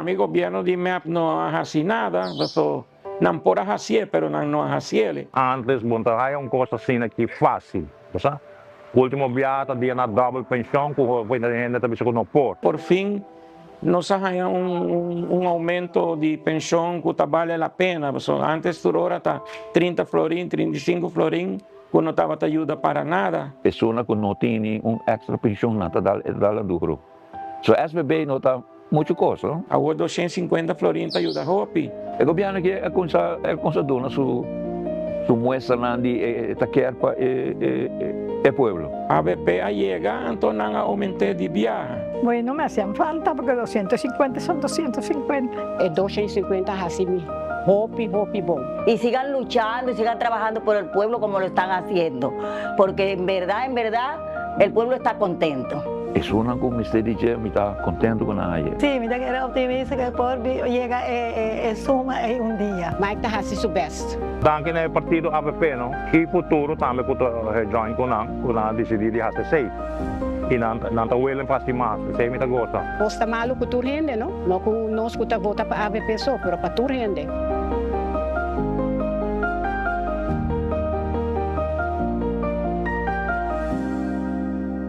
mi gobierno de MEP no hace nada, so, não por hacer, pero não hacer. Antes, buntahay ang costa sina que fácil, basta? Último viata dia na double pensão, que foi na renda também se não por. Por fim, nos haya aumento de pensão que vale a pena. So, antes turora tá 30 florin, 35 florin, que não estava ajuda para nada. Pessoa que não tem extra pensão nada dá duro. So SBB não tá muito custo, não? Agora 250 florin ajuda hopi. O governo que é consador su muestra lá de taquer para o pueblo. A BP llega, entonces han aumentado de viaje. Bueno, me hacían falta porque 250 son 250. Es 250 así mismo. Hopi, bom. Y sigan luchando y sigan trabajando por el pueblo como lo están haciendo. Porque en verdad, el pueblo está contento. Es una como usted dice, me está contento con ella. Sí, mira que era optimista que el pueblo llega suma un día. Mike está así su best. Danke na partido AVP, no? E futuro também puto join ko na decidir de hacer sei. E nanta willing faz mais, sei me tá gosta. Posta malo com tu rende, não? Não com nós que vota para AVP só, pero para tu rende.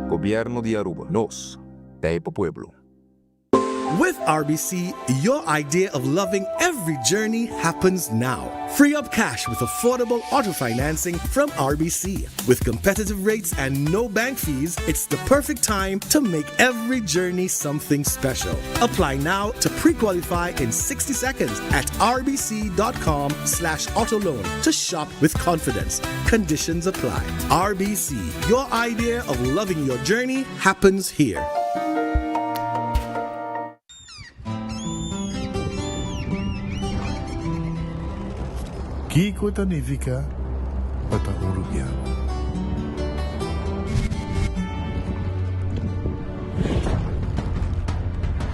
Gobierno de Aruba. Nos, Tepo Pueblo. With RBC, your idea of loving every journey happens now. Free up cash with affordable auto financing from RBC. With competitive rates and no bank fees, it's the perfect time to make every journey something special. Apply now to pre-qualify in 60 seconds at rbc.com/autoloan to shop with confidence. Conditions apply. RBC, your idea of loving your journey happens here. Kiko Tanifica Pata Uruguayano.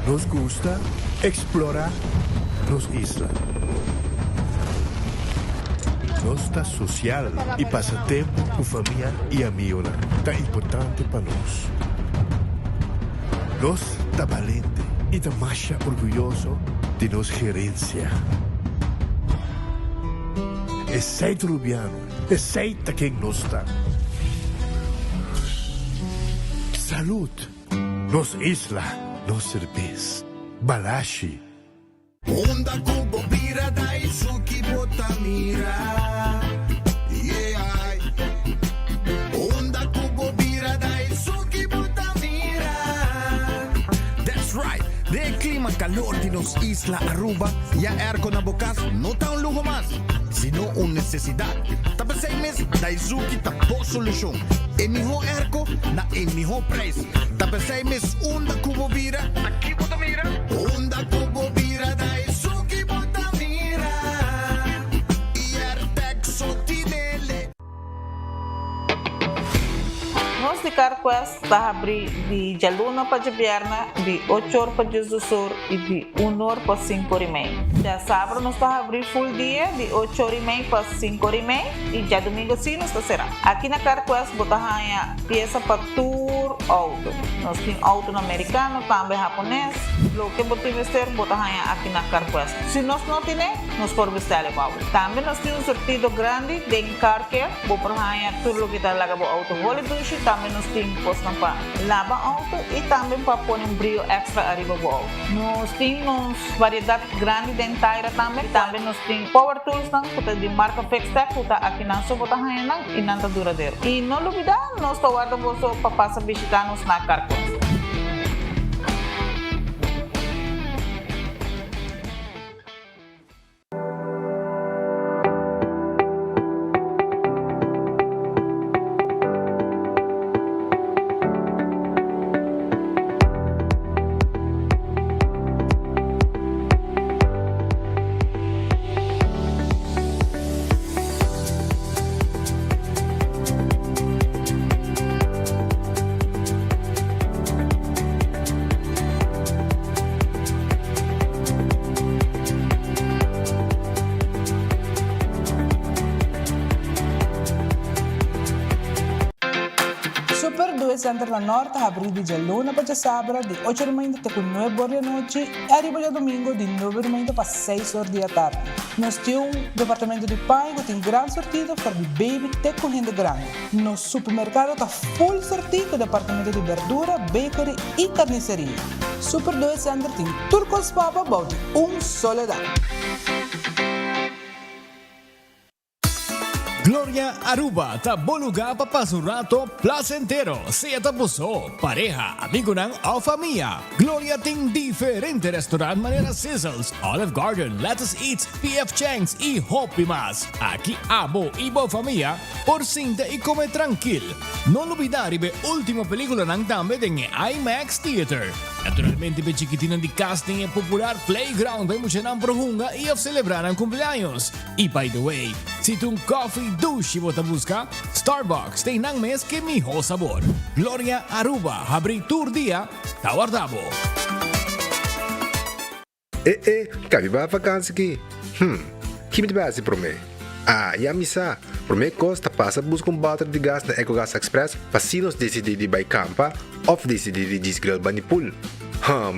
Nos gusta explorar las islas. Nos está social y pasatiempo con familia y amigos. Está importante para nos. Nos está valiente y está más orgulloso de nos gerencia. Aceita Rubiano, aceita quem nos está. Salud, nos isla, nos cerveza, balashi. Onda cubo bira da isuki botamira. Yeah. Onda cubo bira da isuki botamira. That's right. De clima calor de nos isla Aruba, ya erco na bocas, no está un lujo más, sino una necesidad. Tapa 6 meses, da Izuki tapo solución. En mi erco, na en mi precio. Tapa 6 meses, onda cubo vira, aquí bota mira. Onda cubo vira, da Izuki bota mira. Y Artexo tinele. Nós de Carquest está a abrir de Jaluna para Jabierna, de 8 horas para Jusur e de 1 hora para 5 horas e meia. Já sábado nós está a abrir full dia, de 8 horas e meia para 5 horas e meia, e já domingo sim nós está será. Aqui na Carquest botamos peça para tour auto. Nós temos auto americano, também japonês. O que botamos aqui na Carquest. Se nós não temos, nós podemos vestir o auto. Também nós temos um sortido grande de carquer, botamos tudo o que está lá com o auto. Também nós temos posto para lavar auto e também para pôr brilho extra arriba do auto. Nós temos variedade grande de inteira também. Também nós temos power tools de marca Fextec, que está aqui na sua bota e não está duradouro. E não olvida, nós estamos guardando para passar visitar-nos na Carquest. Center na Norte abre de luna para sábado de 8h30 até 9h da noite e arriba de domingo de 9h30 para 6h da tarde. Nós temos departamento de pai que tem grande sortido para de baby até correndo grande. No supermercado está full sortido departamento de verdura, bakery e carniceria. Super 2 Center tem turcos papa about Soledad. Gloria Aruba, taboluga papasurato placentero, sea tapuso, pareja, amigo ng o familia. Gloria ting diferente restaurant manera Sizzles, Olive Garden, Lettuce Eats, PF Chang's y Hopi Mas. Aquí abo ibo familia, por cinta y come tranquil. No olvidar ibe última película ng dame ng IMAX Theater. Naturalmente be chiquitinan di casting e popular playground by mo siya ng prohunga i of celebrar ang cumpleaños. Y by the way, si tung coffee douche mo busca, Starbucks tem nang mes que miho sabor. Gloria Aruba, habri tour dia, tawardabo. Cabe ba vakansie aqui? Que base para mim? Ya misa, para mim costa passa buscar butter de gas na EcoGas Express para se nos decidir de by campa ou decidir de disgrill banipul.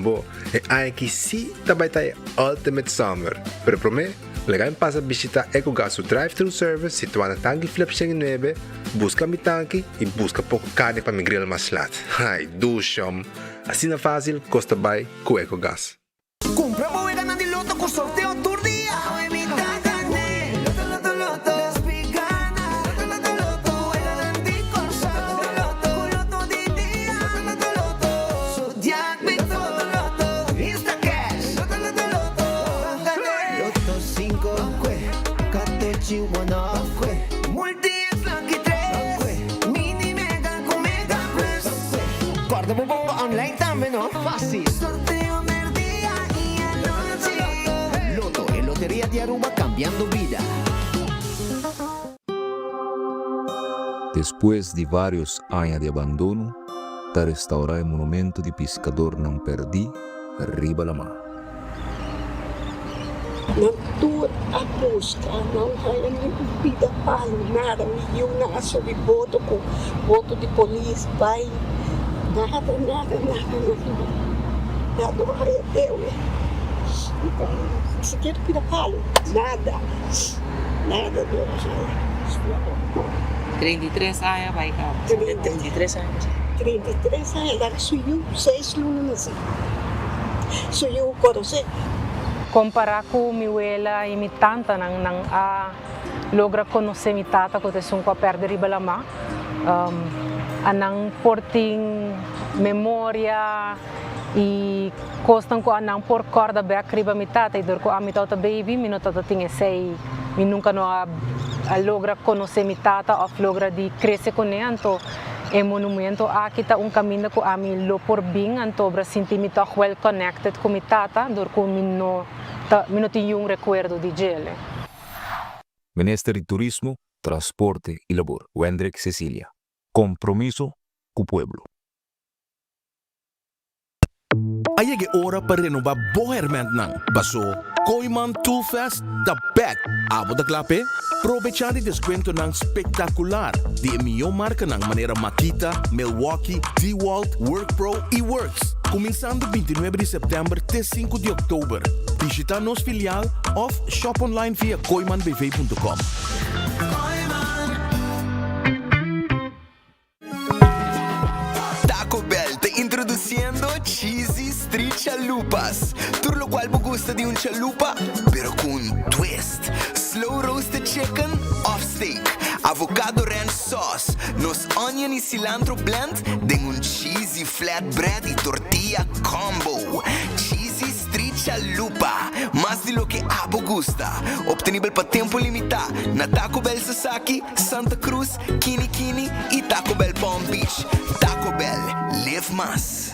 Bo, aqui sim também tá ultimate summer, pero para mim legal passa visitar EcoGas o drive-thru service situado na tanque flip 9, busca mi tanque e busca pouco carne para mi grill mais lat. Ai, dushom. Assim na fácil, costa by com EcoGas. Compra boega na de loto com sorteio tour dia. Guarda bomba online também, não? Fácil. Sorteo del día y anoche. Loto, en Lotería de Aruba, cambiando vida. Después de varios años de abandono, está restaurado el monumento de pescador não perdi, arriba la mar. Nagtuot a busca ng hayang vida palo nada milyon na aso di boto ko boto di polis bay nada kaya teo sequer vida palo nada do 33 años vai cá. 33 anos 33 anos dar suyo 6 lunas suyo conocer. Comparar com minha abuela e minha tanta não logra conhecer minha tata que é com a perda de balama anang porting memória e costam com anang por corda back riba minha tata e dor com a minha tata baby minha tata tinha sei minha nunca não logra conhecer minha tata ou logra de crescer com ela então é monumento aqui tá caminho com a minha lo por bem então para sentir me tá well connected com minha tata dor com minha tinha recuerdo de ele. Ministro de Turismo, Transporte y Labor, Wendrick Cecilia. Compromiso con pueblo. Aí é hora para renovar boherment nang baso Koiman Tool Fest da back. Abo da klape, aprovechar de descuento nang spectacular de minha marca nang maneira Makita, Milwaukee, DeWalt, WorkPro e Works. Começando 29 de setembro até 5 de outubro. Visita nosso filial ou shop online via koimanbv.com. Taco Bell te introduciendo Cheesy Street Chalupas. Tur lo cual me gusta de un chalupa, pero con un twist. Slow roasted chicken, off steak, avocado ranch sauce, nos onion y cilantro blend, de un cheesy flatbread y tortilla combo. Cheesy Street Chalupa, más de lo que abo gusta. Obtenible para tiempo limitado na Taco Bell Sasaki, Santa Cruz, Kini y Taco Bell Palm Beach. Taco Bell, live más.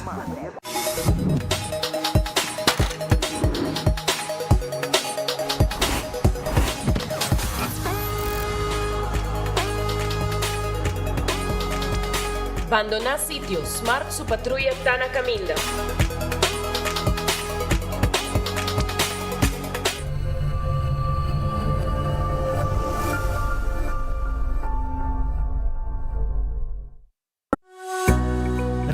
Abandonar sitios, Smart su patrulla está na caminda.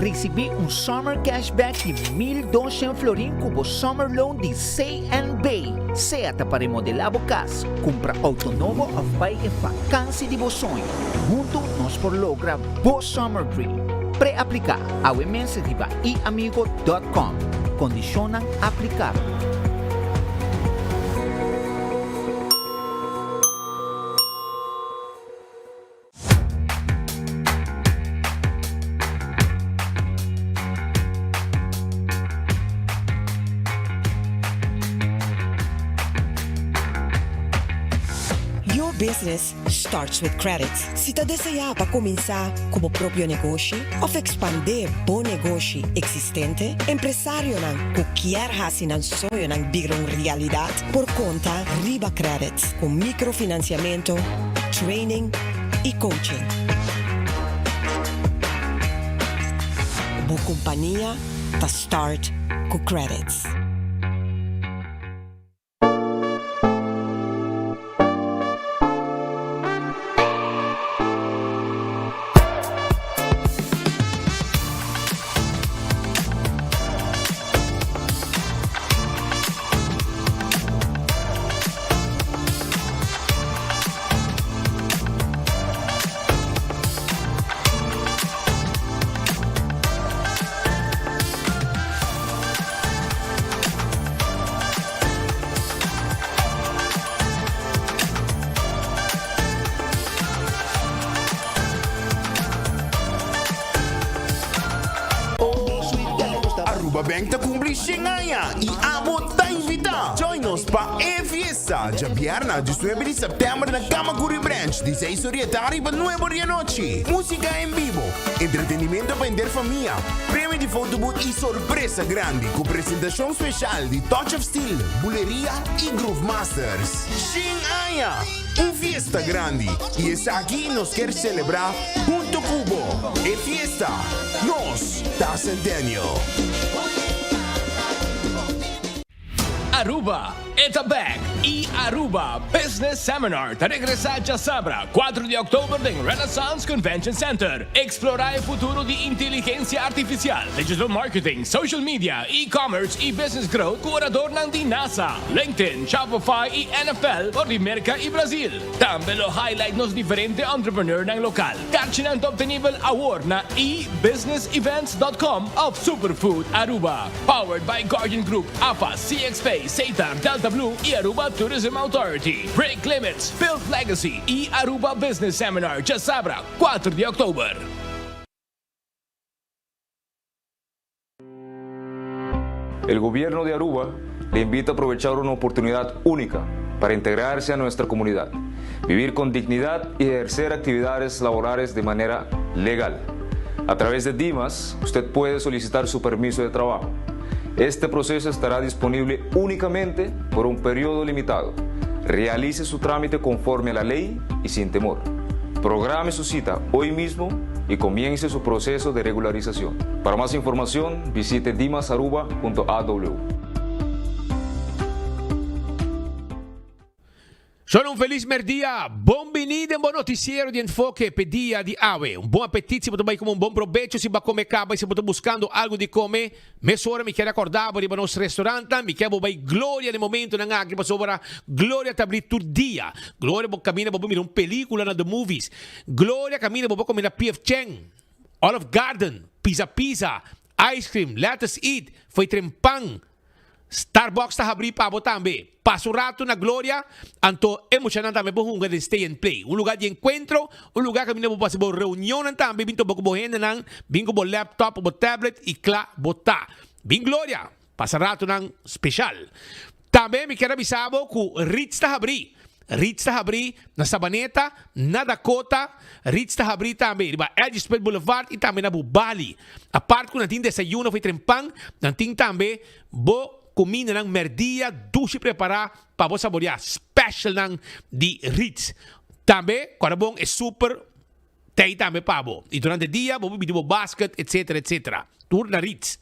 recebi summer cashback de 1.200 florin cubo summer loan de C&B. Seja para remodelar a casa, comprar autonomo ou vai em vacância de sonho. Juntos nós por lograr o summer dream. Pré-aplicar ao e-mail riba iamigo.com. Condicionam aplicar. Business starts with credit. Se está deseja para começar como próprio negócio ou expandir bom negócio existente, empresário não qualquer raça não sonho não virar uma realidade por conta Riba Credit com microfinanciamento, training e coaching. Boa companhia está start com credits. Bem-te cumprir Xingaia e a botar invitar. Join-nos para a fiesta de viernes 19 de setembro na Kamakuri Branch, de 6 horas da tarde para 9 horas da noite. Música em vivo, entretenimento para a família, prêmio de photobooth e surpresa grande com apresentação especial de Touch of Steel, Buleria e Groove Masters. Xingaia, fiesta grande e essa aqui nos quer celebrar junto Cubo. É fiesta, nós da Centennial. Aruba, Etabag e Aruba Business Seminar está regressar já Sabra, 4 de outubro em Renaissance Convention Center. Explorar o futuro de inteligência artificial, digital marketing, social media, e-commerce e business growth com orador ng di NASA, LinkedIn, Shopify e NFL por America e Brasil. Também lo highlight nos diferentes entrepreneur ng lokal. Catch ng top level award na ebusinessevents.com of Superfood Aruba. Powered by Guardian Group, APA, CXP, Satar, Delta Blue e Aruba Tourism Authority. Break limits, build legacy e Aruba Business Seminar já Sabra, 4 de outubro. El gobierno de Aruba le invita a aprovechar una oportunidad única para integrarse a nuestra comunidad, vivir con dignidad y ejercer actividades laborales de manera legal. A través de Dimas, usted puede solicitar su permiso de trabajo. Este proceso estará disponible únicamente por un periodo limitado. Realice su trámite conforme a la ley y sin temor. Programe su cita hoy mismo y comience su proceso de regularización. Para más información, visite dimasaruba.aw. Sono un feliz merdia. Bom-vindo, bom noticiero de enfoque pedia de AWE. Um bom apetite, se você vai comer um bom proveito, se vai comer caba, se você está buscando algo de comer. Nessa hora, me quero acordar para ir para nosso restaurante, me quero vai glória no momento na água, para sobrar glória tá abrir todo dia. Glória para caminhar para mirar uma película na The Movies. Glória caminha para comer na P.F. Chang, Olive Garden, Pizza, Ice Cream, Let's Eat, foi trempang. Starbucks está abrir para também. Passa um rato na glória, então emocionante também para um lugar de stay and play. Um lugar de encontro, um lugar que eu posso fazer reunião também, binto para o gente, bingo para laptop, para tablet e claro, botar. Bem glória, passa rato especial. Também me quero avisar que Ritz está abrir. Ritz está abrir na Sabaneta, na Dakota, Ritz está abrir também. Riba Edgefield Boulevard e também na Bubali. A parte que não tem desayuno, foi trempang, não tem também comida ng merdia, dushi preparar para você saborear. Special ng de Ritz. Também, quando bom, é super tem também para você. E durante o dia, você pode basket, etc. Tour na Ritz.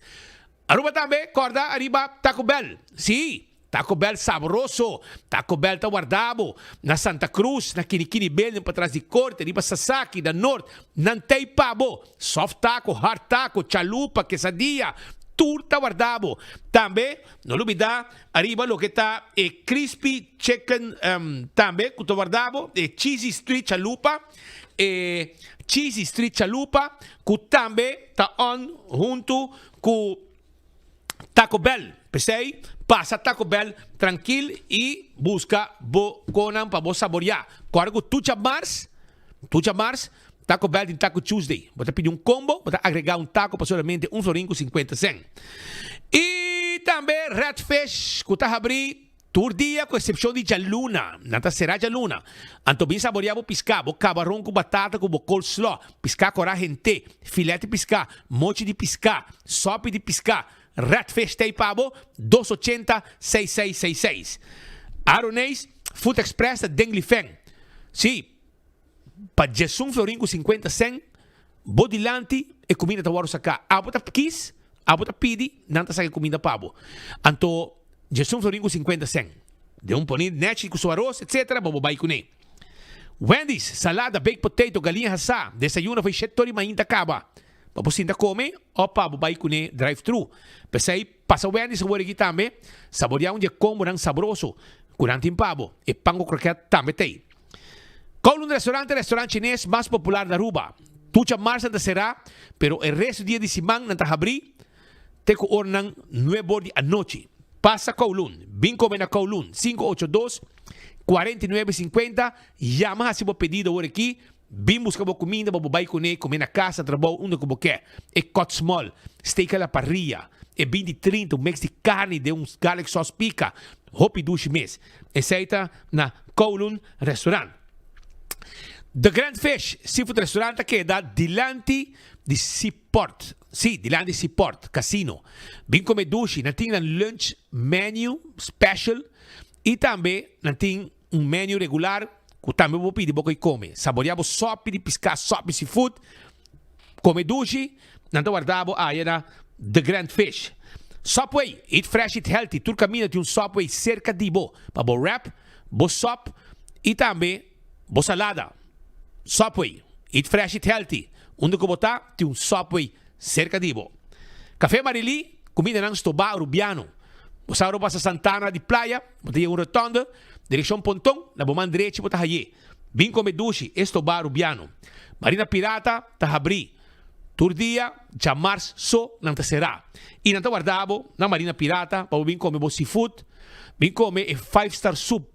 Aruba também, corda, arriba Taco Bell. Sim, Taco Bell saboroso, Taco Bell ta guardavo, na Santa Cruz, na Kinikini Building para trás de corte, riba Sasaki, da Norte, nantei pabo, soft taco, hard taco, chalupa, quesadilla, turta guardavo. Também, não olvidar, arriba lo que está crispy chicken, também, que guardavo, cheesy street chalupa, cheesy street chalupa, que também está on junto com Taco Bell. Pensei, passa Taco Bell tranquilo e busca conan para você saborear. Corgo tucha mars, Taco Bell em Taco Tuesday. Você pedir combo, você agregar taco para solamente $1,50. E também Redfish, que está abrir todo dia, com exceção de Jaluna. Nata será Jaluna. Anto bem saboreado piscar, camarão com batata, com coleslaw, piscar com gente, filete piscar, mochi de piscar, sopa de piscar. Redfish tem pabo, 280-6666. Aronês, Food Express da Denglifeng. Sim, para $1,50, bodilante e comida da waros acá. Abota quis, abota pidi, nanta sa comida pabo. Anto, $1,50. De ponir net com seu arroz, etc. Bababay ko ne. Wendy's, salada, baked potato, galinha hasa. Desayuno foi $7 mainta kaba. Papusinda come, o bababay ko ne drive-thru. Pesay, pasa Wendy's sa wari kitame, saborear dia combo ng sabroso. Kurantin pabo, e pango croquette tambe tay. Kowloon restaurante chinês mais popular da Aruba. Tucha marcha da será, pero el resto dia de semana nanta abrir, te ko ornang 9 de anoche. Passa Kowloon, vem comer na Kowloon, 582-4950, llama se bo pedido hoje aqui, vem buscar bo comida, bo vai comer na casa, trabalho, onde como quer. É cut small, steak à la parrilla, é 20-30, mix de carne de garlic sauce pica, hopi douche mes. Essa na Kowloon Restaurant. The Grand Fish Seafood Restaurante queda dilante de Seaport. Sim, dilante de Seaport, casino. Vem comer dushi, não tem lunch menu special e também não tem menu regular que também vou pedir para comer. Saboreamos sopa de pescar, sopa de seafood, comer dushi, não guardamos aí na The Grand Fish. Subway, eat fresh, eat healthy. Tu caminha de Subway cerca de bo, para bo wrap, bo sop e também bo salada. Subway, eat fresh, eat healthy. Onde que botar, tem Subway cerca de bo. Café Marili, comida ng Stoba Rubiano. Usaro pa sa Santana de Playa, botei rotonda, direção Pontong, na bomang direito bota haye. Vim comer dushi, Stoba Rubiano. Marina Pirata, tahabri. Turdia, jamars so, nang tasera. E nang guardabo, na Marina Pirata, pa vim comer bo seafood, vim comer 5-star soup.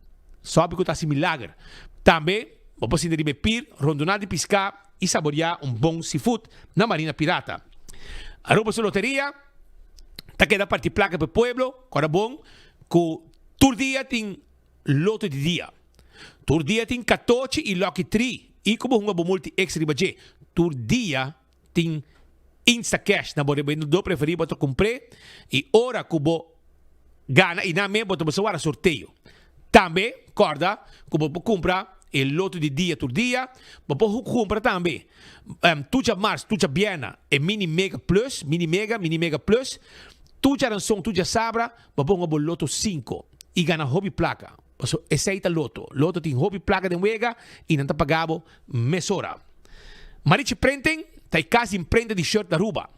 Sabe que tá similar. Também, vou poder beber, rondonar de pescar e saborear bom seafood na Marina Pirata. Aruba sa loteria, ta queda parte placa para o pueblo, agora bom, que todo dia tem loto de dia. Todo dia tem 14 e lucky 3. E como uma multi extra de budget, todo dia tem Insta Cash na bode do preferido para comprar e ora que bo gana e na me boto para sorteio. Também, corda, que bo comprar o loto de dia todo dia, bo compra também. Tuja Mars, tuja Biena, e Mini Mega Plus, Mini Mega Plus, tuja Ransom, tuja Sabra, bo loto 5 e gana hobby placa. So, essa loto. Loto tem hobby placa de Wega e não tá pagado mesora. Marichi Printing, tá quase emprende de shirt da Aruba.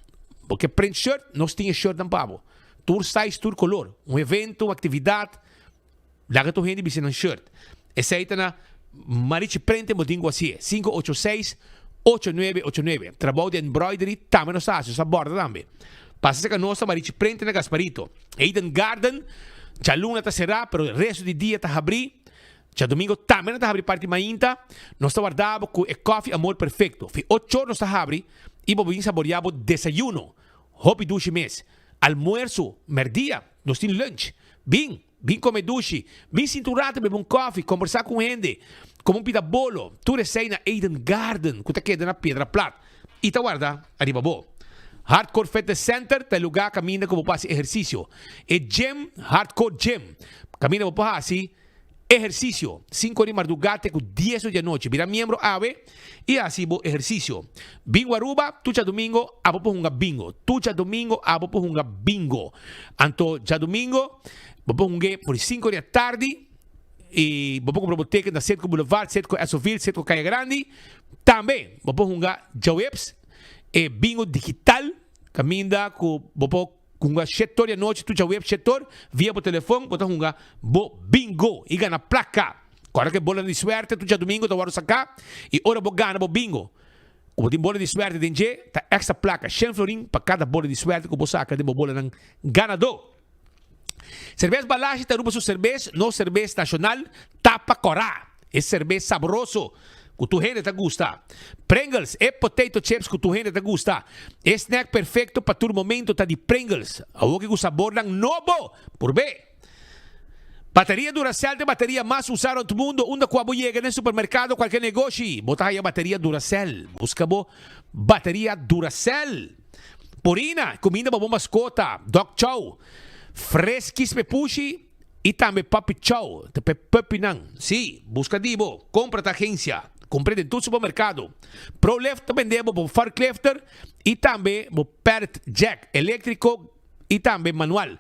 Porque print shirt, nós temos shirt da Pabo. Tour size, tour color. Evento, uma atividade, laga tu gente bicendo shirt. Essa aí tá na Marichi Printing, botinho assim, 586-8989. Trabalho de embroidery, também nos faz, essa borda também. Passa que a nossa Marichi Printing na Gasparito. Eden Garden, já luna tá será, pero o resto do dia tá abrir. Já domingo também tá abrir parte mainta. Nós tá guardado com o coffee amor perfeito. Fi 8 horas tá abrir e vamos saborear desayuno. Hopi dushi mes. Almuerzo, merdia, nós tem lunch. Vim comer dushi. Vim cinturado, beber coffee, conversar com gente. Como pida bolo. Tudo isso aí na Eden Garden, que tá queda na Pedra Plata. E tá guarda, arriba bo. Hardcore Fitness Center, tá lugar camina como para exercício. E gym, Hardcore Gym. Camina como para assim. Ejercicio, 5 de madrugada con 10 de la noche. Mira miembro AVE y así bo ejercicio. Bingo Aruba, tucha domingo, abo po hunga bingo. Tucha domingo, abo po hunga bingo. Anto ya domingo, bo po hunga por 5 da tarde. E bo po comprar boteca na Setco Boulevard, Setco Esoville, Setco Caia Grande. Também, bo po hunga Jawebs, e bingo digital. Caminda com bo po kunga setor ya noite tu web setor via por telefone bota hunga bo bingo e gana placa agora que bola de suerte tu já domingo tu varo sacar e ora bo gana bo bingo como tem bola de suerte denje tá extra placa 100 florin para cada bola de suerte que bo saca de bo bola ng ganador. Cerveja Balache te ruba su cerveja no cerveja nacional tapa corá é cerveja saboroso que tu gente te gusta. Pringles e potato chips que tu gente te gusta. É snack perfeito para todo momento tá de Pringles. Algo que o sabor lang novo. Por B. Bateria Duracell de bateria mais usada no mundo. Onde quando chega no supermercado, qualquer negócio, bota aí a bateria Duracell. Busca bo bateria Duracell. Purina, comida para mascota. Dog Chow. Fresquis pepushi e também Papi Chow. Te pepinang. Sim, busca dibo. Compra da agência. Compre em todo supermercado. ProLeft também debo o Farklefter e também o Parrot Jack elétrico e também manual.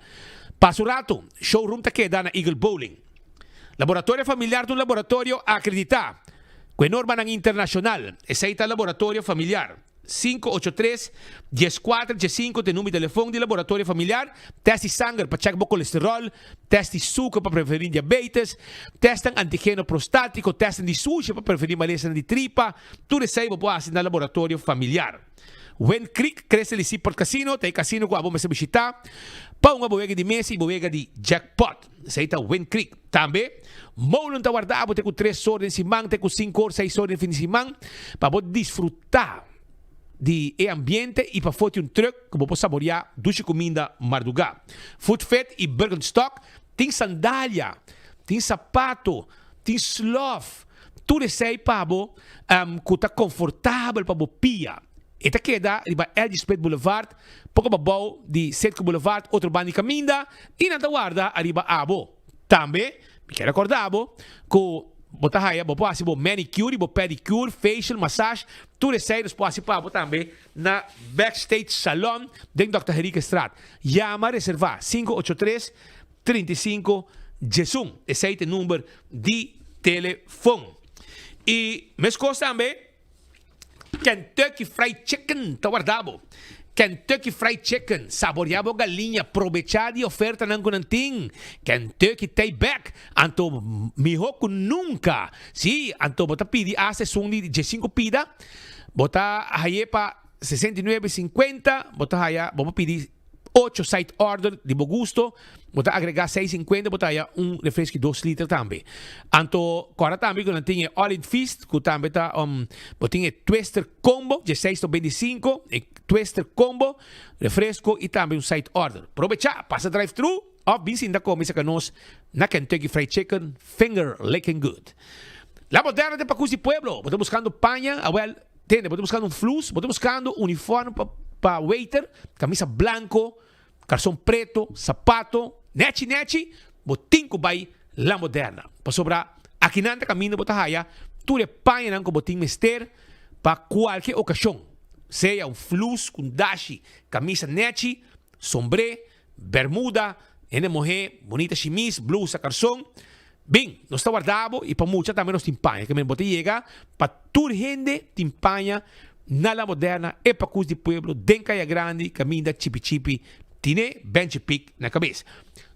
Passo rato, showroom te queda na Eagle Bowling. Laboratório familiar de um laboratório acreditado. Com norma internacional. Esse é o laboratório familiar. 583-14-15 tem número de telefone de laboratório familiar. Teste sangue para checar o colesterol. Teste açúcar para prevenir diabetes. Testam antígeno prostático. Testam de sushi para prevenir maleza de tripa. Tudo isso aí você faz no laboratório familiar. When Creek cresce ali por casino. Tem casino que vamos visitar. Para uma boega de mesa e boega de jackpot. Isso aí está When Creek. Também, molho está guardado. Tem com 3 horas de semana. Tem com 5 horas, 6 horas de fim de semana. Para você desfrutar de ambiente e para foto truck que você saborear duche comida madrugada. Food Fed e Birkenstock tem sandália, tem sapato, tem sloth, tudo isso aí para você que está confortável para você pia. E tá queda riba Elgispet Boulevard, pouco babau de Setco Boulevard, outro bando de caminda e na guarda arriba abo. Também, me quero acordar que bota haya, bo pode bo manicure, bo pedicure, facial, massage, tudo isso aí nós pode para também na Backstage Salon de Dr. Henrique Estrada. Llama reservar 583-35 Jesum. Esse aí é o número de telefone. E mais coisa também, Kentucky Fried Chicken, tá guardado. Kentucky Fried Chicken, saboreado galinha, aprovechada e oferta ng kunanting. Kentucky Tayback, anto miho nunca. Si, anto bota pidi hace sundi de 5 pida, bota haye pa 69.50, bota haya, vamos pedir 8 side order de bom gusto, bota agregar 6.50, bota haya refresco de 2 litros também. Anto, agora também que não tinha All in Feast, que também tá botinha Twister Combo, de 6.25, Twister Combo, refresco e também side order. Aprovechar, passa drive-thru, ou vinda come sa canos na Kentucky Fried Chicken, finger licking good. La Moderna de Pacus de Pueblo, bota buscando panha, bota buscando flus, bota buscando uniforme para waiter, camisa blanco, calção preto, sapato, nechi, botinho vai La Moderna. Para sobrar, aqui nanda caminho bota haya, tudo panha não com botinho mister para qualquer ocasião. Seja flus com dashi, camisa nechi, sombré, bermuda, mujer, bonita chemise, blusa, calção. Bem, nós está guardado e para muita também nós timpanha, que me bote chega para toda gente timpanha na La Moderna e para Pacus de Pueblo, den Caia Grande, caminho da Chipi, tine bench pick na cabeça.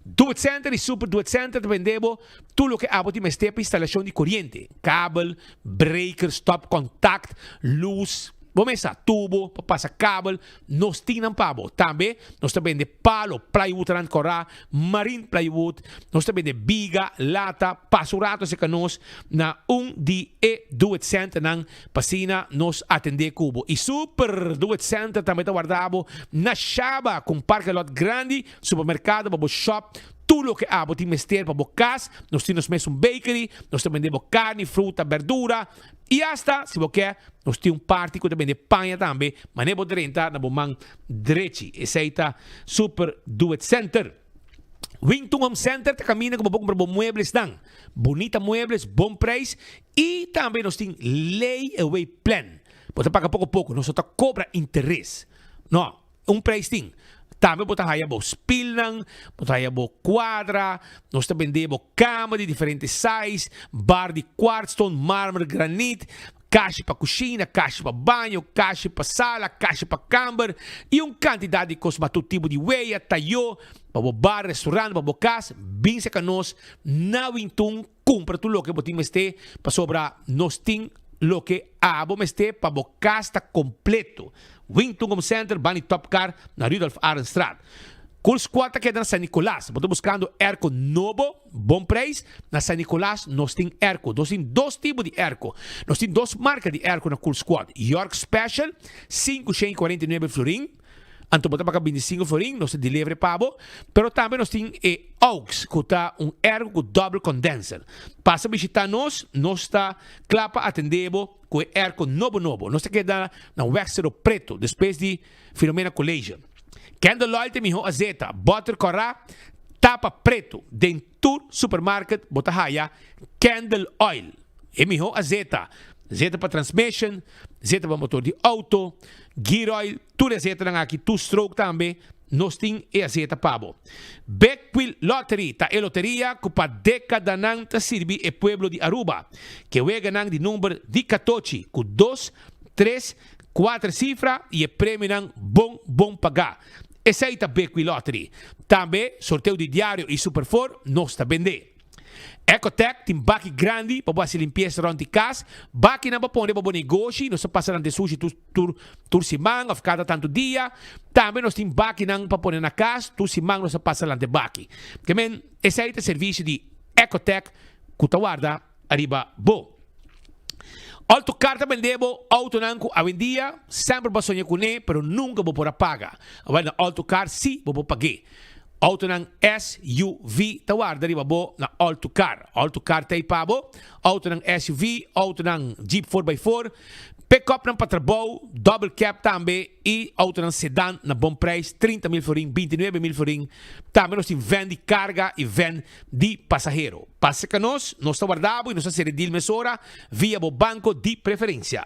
Do It Center e Super Do It Center vendemos tudo o que abo de step instalação de corrente, cabo, breaker, stop contact, luz, vamos a tubo, para passar cabo, nós tinam pabo. Também, nós também de palo, plywood, rancora, marine plywood, nós também de biga, lata, pasurato se canos, na de Do It Center, nang pasina, nos atender cubo. E Super Do It Center também está guardado na Chaba, com parque lot grande, supermercado, babo shop, tudo o que abo tem mester para bocas, nós temos mesmo bakery, nós também temos carne, fruta, verdura, e hasta, se você quer, nós temos party que também de panha também, mas nem pode entrar na bomang direito. Esse aí está Super Do It Center. Wington Home Center, te camina como comprar bom muebles dan. Bonita muebles, bom preço. E também nós temos layaway plan. Você paga pouco a pouco, nós só cobra interesse. Não, preço tem. Também você haya bo spilnang, você haya bo quadra, nós também vendemos cama de diferentes sizes, bar de quartzstone, mármore, granite, caixa para cozinha, caixa para banho, caixa para sala, caixa para camber e quantidade de coisas para todo tipo de weia, tayo, para o bar, restaurante, para o casa, bem se que nós não então compra tudo o que você tem para sobrar, nós temos lo que abo este para o casa completo. Wington Home Center, Bani Top Car, na Rudolf Arenstraat. Cool Squad que é na San Nicolás. Estou buscando airco novo, bom preço. Na San Nicolás, nós temos airco. Nós temos dois tipos de airco. Nós temos duas marcas de airco na Cool Squad. York Special, 549 florin. Anto bota para 25 florin, nós temos delivery pabo. Pero também nós temos Aux, que está airco com double condenser. Passa a visitar nós está clapa atendebo com airco novo. Nós queda na Wexero Preto, depois de Filomena Collegium. Candle Loyalty, miho azeta, butter corá, tapa preto, dentur supermarket, botahaya, Candle Oil. E miho azeta, zeta para transmission, zeta para motor de auto, gear oil, tudo azeta lang aqui, two-stroke também, nós tem e azeta pabo. Beckwil Lottery, ta e loteria, kupa década nang ta sirvi e pueblo de Aruba, que wega nang di número de 14, com 2, 3, 4 cifras e prêmio nang bom pagar. Essa aí tá Beckwil Lottery. Também, sorteio de diário e superfor, nós está vendendo. Ecotec tem baki grande para fazer limpeza durante casa. Baki não para pôr para negócio, nós passamos de sushi tur simang, of cada tanto dia. Também nós temos baki não para pôr na casa, tur simang nós passamos de baki. Que men, esse aí é o serviço de Ecotec que tá guarda arriba bo. Alto carta vendemos auto nanco a vendia, sempre va sonhar com ele, pero nunca vou por paga. Agora alto car sim vou pagar. Auto nang SUV tawarda riba bo na alto car tay pabo, auto nang SUV, auto nang Jeep 4x4, pick-up ng patrabaw, double cab também e auto ng sedan na bom preço, 30,000 florin, 29,000 florin. Também nós temos van de carga e van de passageiro. Passa que nós guardamos e nós seredil mesora via o banco de preferência.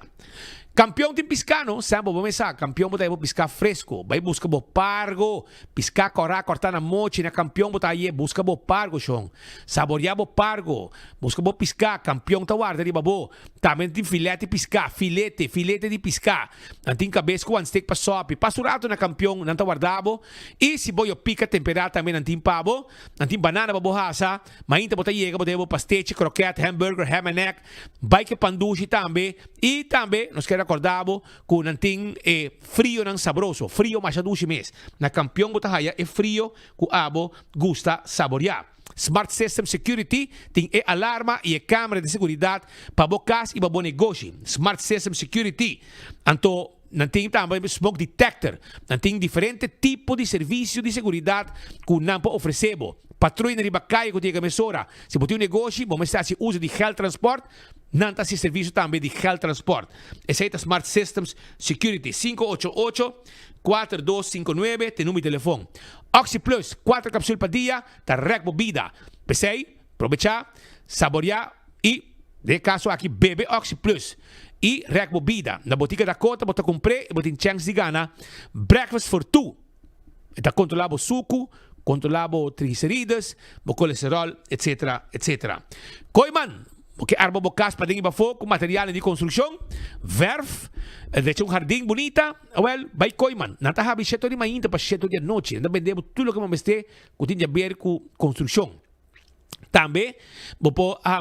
Campeão tem piscano, sempre vamos pensar, campeão botar piscar fresco, vai buscar bo pargo, piscar cortar na mochi, na campeão botar aí, busca bo pargo, chão, saborear bo pargo, busca bo piscar, campeão tá guarda de babo, também tem filete piscar, filete de piscar, tem cabeça com steak pa sopi, pasurato na campeão, não tá guardado, e se boio pica temperado também não tem pavo, não tem banana babo hasa, mainta botar aí, botar bo pastete, croquete, hamburger, ham and egg, vai que pandushi também, e também nós queremos acordado com nanting frio nang sabroso, frio masyado mes. Na campeão botahaya frio ku abo gusta saborear. Smart System Security tem alarma e câmera de segurança para bocas e para bom negócio. Smart System Security. Anto nanting também smoke detector. Nanting diferente tipo de serviço de segurança que não pode oferecer. Patrulha na ribacaia que tem mesura. Se você tem um negócio, vamos estar se uso de Health Transport, não está se serviço também de Health Transport. Esse é Smart Systems Security 588-4259, tem número de telefone. Oxy Plus, 4 cápsulas por dia, tá recbo vida. Pensei, aproveitar, saborear e, de caso aqui, bebe Oxy Plus. E recbo vida. Na botica da Cota, você compra e você tem chance de ganhar breakfast for two. Está controlado o suco, controlado triglicéridos, o colesterol, etc, etc. Koiman, porque arma bocas para dentro fogo, material de construção, verf, de um jardim bonita, well, vai Koiman. Nata habi setor de manhã para setor de noite, ainda vendemos tudo o que vamos ter, que tem a ver com construção. Também,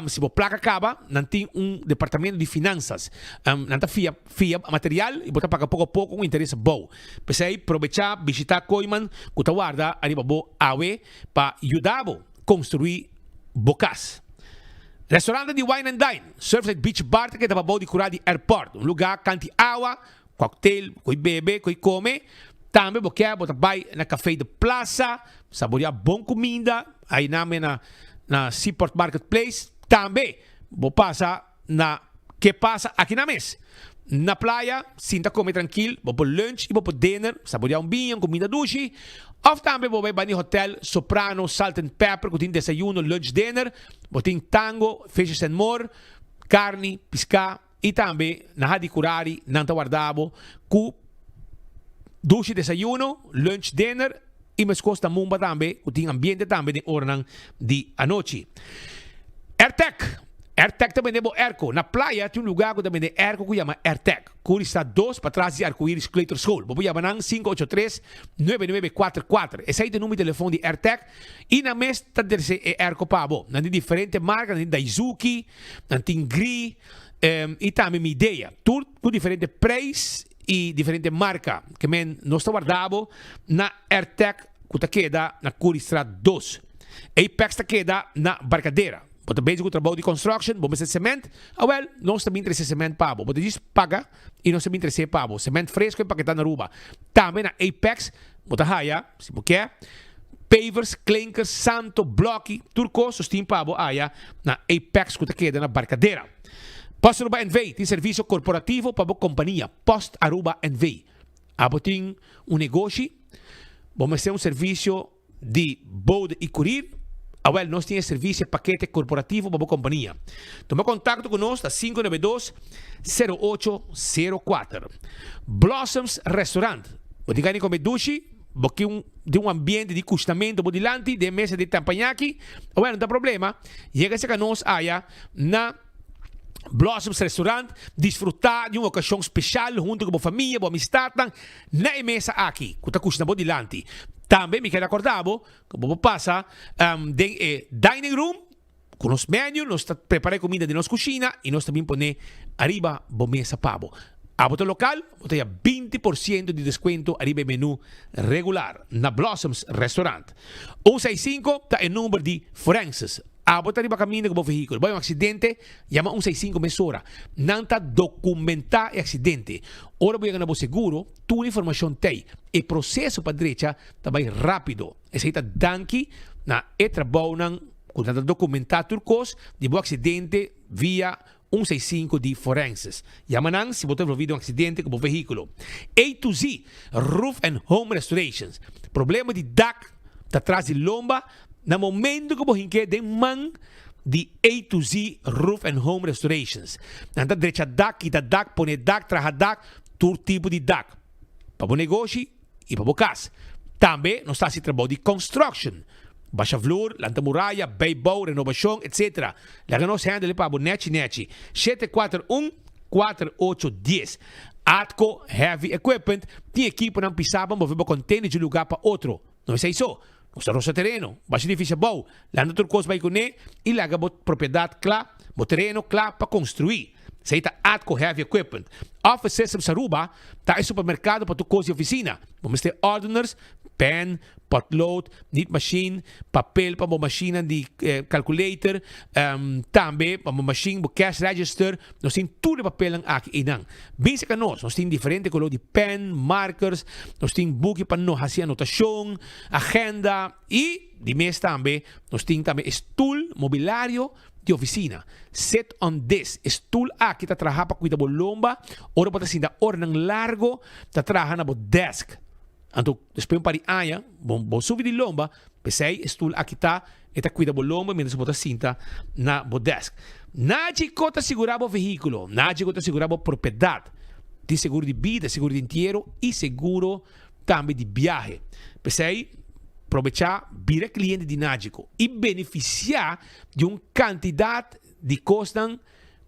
se a placa acaba, não tem departamento de finanças. Não tem fia material e você paga pouco a pouco com interesse bom. Pensei, aproveitar, visitar Koiman, que está guarda, arriba bo awe, para ajudar a construir bocas. Restaurante de Wine and Dine, Surfside Beach Bar, que está bom de curar de airport. Lugar, canti água, cocktail, coi bebe, coi come. Também, você vai na café de plaza, saborear bom comida, aí na Seaport Marketplace, também vou passar na que passa aqui na mesa. na playa, sinta come tranquilo, vou por lunch e vou por dinner, saborear vinho, comida dushi. Of também vou para o hotel Soprano, Salt and Pepper, que tem desayuno, lunch, dinner, vou ter tango, fishes and more, carne, pesca e também na hadi curari, nanta guardavo, com dushi, desayuno, lunch, dinner e mais costa mumba também, que tem ambiente também de ornang de anoche. AirTech também é bom Airco. Na playa tem lugar que também é Airco que chama AirTech. Curi está 2 para trás de Arco-Íris Clayton School. Vou chamar 583-9944. Esse aí é o número de telefone de AirTech. E na mesa é Airco Pabo. Não tem diferentes marcas, não tem Daisuki, não tem Gri, e também minha ideia. Tudo diferente preço e diferente marca. Que nós está guardado na AirTech que está queda na Curi está 2. Apex está queda na Barcadeira. Bota basic trabalho de construction, vamos fazer cimento. Nós também interessa cimento pabo. Bota diz paga e nós também interessa pabo. Cimento fresco e paquetado na ruba. Também na Apex, bota raia, se você quer. Pavers, clinkers, santo, bloque, turco, sustim pabo, aia, na Apex que queda na Barcadeira. Post Aruba NV, tem serviço corporativo para a companhia. Post Aruba NV. Tem negócio, vamos ter serviço de bode e curir. Nós temos serviço de paquete corporativo para a companhia. Toma contato conosco a 592-0804. Blossoms Restaurant. Você quer comer dushi? Porque de ambiente de custamento por delante, de mesa de tampanhaki. Não tem problema. Chega-se a nós na Blossoms Restaurant, desfrutar de uma ocasião especial junto com a família, com a amistade, na mesa aqui, que está custando por delante. Também me quero acordar, que vou passar dining room, com os menus, nós preparamos comida de nossa cozinha e nós também põe arriba a mesa pabo. A bota local, tem 20% de desconto arriba menu regular na Blossoms Restaurant. 165 está o número de forenses. A bota arriba caminho com o veículo. Vai um acidente, chama 165 mesura. Não está documentar o acidente. Ora vai ganhar o seguro, toda informação tem. E processo para a direita também rápido. Esse aí está danke na trabalho quando está documentado turcos de um acidente via 165 de forenses. Yamanang, se você envolvido em um acidente com o veículo. A to Z, Roof and Home Restorations. Problema de DAC, está atrás de lomba. No momento que você quer de man de A to Z Roof and Home Restorations. Na direita DAC, quita DAC, põe DAC, traja DAC, todo tipo de DAC. Para o negócio e para o casa. Também nós estamos trabalhando de construction. Baixa flor, lanta muralha, beibou, renovação, etc. Lá nós handle para o net. 741-4810. Atco Heavy Equipment. Tem equipe não pisava, mover para container de lugar para outro. Não é isso? Nossa roça terreno, baixa difícil bom. Lá no turcos vai com e lá a propriedade clara, o terreno claro para construir. Isso está Atco Heavy Equipment. Office Systems Aruba, está em supermercado para turcos e oficina. Vamos ter ordiners, pen, potload, knit machine, papel para uma máquina de calculator, também para uma máquina de cash register. Nós temos tudo papel aqui e não. Bem que nós temos diferentes colores de pen, markers, nós temos book para nós fazer anotação, agenda e de mês também nós temos também stool, mobiliário de oficina. Set on this, stool aqui está trabalhando para cuidar da lomba, ora para assim da ornang largo, está trabalhando na desk. Então, depois para aia, vou subir de lomba, pensei, estou aqui está, está cuida da lomba, menos botar cinta na desk. Nada cota segurar o veículo, nada cota segurar a propriedade. Tem seguro de vida, seguro de inteiro e seguro também de viagem. Pensei, aproveitar, vir cliente de Nádico e beneficiar de uma quantidade de costas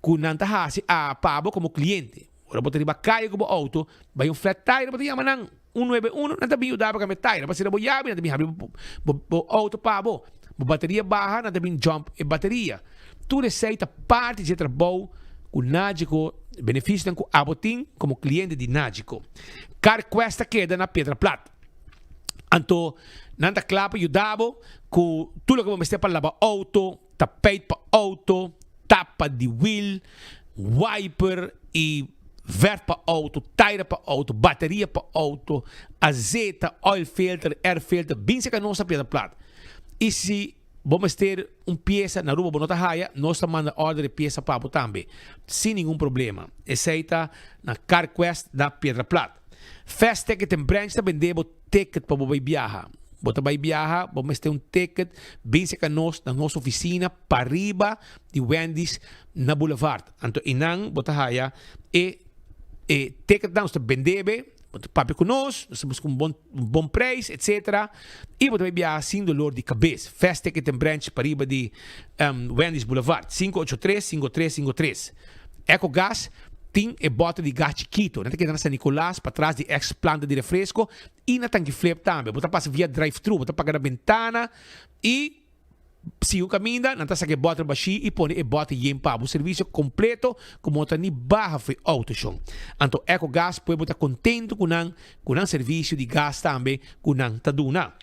que não está a pago como cliente. Ora, botar riba caia como auto, vai um flat tire, botar yamanang 191, não também dá para tire, para ser boiabe, não também abre o auto pago. A bateria barra, não também jump e bateria. Tu receita parte de trabalho com Nádico, benefício com abotim como cliente de Nádico. CarQuest queda na Pedra Plata. Então, não está claro para ajudar com tudo que vamos ter para lavar auto, tapete para auto, tapa de wheel, wiper e verde para auto, tire para auto, bateria para auto, azeite, oil filter, air filter, bem se que não está Pedra Plata. E se vamos ter pieza na Aruba bonota haya, nós manda ordem de pieza para também, sem nenhum problema. Essa está na CarQuest da Pedra Plata. Fast Ticket and Branch também debo ticket para você viajar. Você vai viajar, vamos ter ticket, bem que nós na nossa oficina para riba de Wendy's na Boulevard. Então, inang você haya ticket nós vendebe. Papi conosco, nós temos um bom preço, etc. E você vai viajar sem dolor de cabeça. Fast Ticket and Branch para riba de Wendy's Boulevard, 583-5353. EcoGás tem bota de gás chiquito. Não tem que dar na San Nicolás, para trás de ex-planta de refresco. E na tanque flip também. Você passa via drive-thru, você paga na ventana e se o caminho, não está que bota baixo e põe e bota e empapa o serviço completo como está ni barra foi autoshon. Então EcoGás pode estar contente com um serviço de gás também com taduna.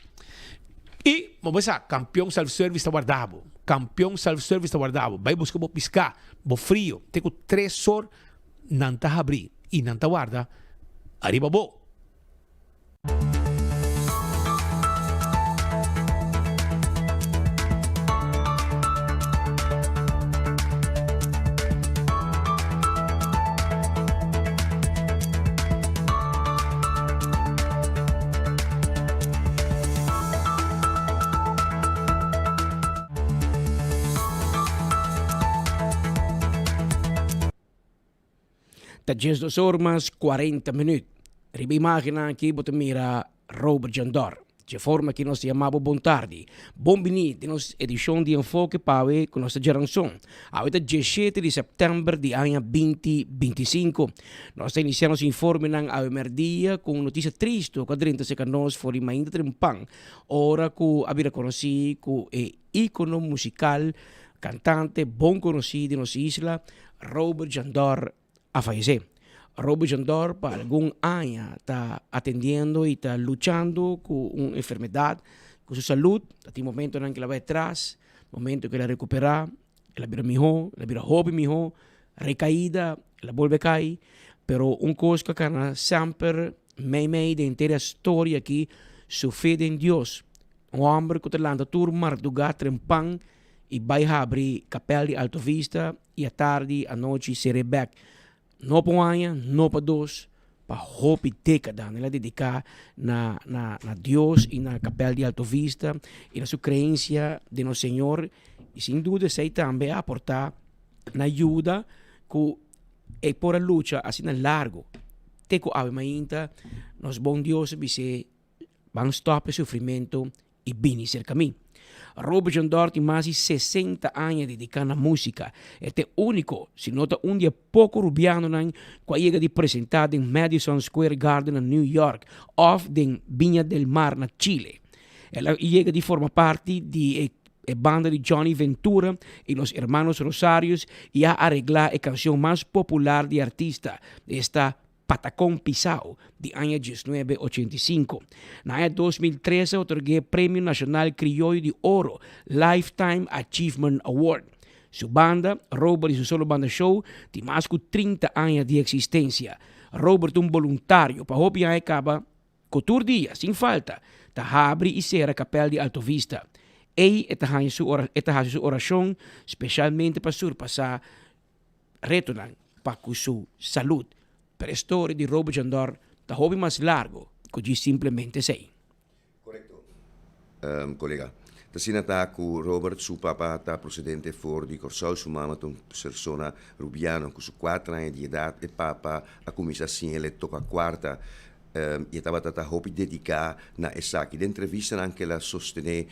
E vamos lá, campeão self-service está guardado. Campeão self-service está guardado. Vai buscar o piscar, o frio. Tem 3 horas não está abrir e não está guarda. Arriba bo. Tá 2 horas 40 minutos. Riba imagina aqui, você mira Robert Jandor. De forma que nós chamamos bom tarde. Bom-vindo a nossa edição de Enfoque Pawe com nossa geração. Até 17 de setembro de ano 2025. Nós iniciamos o informe na Awemerdia com notícia triste, com 30 segundos fora ainda trempang. Ora que havia conhecido com o ícono musical, cantante, bom conhecido de nossa isla, Robert Jandor, a fallecer. Robert Jandor, para algún año, está atendiendo y está luchando con una enfermedad, con su salud. Hasta el momento en que la va atrás, momento que la recupera, la vira mejor, la vira joven mejor, recaída, la vuelve a caer. Pero un cosa que siempre me de entera historia aquí, su fe en Dios. Un hombre que te landa turmar du trempan y va a abrir capel de Alto Vista y a tarde, a noche, será back. No para um ano, não para 2, para hope década, ela dedicar na Deus e na capela de Alto Vista e na sua crença de nosso Senhor e sem dúvida sei também aportar na ajuda que é por a luta assim na largo. Teco ave mainta, nos bom Deus bise van stop o sofrimento e bem ser caminho. Robert Jandor tem mais de 60 anos dedicado à música. Este é único, se nota dia pouco rubiano com a chega de apresentar em Madison Square Garden, em New York, ou em Viña del Mar, na Chile. Ela chega de formar parte de banda de Johnny Ventura e los Hermanos Rosarios e a arreglar a canção mais popular de artista desta Patacón Pisao, de año 1985. En año 2013 otorgué Premio Nacional Criollo de Oro, Lifetime Achievement Award. Su banda, Robert y su solo banda show, tiene más de 30 años de existencia. Robert un voluntario, para hopi acaba, cotur día, sin falta, ta abre y cierra capel de Alto Vista. Ella está su oración, especialmente para surpasar retornar para su salud. Per storia di Robert Jandor, da hobby mais largo, così simplesmente sei. Corretto. Collega, da sinata con Robert, suo papà, da procedente fuori di Corsol, sua mamma, una persona rubiana, con su 4 anni di età, e papà ha cominciato a eletto a quarta. E stava stata hobby dedicata na esaki. L'intervista anche la sostenere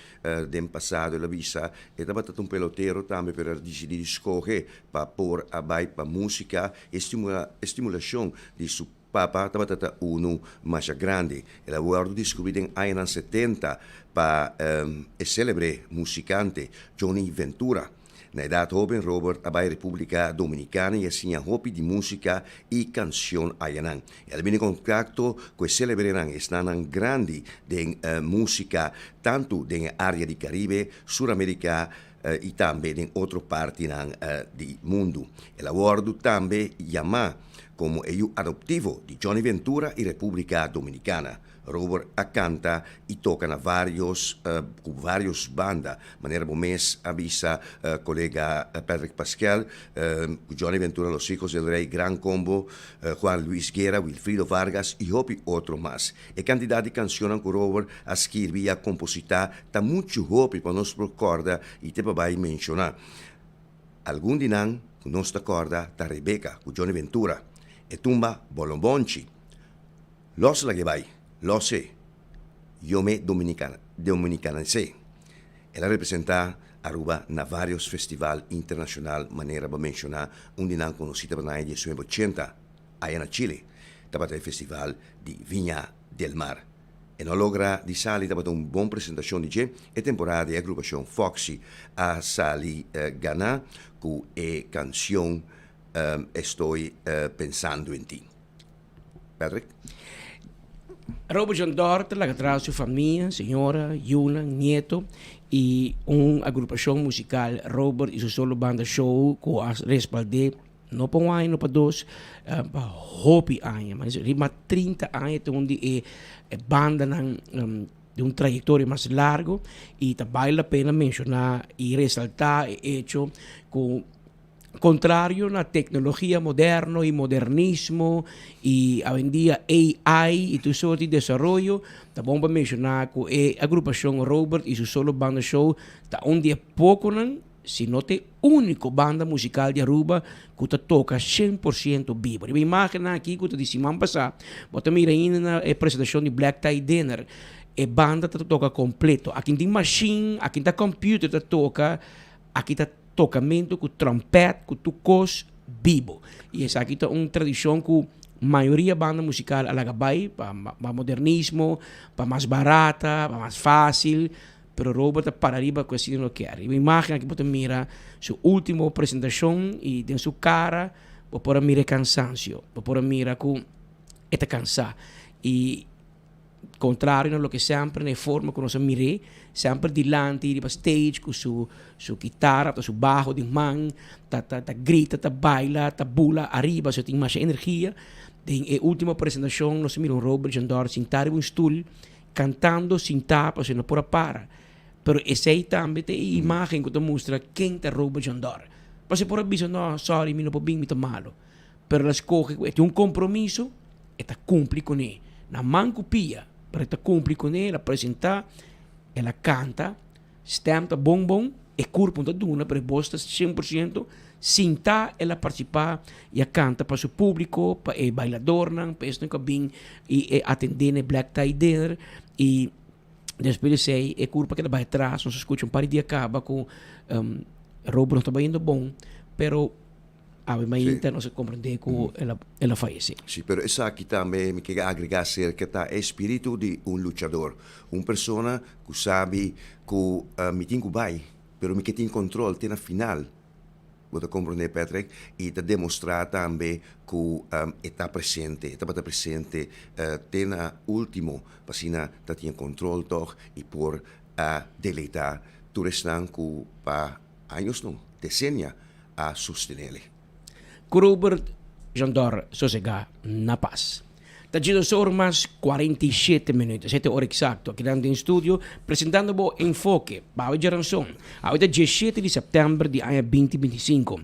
del passato, la vista, e stava stato un pelotero tambe per decidere di scoprire per por abai per musica e stimolazione di su papà stava stata uno más grande. E la guardo di scoprire in anni 70 per il celebre musicante Johnny Ventura. Na idade jovem, Robert abai República Dominicana e assim a hopi de música e canção ayanan. Ele vem em contato com celebreran estão grande de música tanto na área do Caribe, Sul-América e também em outra parte do mundo. Ele aborda também chamar como o adoptivo de Johnny Ventura e República Dominicana. Robert canta y toca na varios bandas. Manera mes avisa colega Patrick Pascal, Johnny Ventura, Los Hijos del Rey, Gran Combo, Juan Luis Guerra, Wilfrido Vargas y hopi otro más. E cantidad de canciones que Robert a escribir, a compositar, ta mucho hopi para nos recorda y te vai mencionar. Algún dinan con nostra corda ta Rebecca, con Johnny Ventura, e tumba Bolombonci. Los la que vai, lo sé, yo me dominicana sé. Ella representa Aruba na varios festival internacional, manera para mencionar un dinan conocido para nadie de 1980, allá en Chile, tapate el festival di Viña del Mar. E non logra di sali tapate un buon presentazione di e temporada di agrupazione Foxy a sali Ghana con e canción Estoy pensando en ti. Patrick? Robert John Dort, la que trae su familia, señora, Yuna, nieto, y una agrupación musical, Robert y su solo banda show, que respaldé no para un año, no para dos, para hopi años. Mas rima 30 años donde banda de un trayectoria más largo y vale la pena mencionar y resaltar el hecho con contrario a la tecnología moderna y modernismo y hoy en día AI y todo eso de desarrollo, vamos a mencionar que la agrupación Robert y su solo banda show está un día poco, sino te único banda musical de Aruba que te toca 100% vivo. Me imagino aquí que te dice semana pasada, você mira aí na apresentação de Black Tie Dinner, a banda te toca completo. Aqui tem machine, aqui tem computer te toca, aqui tem tocamento com trompete, com tocos vivo. E essa aqui é uma tradição que a maioria banda musical alagabai para modernismo, para mais barata, para mais fácil. Pero Robert para arriba com assim não quer. E imagina que você mira sua última apresentação e tem sua cara, você mira cansancio, você mira que está cansado. E contrário a lo que sempre na forma que nós miramos, sempre dilante de stage com sua guitarra, seu bajo de mão, tá grita, tá baila, tá bula arriba, você tem mais energia. Na última apresentação nós miramos Robert John Dort sentado em um stool, cantando sem tapa, sem não para. Pero essa aí também tem imagem que mostra quem é Robert John Dort. Você pode dizer, não, sorry, não pode bem, muito malo. Pero las coge, tem um compromisso, e cumpre com ele. Na mão copia, para cumpre com ele, apresentar, ela canta, stampa bom, e corpo da duna, para bosta 100%, sentar, ela participar, e canta para o público, para o bailador, para o cabine, e atender no Black Tie Dinner, e depois de sei, é culpa que ela vai atrás, nós escutamos um par de acaba com Robert não estava indo bom, pero a ainda não se compreende que ela falece. Sí, pero esa aquí también me queda agregar acerca del espíritu de un luchador, una persona que sabe que me tiene que vai, pero me que tiene control, tiene final. Você compreende, Patrick? E te demonstrar também que está presente, tem último, para ter controle toch e por deleitar turistas que para anos não, decennia a sostener. Robert John Dort sossega na paz. Tagido Sormas 47 minutos, 7 horas exacto, aqui dentro do estúdio, apresentando o enfoque para a geração, ao dia 17 de setembro de 2025.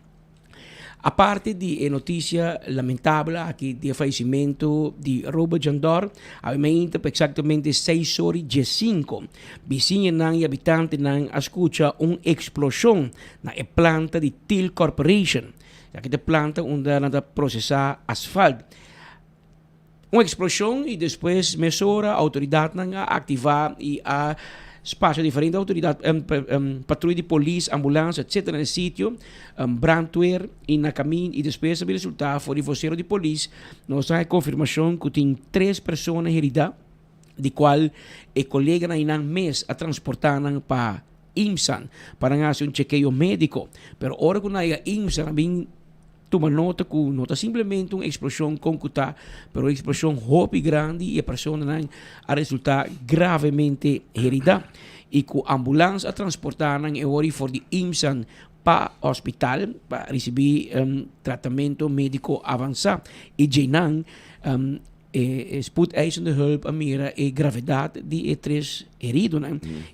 A parte de notícia lamentável aqui do falecimento de Robert John Dort, avevamente exatamente 6 horas e 5. Vizinhos e habitantes escutam uma explosão na planta de Till Corporation. Aqui a planta onde anda processar asfalto. Uma explosão e depois a autoridade a ativar e a espaço diferente, autoridade, patrulha de polícia, ambulância, etc. no sítio, brandweer e na caminho e depois o resultado foi de vocero de polícia, nós temos a confirmação que tem 3 pessoas heridas, de qual o colega na mês a transportar para IMSAN para fazer um chequeio médico, pero hora que na IMSAN bem toma nota que não é simplesmente uma explosão concreta, mas uma explosão muito grande e a pessoa a resultar gravemente herida. E que a ambulância a transportar é hora for de IMSAN para o hospital para receber tratamento médico avançado. E já spoedeisende hulp Amira e gravidade de três heridos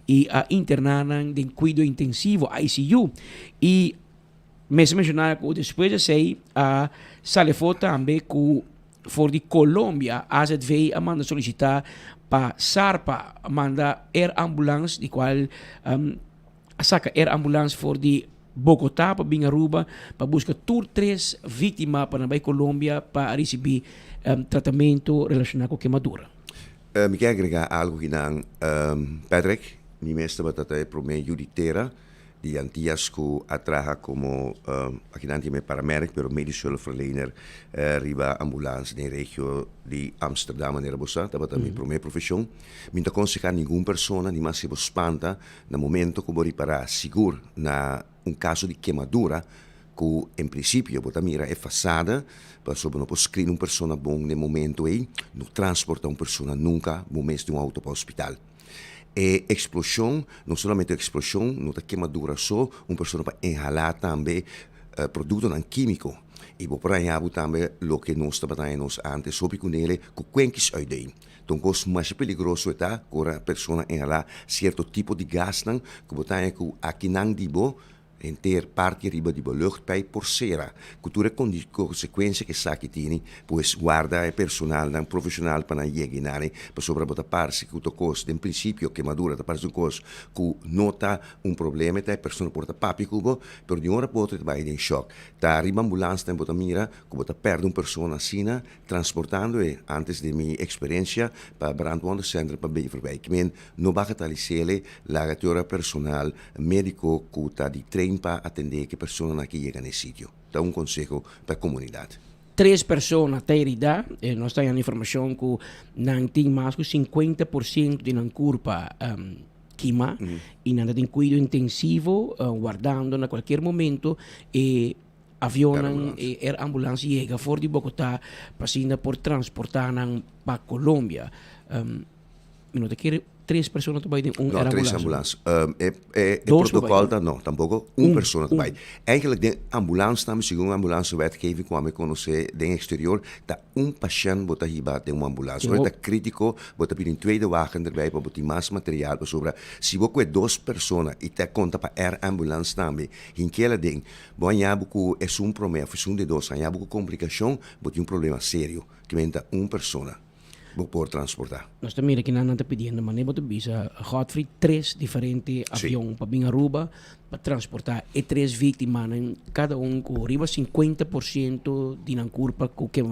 e a internaram em cuidado intensivo ICU e mesmo mencionar que depois de sei a salefou também que for de Colômbia a ZV a manda solicitar para Sarpa manda air ambulance de qual saca air ambulance for de Bogotá para Bingaruba para buscar três vítimas para na Colômbia para receber tratamento relacionado com queimadura. Me quer agregar algo que não, Patrick, mi mestre batata é para mim juditera de antias que atraja como aqui não tem paramédico, pero médico hulpverlener riba ambulância na região de Amsterdam na Rabosa, tá batata para minha profissão. Me não aconselhar nenhuma pessoa nem mais se espanta no momento que vou reparar seguro na caso de queimadura que em princípio a mira é façada para sobre não escrever uma pessoa bom no momento aí não transporta uma pessoa nunca no mês de um auto para o hospital. E explosão, não somente explosão, não é queimadura só, uma pessoa para inhalar também produto não químico. E por aí também o que nós trabalhamos antes sobre com ele, com quenques aí. Então, o mais perigoso é que a pessoa inhalar certo tipo de gás que botar que aqui não dibo ter parte riba di lucht bij porcera. Cultura con di conseguenze che sa che tieni, pues guarda è personal, dan professional para llegar para sobrebotar parsi que cos in principio queimadura da parte cos que nota problema tá persona porta papi cubo, per di ora potre vai in shock. Ta riba ambulância tem bota mira, que bota perde persona sina transportando e antes de mi experiencia para brandwonder center para bem voorbij. Ik meen no bagatelizele la gatura personal médico que ta di train para atender que pessoas aqui chegam nesse sítio. Dá conselho para a comunidade. 3 pessoas têm idade, nós temos a informação que não tem mais que 50% de não curva queima e não tem cuidado intensivo, guardando a qualquer momento e avião e a ambulância chega fora de Bogotá para por transportar para Colômbia. Não te 3 pessoas também de no, 3 ambulâncias. O protocolo da não, tampouco pessoa também. Eigenlijk de ambulância também, segundo a ambulância wetgeving, kwam ik conhecer de exterior, dat paciënt wordt hier de ambulância. Het is crítico, wordt er een tweede wagen erbij, para botar mais material para sobra. Se você 2 pessoas e te conta para ambulância também, em aquele ding, bom já porque é problema, é de 2, já porque complicação, botar problema sério, que venta pessoa. Por transportar. Nós também aqui não estamos pedindo, mas nem bisa Godfrey 3 diferentes aviões para Bingaruba para transportar e 3 vítimas, cada com arriba 50% de na curva que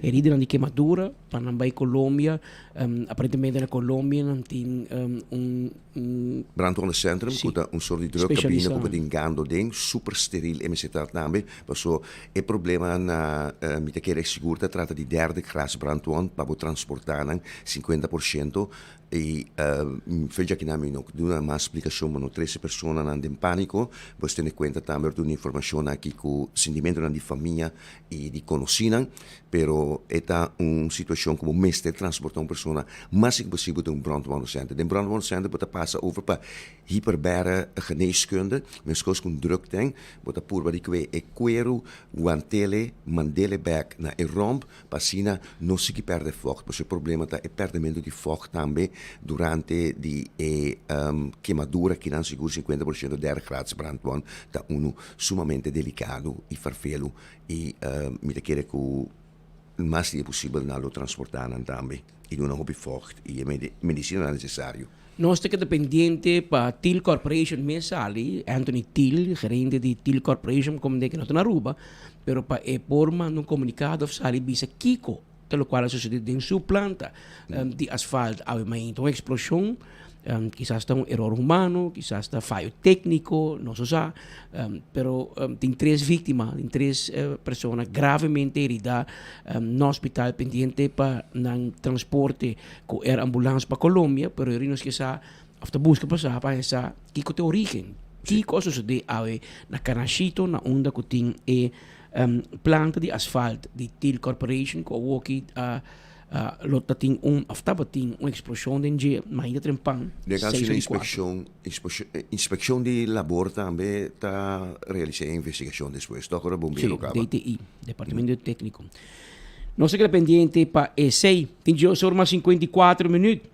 herida de queimadura para não vai Colômbia, aparentemente na Colômbia não tem brandwonder centrum, que soort de drukcabine que pode engando ding, super steril e se também, passou o problema na mit que segura trata de derde gras brandwond para transportar 50% e veja que nami não dá uma explicação, mas 13 pessoas andam em pânico, você tem conta também de uma informação aqui que o sentimento de família e de conhecida, pero esta situação como mestre transportar uma pessoa mais que possível de brandwonder center. De brandwonder center pode passar over para hyperbare geneeskunde, mas coisas com druk tem, pode pôr para que é cuero, guantele, mandele back na romp, passina não se que perde fogo, porque o problema é perdimento de fogo também durante di queimadura que não segura 50% de graus brandwond, da sumamente delicado e farfelo e me quer que o mais possível não lo transportar também e não hobby fogo e medicina necessário. Nós estamos dependentes para Thiel Corporation mensali, Anthony Thiel, gerente de Thiel Corporation, como de que não está na Aruba, pero para forma no comunicado oficial bisa Kiko, pelo qual sucedeu em sua planta de asfalto, há uma explosão, quizás está erro humano, quizás está fallo técnico, não se sabe, pero tem 3 vítimas, tem 3 pessoas gravemente heridas no hospital pendiente para transporte com a ambulância para Colômbia, pero nós que sa after busca passar para essa Kiko te origem, Kiko sucedeu na Canachito, na onda que tem planta de asfalto de Thiel Corporation que o que lota tem uma explosão de energia, mas ainda tem pão. Inspeção de labor também está realizando investigação depois, toca o bombeiro local. DTI, Departamento Técnico. Não sei que é pendiente para E6. Tem de hoje mais 54 minutos.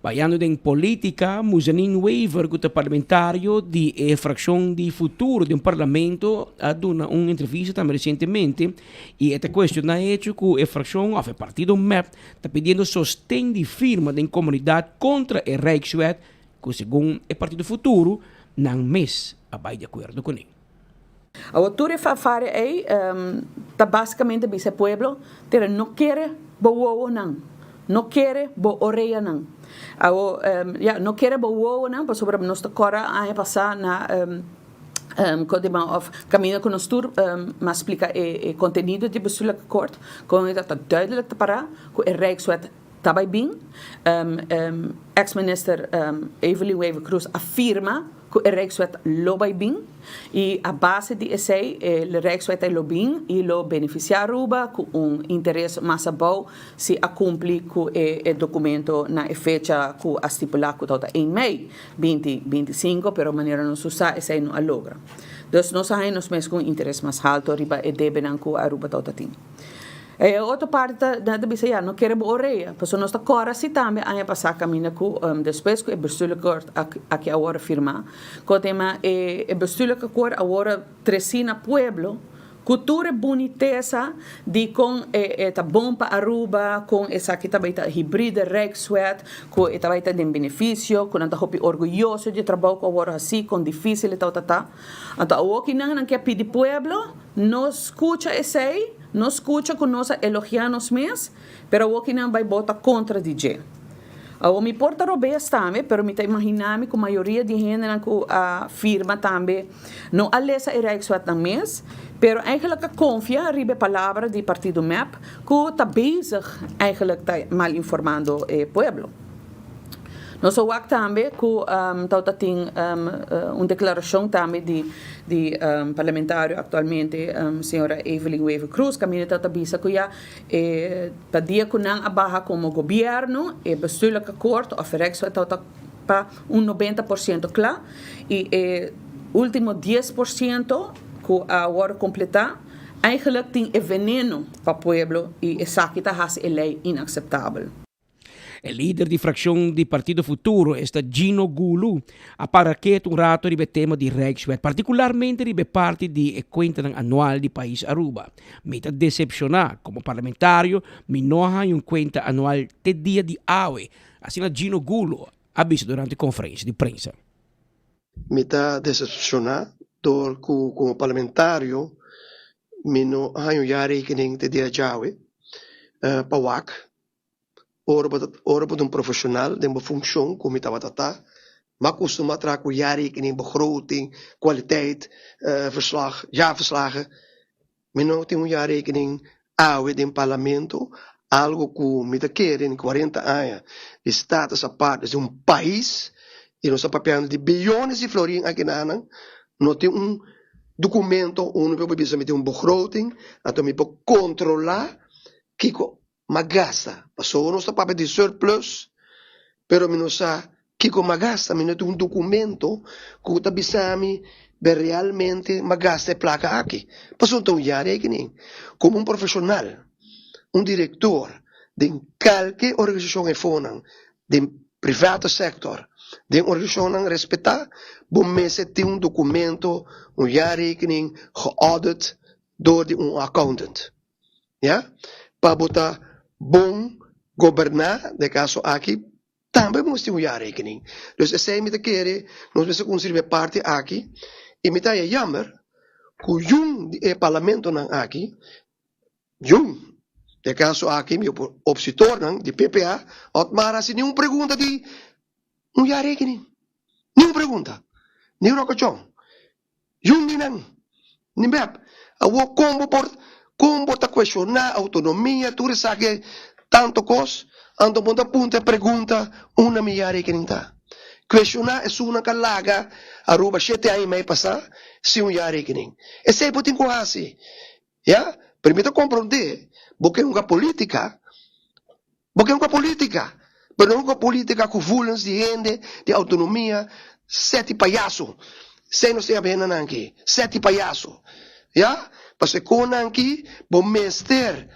Vayando em política, Muzanin Weaver, que é parlamentário de fração de futuro de parlamento, ha dado uma entrevista também recentemente e esta questão é hecho que a fração, o partido MEP, está pedindo sostén de firma da comunidade contra o Rijkswet, que segundo o partido futuro, não mês vai de acordo com ele. A altura fare é, tá basicamente esse pueblo, ter não quer boa não quer boa oreia não. Não quer boa não, para sobre nós agora a passar na caminho com nós tour, mas explica o conteúdo de bestuurlijk akkoord, com dat duidelijk te parar, com o Rijkswet daarbij bem, ex-minister Evelyn Wever-Cruz afirma que o Rijkswet lobby bem e a base de esse o Rijkswet é lobby e lo beneficiar Aruba com interesse mais bom se a cumprir com o documento na fecha que a estipular que está em Mei 2025, pero maneira não se usa esse não a logra. Então nós temos mesmo com interesse mais alto riba e deben que Aruba está tendo. Outra parte da BCA não quer oreia, porque nós agora se também a passar caminho com depois que o bestuurlijk akkoord aqui agora firmar, com o tema o bestuurlijk akkoord agora tresina pueblo, cultura boniteza de com esta bom para Aruba, com essa que também está híbrida Rijkswet, com esta vai ter benefício, com esta hopi orgulhoso de trabalho agora assim, com difícil e tal. Então o que não quer pedir pueblo, não escuta esse não escuta que nós elogiamos mesmo, mas o que não vai botar contra DJ. Me importa robês também, mas me imaginando que a maioria de gente que afirma também não alessa o Rijkswet também, mas eigenlijk confia ribe palavra do partido MEP que está bezig eigenlijk mal informando o pueblo. Nós ook também que tem uma declaração também de parlamentário atualmente, senhora Evelyn Wever-Cruz, que a minha tata bisa que já pedia que não abaja como governo e bestuurlijk akkoord of Rijkswet para 90% claro e último 10% que agora completar eigenlijk tem veneno para o pueblo e essa que está a lei inaceitável. O líder da fração do Partido Futuro, Gino Gulu, aparaquet rato ribe tema de Rijkswet, particularmente ribe parte de conta anual do país Aruba. Me está decepcionar como parlamentário, me não há conta anual de dia de awe. Assim, Gino Gulu avisou durante a conferência de imprensa. Me está decepcionar como parlamentário, me não há rekening de dia de awe, para Ora profissional de uma função como estava maar costuma trazer com jaarrekening, begroting, kwaliteit, jaarverslagen. Men não tem jaarrekening oude in parlamento, algo que me quer em 40 anos, está essa parte de país e nós estamos falando de bilhões de florins aqui na Ana, não tem documento, não precisa ter begroting, então me pode controlar que magasta, passou o nosso papel de surplus, pero me não sabe que magasta, me não tem documento que está bisami realmente magasta placa aqui. Passou então já rekening, como profissional, diretor de qualquer organização e fona, de privado sector, de organização respeitar, bom mês tem documento, já rekening, geaudit door accountant, ja, para botar bom governar, de caso aqui, também vamos ter jaarrekening. Dus essa é a minha querer, nós vamos conseguir parte aqui, e me está jammer, que o parlamento não aqui, de caso aqui, meu opositor de PPA, mas assim, nenhuma pergunta de jaarrekening. Nenhuma pergunta. Nenhuma questão. Nem bem. Como está questionar a autonomia, tu sabe tanto coisa, ando ponta punta pergunta, uma milhar que nem tá. Questionar é uma calaga, Aruba 7 anos mais passar, se milhar que nem. Esse é o que assim, já? Permita compreender, porque é uma política, mas não é uma política com violência de gente, de autonomia, 7 palhaços, sem não ser bem aqui, 7 palhaços, já? Parce que aqui, bom mestre,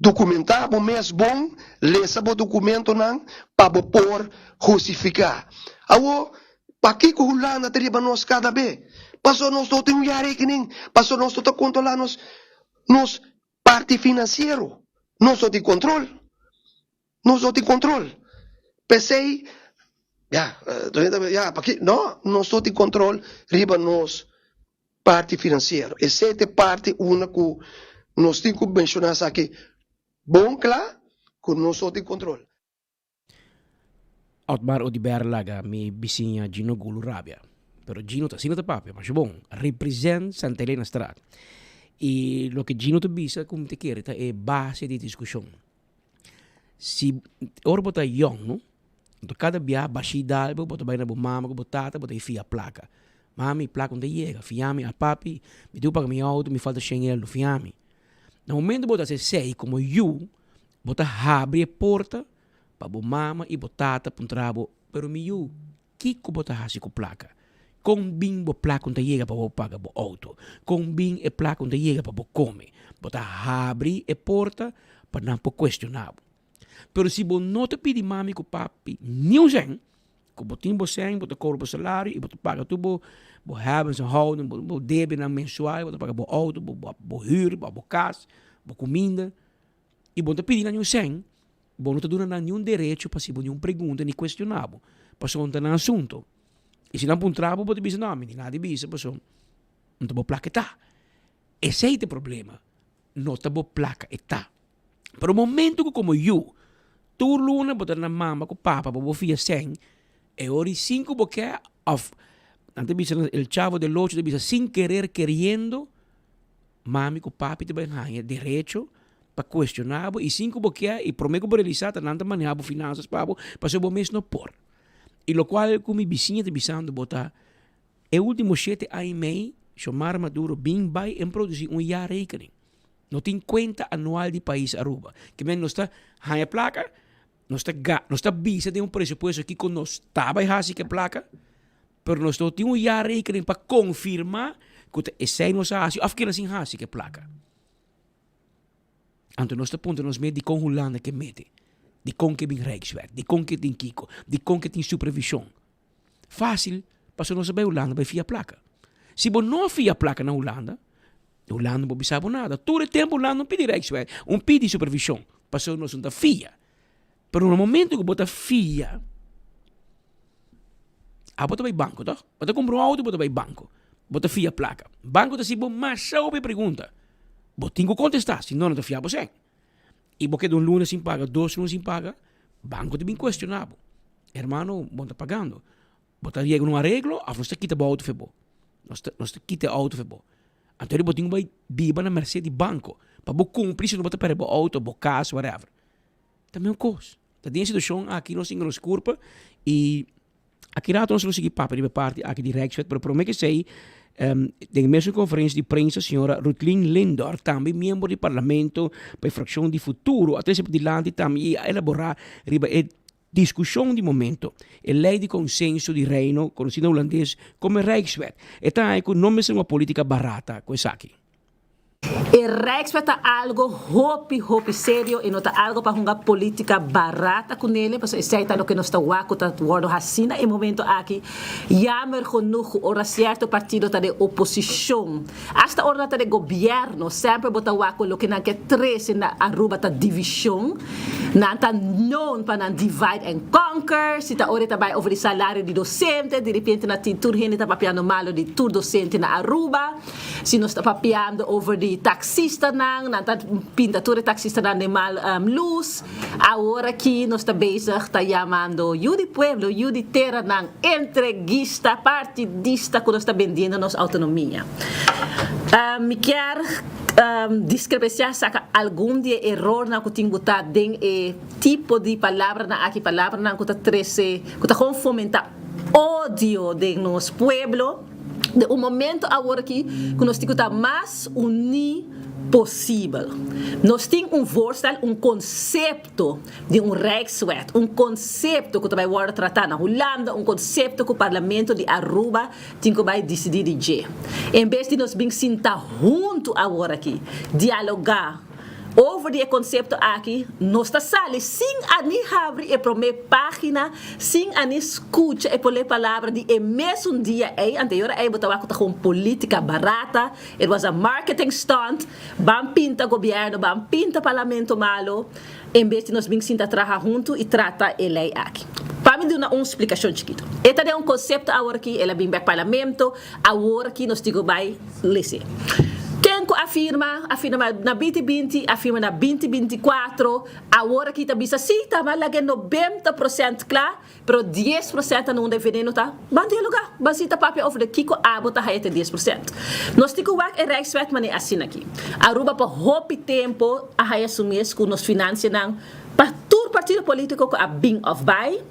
documentar o mês bom, lesa o documento não, para por justificar. Awo, para que o Holanda teria nós cada vez? Passou nós não temos rekening, passou nós não controlar nos parte financeiro, nós não tem controle, Pensei, porque não, nós não tem controle, riba nos parte financeiro. Essa é a parte única que nós temos que mencionar aqui. Bom, claro, que nós não tem controle. Otmar Odiber laga mi vizinha Gino Gulu Rabia. Pero Gino está sino papel, mas bom, representa Santa Helena Strat. E lo que Gino te bisa, como te quer, é base de discussão. Se ora bota young, no? Então cada dia baixi dalbo, bota bem na bo mama, bo tata, bota fia placa. Mami, placa onde chega, fiame a papi, me deu para meu auto, me falta €100 fiame. No momento bota se sei como you, bota abre a porta para bo mama e botata para trabo, pero mi you, que bota hasi com placa. Com bing bo placa onde chega para bo paga bo auto. Com bing e placa onde chega para bo come. Bota abre a porta para não po questionar. Pero se você não te pedir mami com papi, não tem, que você tem você, você cobra o salário e você paga tudo, você hebben ze houden, você debe na mensual, você paga o auto, você huur, você casa, você comida, e você pedir na você, você não te dá nenhum direito para se você não pergunta nem questionar, para se você não assunto. E se não põe trabalho, você diz não, menina, nada disso, para não te vou placa tá. Esse é o problema, não te vou placa tá. Pero o momento que como eu tu luna botar na mama com papa para filha sem é hora 5 porque antes bisa el chavo del 8 de bisa sin querer queriendo mami com papi te vai ganhar direito para questionar e 5 porque e prometo por realizar tanto manejar finanças para ser bom mês no por e lo qual com mi vizinha te bisando botar é último 7 anos e meio chamar Maduro bem vai em produzir jaar rekening. Não tem conta anual de país Aruba. Que men não está a placa, não está visa de presupuesto aqui que não está vai hasi que placa, pero nós temos jaar rekening para confirmar que esse não está hasi, afkira assim hasi que placa. Então nós ponto nos meio de com Holanda que mete, de com que bem Rijkswet, de com que tem Kiko, de com que tem supervisão. Fácil, para nós saber Holanda vai fia placa. Se você não fia placa na Holanda não sabe nada. Todo o tempo Holanda não pede Rijkswet, pede supervisão. Passou nós não fia. Pero no momento que você fia, você vai banco, tá? Você compra auto, você vai banco. Você fia placa. Banco te sibo mas sabe pergunta. Você tem que contestar, senão não te fia você. E você de lunes sem paga, 2 lunes sem paga, banco te bem questionável. Hermano, você está pagando. Você chega num arreglo, você quita o auto febo. Nós quita o auto febo. Então ele botou vai biba na mercê de banco para você cumprir se não botar para o auto, o casa, whatever. Também coisa. Tá dentro situação aqui nós temos culpa e aqui rato nós não seguir papo de parte aqui de Rijkswet, pero prometo que sei na mesma conferência de imprensa a senhora Rutlin Lindor, também membro do parlamento para a fração de futuro, até se dilante também elaborar riba discussão de momento, a lei de consenso de reino, conhecida em holandês como Rijkswet. Então, não é uma política barata, coisa aqui. E Rijkswet é algo hopi sério e não é algo para uma política barata com ele, porque isso é o que nós estamos word hasina em momento aqui. Jammer genoeg, ora certo partido está de oposição. Hasta ora está de governo, sempre bota wako lo que não quer três na Aruba tá divisão, não tá non para não divide and conquer. Se tá ora também over o salário de docente, de repente na tintur gente tá papiando malo de tur docente na Aruba. Se nós está papiando over de taxista nang, nanta pintatura taxista nang de mal luz. Agora aqui nós está bezig, está chamando Yudi Pueblo, Yudi Terra nang entreguista, partidista que nós está vendendo nossa autonomia. Me quer discrepanciar saca algum dia erro na que tem botar den tipo de palavra na aqui palavra na que tá trece, que tá com fomentar ódio de nosso pueblo. De um momento agora que nós temos que estar mais unidos possível. Nós temos voorstel, conceito de Rijkswet, conceito que vai ser tratado na Holanda, conceito que o parlamento de Aruba tem que vai decidir de. Em vez de nós bem sentar junto agora aqui, dialogar, over die concepto aqui, nós está sali, sim ani abre e prome página, sim ani escuta e pole palavra de e mesmo dia anterior botava com política barata, it was a marketing stunt, bam pinta governo, bam pinta parlamento malo, em vez de nós bem sinta trabalhar junto e trata ele aqui. Para mim, dar uma explicação chiquita. Este é um conceito agora que ela vem para o parlamento, agora que nós digo vai ler. Quem afirma na 2020, afirma na 2024, agora que está bisa sim, está mais lá que 90% claro, pero 10% não deve veneno tá. Bande lugar, basita papel over de Kiko Abo tá aí 10%. Nós digo wak é Rijkswet mas é assim aqui. Aruba por hopi tempo a aí assumir com nos financia não para todo partido político com a bin of buy,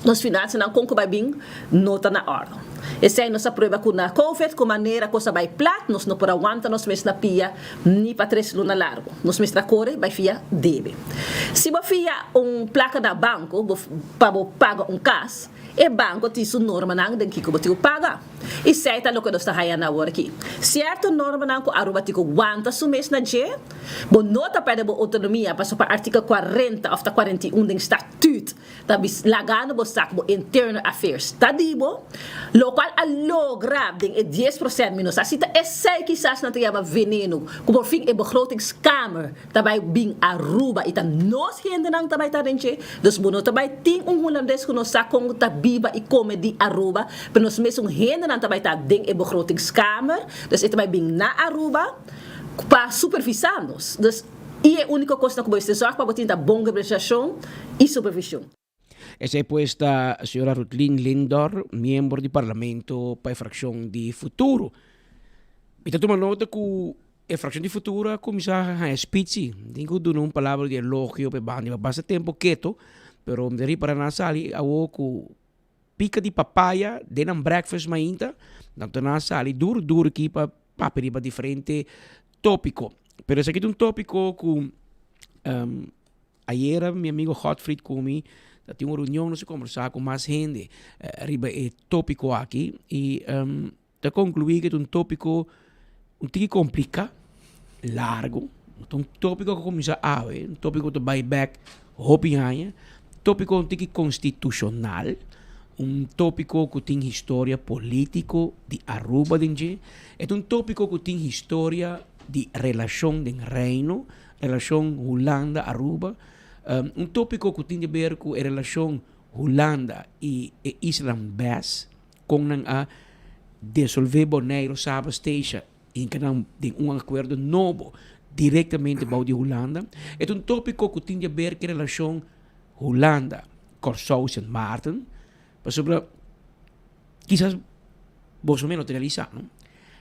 nos financia não com que vai bin nota na ordem. Essa é nossa prova com a COVID, com maneira coisa vai plat, nós não por aguanta, nós mesmo na pia, nem para 3 lunas largo. Nós mesmo na corre, vai fia debe. Se você fia placa na banco, para pagar cash, e banco tem sua norma não de que você paga. E certa lo que nós está aí na hora aqui. Certo norma não que aruba tico aguanta su mês na je, bo nota para a autonomia, para para artigo 40 of 41 do estatuto, tá bis lagano bo saco bo internal affairs. Tá dibo, lo qual a logra ding e 10% menos. Assim tá essa quizás na tiaba veneno, como fim e begrotingskamer, tabay bing aruba ita nos hende nang tabay ta renche, dos bono tabay ting holandês que nos sakong tabiba e comedy aruba, pero nos mesmo hende nang tabay ta ding e begrotingskamer, dus ita bay bing na aruba para supervisarnos. Dus e a única coisa que você zorga para botar boa administração e supervisão. Essa é posta a senhora Rutlin Lindor, membro do Parlamento para a fração de Futuro. E está tomando nota que a fração de Futuro começa a espitzi. Tenho que dar uma palavra de elogio para bandi, mas passa tempo quieto, pero me deri para na sali a que pica de papaya, denam breakfast mainta, tanto na sali duro aqui para paperiba diferente tópico. Pero esse aqui é um tópico que ayer meu amigo Hotfried comi, tinha uma reunião, nós conversar com mais gente, arriba é tópico aqui, e te concluí que é um tópico um pouco complicado, largo, um tópico que começa a ver, um tópico de buyback, opinião, tópico um pouco constitucional, um tópico que tem história política de Aruba, é um tópico que tem história de relação do reino, relação Holanda-Aruba, um tópico que tem a ver com a relação Holanda e Island Bass, com a dissolver Bonaire Saba Station em que não tem acordo novo diretamente com a Holanda. É um tópico que tem a ver com a relação Holanda, Corsou St. Maarten, para sobre, quizás, mais ou menos, realizar, não?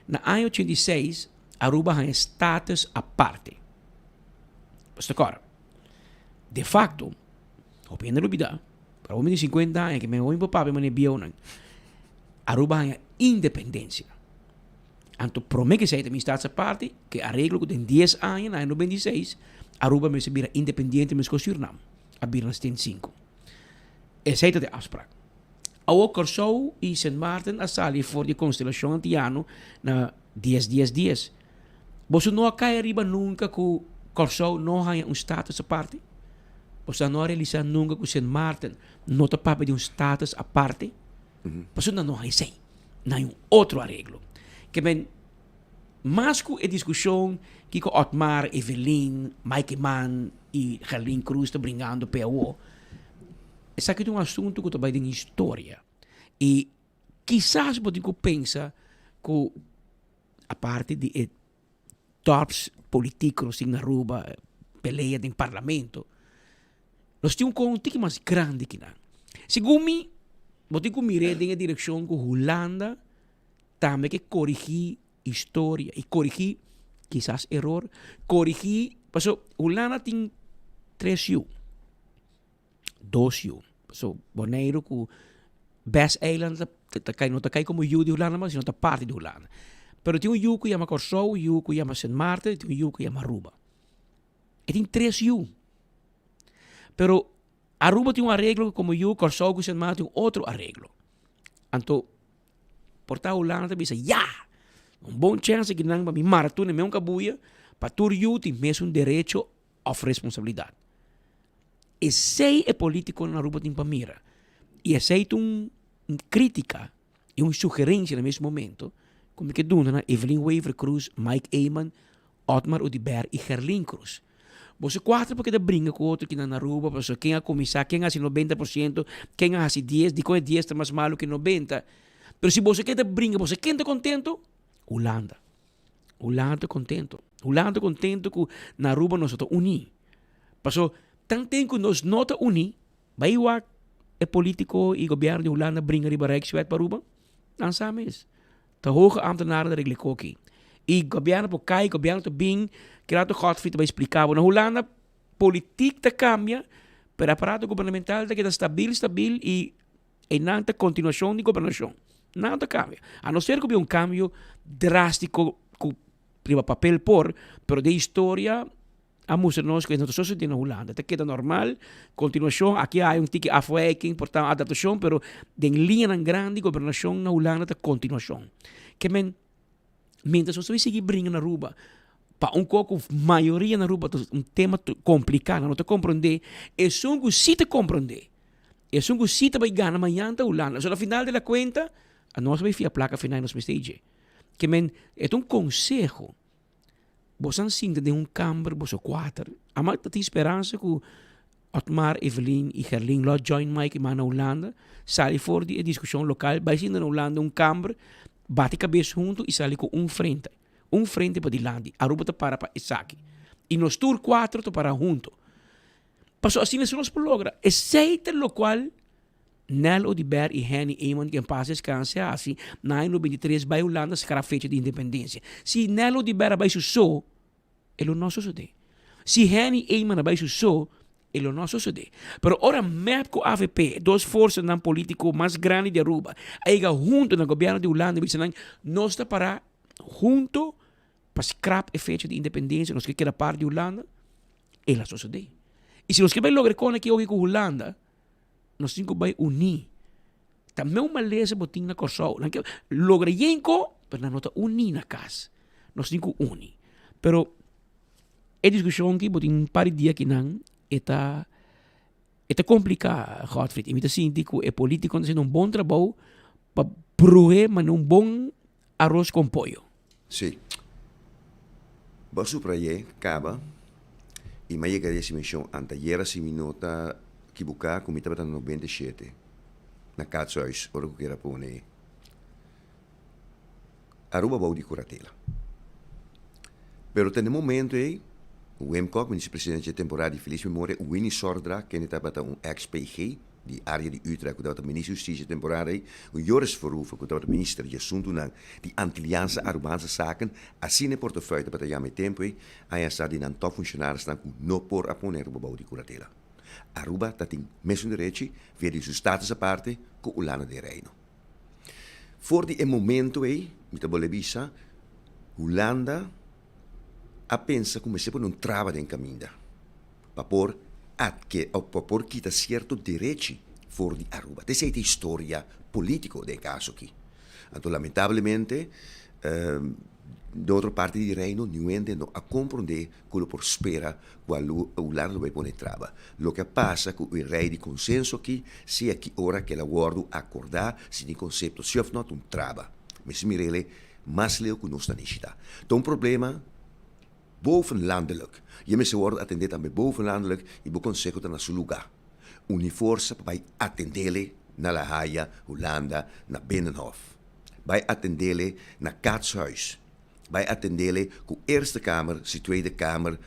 Na ano 86, Aruba tem status à parte. Mas agora, de facto, opinião de vida, para o homem de 50 anos, que me ouve para papai, mas não Aruba tem independência. Então, promete que seja também status à parte, que arreglo que tem 10 anos, na ano 96, Aruba me se vira independente, mas com Suriname, a vira nas 5. Essa é a afspraak. Ao Corsou e St. Maarten, a sali voor de constelação antiano na 10. Você não cai arriba nunca que Corsou não tem status à parte? Você não realiza nunca que St. Maarten não tem papel de status à parte? Você não tem sem. Não tem outro arreglo. Que bem, mais que a discussão que com Otmar, Evelyn, Mike Mann e Helene Cruz estão brincando PAO, esse aqui é um assunto que também tem história. E quizás você pensa que a parte de tops políticos na Aruba, peleia no parlamento, nós temos um pouco mais grande que não. Segundo mim, você mira em direção que Holanda também que corrigir história e corrigir quizás erro, corrigir, porque Holanda tem 3 U. 2 U. So, Bonaire com Bass Island não está como U de Holanda, mas não está parte de Holanda. Pero tem U que chama Corsou, U que chama St. Maarten, tem U que chama Aruba. E tem 3 U. Pero Aruba tem arreglo como U, Corsou e St. Maarten tem outro arreglo. Então, portar Holanda diz, bom chance que não me maratona, me cabuia, para tu U tem mesmo direito of responsabilidade. Esse é político na Aruba tem Pamira. E esse é uma crítica e uma sugerência no mesmo momento, como que dona Evelyn Waver Cruz, Mike Eyman, Otmar Udiber e Gerlin Cruz. Você quatro porque brinca com outro que na Aruba, porque quem a começar, quem hace 90%, quem hace 10%, de quem é 10 está mais malo que 90%. Mas se você quer brinca, você quer estar contento? Holanda contento. Holanda contento que na Aruba nós estamos unidos. Porque tanto tempo que nós não estamos unidos, vai o é político e governo de Holanda brinca de Rijkswet para Aruba? Não sabe isso. De hoge ambtenaren da regelen aqui. E governo por cá, governo também, que lá Godfried vai explicar. Na Holanda, política cambia, pero aparato governamental está stabil e não tem continuação de governação. Nada cambia. A não ser que houve cambio drástico que papel pero de história a mostrar-nos que não está na Holanda. Está queda normal, continuação, aqui há tique afweiking, portanto, adaptação, pero de linha grande, governação na Holanda está continuação. Que mientras você seguir brincando na Aruba, para pouco, maioria na Aruba, tema complicado, não te compreender, é só que se te compreender, é só que se te vai ganhar amanhã na Holanda. So, no final da conta, a nós vai ficar a placa final no stage. Que é conselho. Você sinta de câmara, você quatro. A mais tem esperança que Otmar, Evelyn e Gerlin lá join Mike na Holanda, sai fora de discussão local, vai ser na Holanda câmara, bate cabeça junto e sai com frente. Frente para Dilandi. Aruba te para Isaki. E nós tour quatro te para junto. Passou assim nós logra. Aceita lo qual Nel Odiber e Henny Eyman que passa descanse assim, na 93 vai Holanda será fecha de independência. Se Nel Odiber vai so, ele não sucede. Se Henny Eyman vai so, ele não sucede. Pero ora map com AVP, duas forças não político mais grande de Aruba, aí junto no governo de Holanda, nós está para junto para scrap a fecha de independência, nós que queda parte de Holanda, ele sucede. E se nós que vai lograr com aqui hoje com Holanda, nós cinco vai unir. Também uma lesa botinha na Corsol. Logra yenko, pero não está unir na casa. Nós cinco uni. Pero a discussão que botinha um par de dias que não está complicada, Godfried. E me sinto que é político fazendo bom trabalho para prover, mas um bom arroz com pollo. Sim. Basu para aí, acaba. E mais que a dimensão anterior se minuta que buscar como estava no 97 na casa hoje ora que era pone Aruba vai de curatela pero tem momento aí o MCOC vice-presidente temporário de feliz memória o Winnie Sordra que estava um ex-PG de área de Utrecht que estava ministro de justiça temporário o Joris Verhoeven que estava ministro de assunto de antilliança arubaanse zaken assim no portefeuille para já met tempo aí está de não top funcionários não por aponer o bau de curatela. Aruba tem mesmo direito via de seus status a parte com o Holanda de Reino. Voor die momento aí, me bolebisa, Holanda a pensa como se não trava de caminho, para por quitar certo direito for de Aruba. Essa é a história política do caso aqui. Então, lamentavelmente, da outra parte do reino, não a compreender como por espera quando o Holanda vai pôr trava. O que passa com o rei de consenso aqui, se é que hora que ela guarda acordar, se de conceito, se não é trava. Mas se mirele, mais leu que nós está. Então, um problema bovenlandelijk. Je moet worden atender também bovenlandelijk e bo conseguir na seu lugar. Uniforça vai atender na La Haia, Holanda, na Binnenhof. Vai atender na Katshuis. Vai atender com a Eerste Kamer, a Tweede Kamer,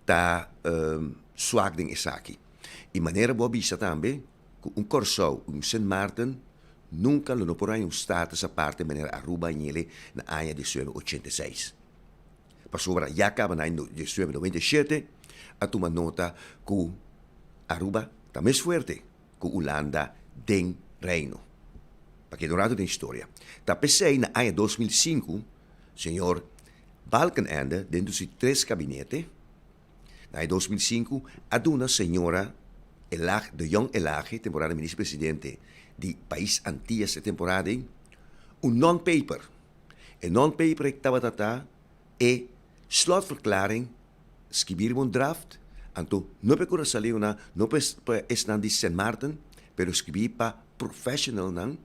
tá swagding is aqui. E maneira boa vista também, com Corsou, Sint Maarten, nunca lo porá status a parte maneira Aruba e ele na ano de 1986. Passou já acaba na ano de 1997, a tomar nota que Aruba está mais forte que Holanda den Reino. Porque durante a história. Tá pensei na ano 2005, senhor Balkenende, dentro de 3 gabinetes, na ano 2005, a dona senhora de Jong Elage, temporada ministro-presidente de país Antillas temporada, non-paper. En non-paper que estava é slotverklaring, escrever een draft, Anto, no procura salir no es nan di St. Martin, pero escribir pa professional nan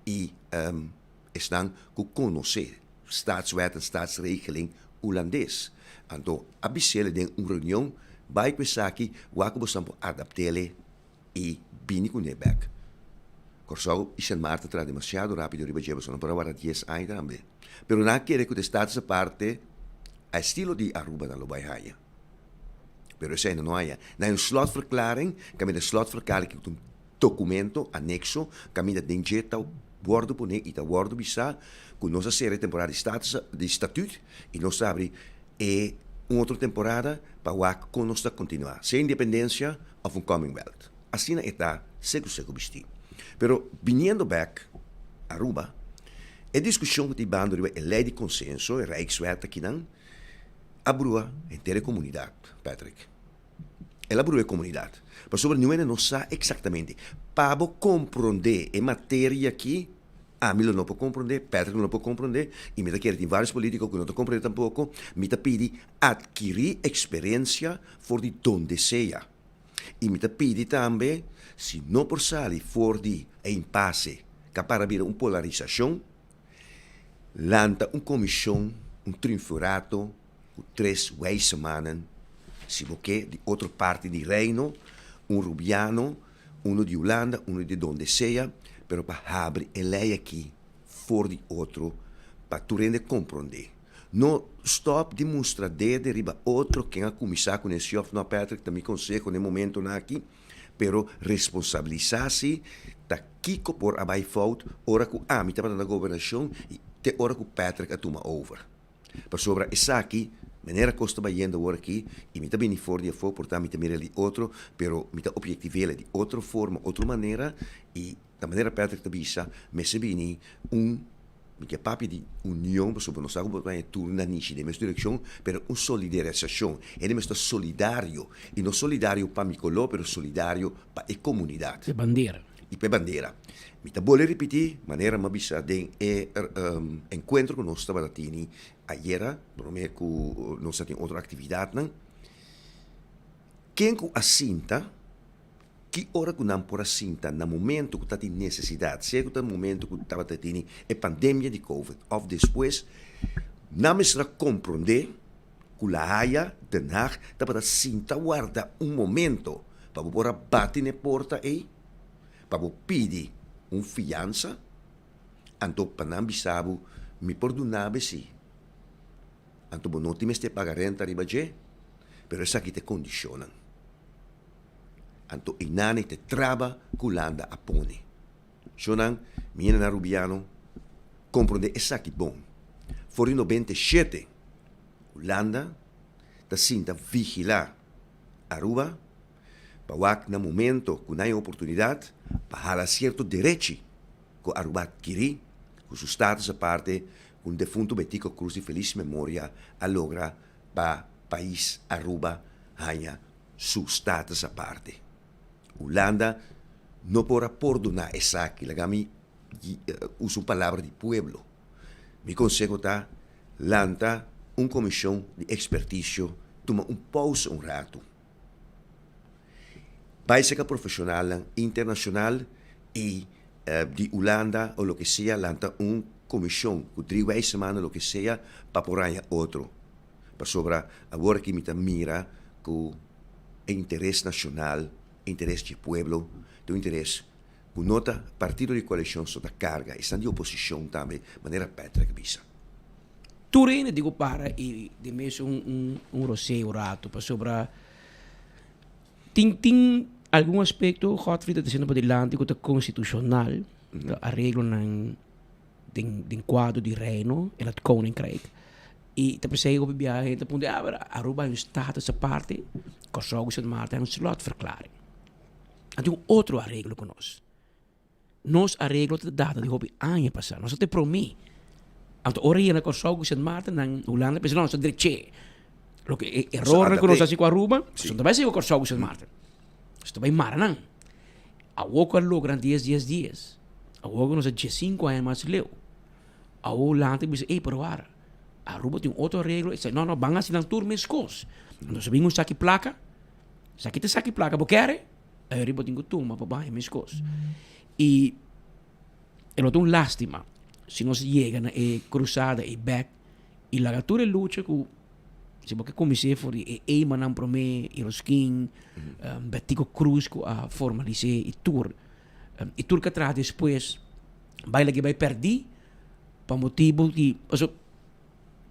y es nan ku conocer staatswet en staatsregeling holandês. Anto, abisele den een reunião, vai que saki, wako sampo adaptele e bini com nebek. Corsau e St. Martin tra demasiado rápido riba Jefferson, para agora 10 anos também. Pero na querer que o status parte a estilo de Aruba na Lobaihaya. Pero essa não há. Na slotverklaring, kami de slotverklaring com documento anexo, kami de dingeta bordo pone ita bordo bisa com nossa série temporada de estatuto e nós abre uma outra temporada para o com nós continuar, sem independência of um Commonwealth. Assim está seguro vestir. Pero viniendo back a Aruba, a discussão que bando é lei de consenso, é Rijkswet aqui não, abrua inteira comunidade, Patrick. Ela abrua a comunidade. Mas sobre não sabe exatamente para compreender a matéria aqui. Milo não pode compreender, Patrick não pode compreender, e me tem vários políticos que não compreendem tampouco, me pede adquirir experiência for de donde seja. E me pede também, se não por sair for de impasse, que para vir uma polarização, lanta uma comissão, um triunvirato, com 3 wijze mannen, se você de outra parte do reino, Rubiano, de Holanda, de donde seja, pero para abrir a lei aqui, for de outro, para tu rende compreender. Não stop de mostrar de riba outro que a começar com esse off, não, Patrick, também consegue no momento aqui, pero responsabilizar-se, tá kiko por abai fout, ora que me estava na governação, e te ora que Patrick a toma over. Para sobre essa aqui, maneira costa baiendo agora aqui, e me está bem fora de fogo, portanto, me está mirando de outro, pero me está objetivo de outra forma, outra maneira, e da maneira Patrick te bisa, me se bini que papi di união, sobre nós algo para turna niche de mesma direção, pero solidarização. Ele mesmo solidário, e não solidário para Micoló, pero solidário para a comunidade. E bandeira. E para bandeira. Me tá bole repetir, maneira ma bisa de encontro com nós tabaratini ayer, promete que nós tem outra atividade, não? Quem que assinta que ora que não por assinta no momento que está em necessidade, seja no momento que estava tendo a pandemia de Covid, ou depois, não me será compreender que a Haia, Den Haag, estava assinta guarda momento para poder bater na porta aí, para pedir fiança, então para não bisabo, me perdonava se. Então, não te meste pagar renta riba je, pero essa aqui te condiciona. Anto inani te traba kulanda apone. Shonan, miena na Rubiano, comprende essa que bom. For 97, Holanda, ta sinta vigilar Aruba, para na momento que não há oportunidade, para dar certo direito que Aruba adquirir, com seu status a parte, com defunto Betico Cruz de feliz memória, a logra para país Aruba, ganha seu status a parte. Holanda não pode perdonar essa aqui, lagami uso palavra de pueblo. Mi consejo está lanta comissão de expertício, toma pausa rato. Básica profissional, internacional e de Holanda ou lo que seja, lanta comissão com 3 semanas, lo que seja, para poder outro. Para sobre agora que me mira com interesse nacional, interesse de pueblo, do interesse que nota partido de coalição sota carga, estão de oposição também, maneira Patrick bisa. Turene digo para e de mesmo roceio rato para sobre tem algum aspecto Godfried dizendo para delante que é constitucional, arreglo den quadro de reino e het koninkrijk. E te percebe op viaje, te punte Aruba in staat essa parte, Kosovo Sint Maarten een slotverklaring. En toen outro arreglo com nós. Nós arreglo de data de hobby anos passar. Nós até promi. Anto ora ia na Kosovo Sint Maarten na Holanda, pensando nós direche. Lo que error com nós assim com Aruba, só também se o Kosovo Sint Maarten. Só também Maranan. A woco logra 10 dias. A woco nós 5 anos mais leu. A Holanda bisa pero ara. Aruba tem outro arreglo, não, vão assinar turma escos. Então se vem aqui placa, Sakit sakit placa bokere. Aí eu tenho tuma para baixo minhas coisas. E é uma lástima se nós chega na cruzada e back e lá toda luta com se você comecei for e manam para mim e os king batico cruz com a formalizar e tour que atrás depois vai lá que vai perder para motivo de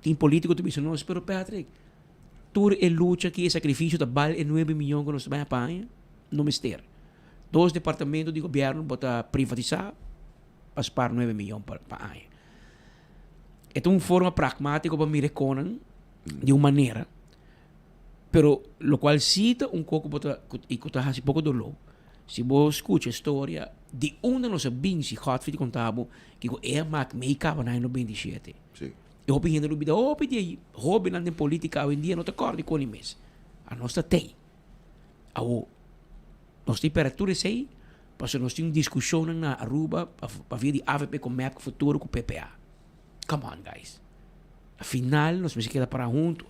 tem político tu disse não pero Patrick tour é luta que é sacrifício da bal é 9 milhões que nós vai apanhar no mistério 2 departamentos de governo bota privatizar para 9 milhões para ano. É uma forma pragmática para me reconan de uma maneira, pero lo qual cita pouco e que está um pouco dolor. Se você escuta a história de uma das nossas bens, Godfrey contava que é mais meio cabo na 97. Sim. Eu opinião do vida, hobby na política hoje em dia não te acorda com ele mesmo. A nossa tem. A nossa temperatura é aí. Porque nós temos discussão na Aruba para ver de AVP com map futuro com PPA. Come on, guys. Afinal, nós vamos quedar para junto.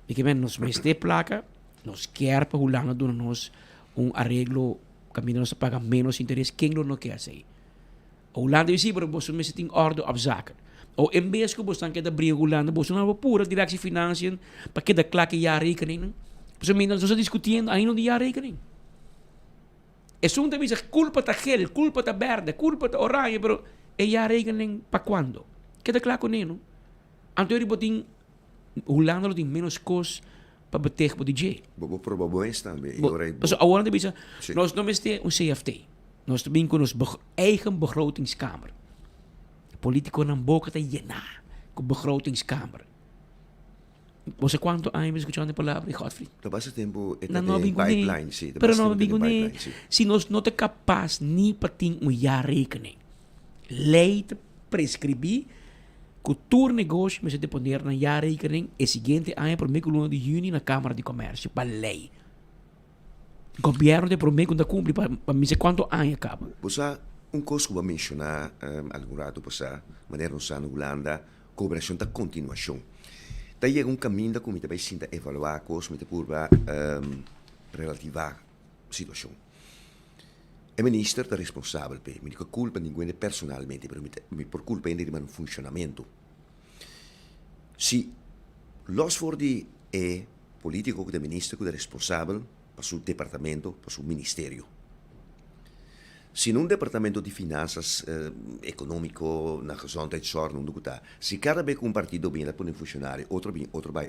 E que nós vamos ter placa, nós queremos para o lado de nós arreglo, caminho nós pagar menos interesse, quem não quer assim. O lado é mas você tem ordem op zaken. Ou em vez que você quer briga com o lado, você não pura direção financeira para que da claque já rekening. Você nós estamos discutindo ainda de já rekening. É só também culpa da gel, culpa da verde, culpa da orange, pero é já rekening para quando? Que da claque não? Então ele botin Holanda tem menos coisas para bater com o DJ. Provavelmente também. Dus agora também nós não temos CFT. Nós também com nossa eigen begrotingskamer. Politico na boca tem llenar com begrotingskamer. Você quanto anos escutando a palavra, Godfrey? Da base tempo é pipeline, sim. Pero não pipeline. Se nós não é capaz nem para ter jaar rekening. Lei te prescrever que o negócio mas depender na jaar rekening é seguinte ano para mim de junho na Câmara de Comércio para lei. O governo de para mim quando cumpre para mim quanto ano acaba. Você coisa que vou mencionar algum rato para maneira não na Holanda cooperação da continuação. Daí é caminho da comida para sinta evaluar a coisa, mas por relativar a situação. O ministro é responsável per me culpa ninguém personalmente, mas por culpa ainda de funcionamento. Se los for de político do ministro que é responsável para seu departamento, para seu ministério. Se num departamento de finanças econômico, na gezondheidszorg, não está. Se cada vez que partido vem lá para um funcionário, outro vai,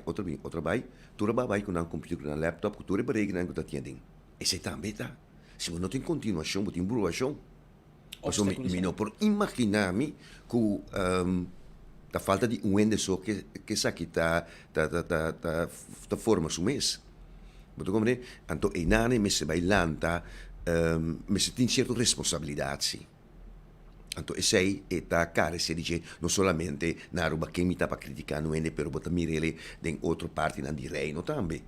tu vai com um computador, um laptop, que tu berekenen que está tendo. Esse também está. Se não tem continuação, tem burlação. Então, não por imaginar-me que a falta de ende só que aqui está forma o mês. Então, e nane me se vai lanta, mas tem certa responsabilidade, sim. Então, esse aí está cara, se diz, não somente na Aruba que me está para criticar, não é, pero também ele tem outra parte na direita também.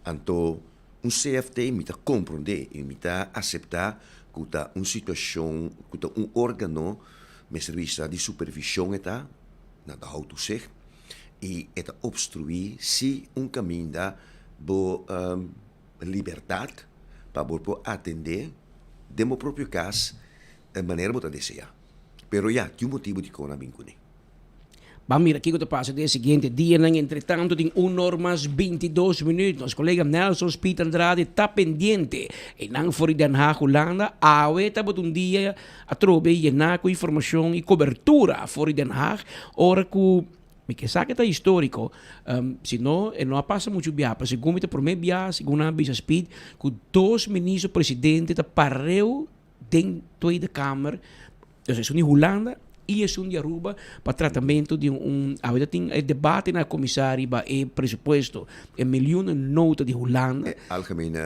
Então, CFT me está compreender e me está aceitar que está uma situação, que está órgão, me serviço de supervisão está, na da autoseg, e está obstruir se caminho da boa liberdade para poder atender, de meu próprio caso, de maneira que eu desejo. Pero já, tem motivo de que não vim com ele. Vamos mira aqui que passa dia seguinte dia, entretanto, tem 1 hora mais 22 minutos. Nosso colega Nelson Peter Andrade está pendente. E não for Den Haag, Holanda, a está dia a trobe e com informação e cobertura for Den Haag, ora que que sabe que é histórico, se não passa muito bem, para segundo por meio bem, segundo a Bisa Speed, que 2 ministros presidentes da pareu dentro da Câmara, ou seja, em Holanda e é de Aruba para tratamento de tem debate na comissária e presupuesto é milhões nota de Holanda algemene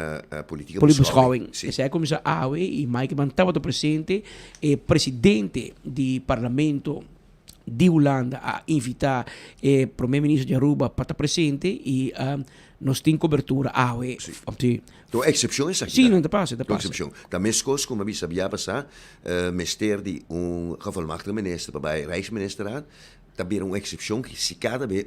política beschouwing esse é comissário AWE e Mike Van estava presente e presidente do parlamento de Holanda a invitar o primeiro-ministro de Aruba para estar presente e nós tem cobertura awe. Então, exceções aqui. Sim, não te passa, te passa. Excepção. Também coisas como vi sabia passar, ministério de gevolmachtigde minister bij Rijksministeraat, também uma exceção que se cada vez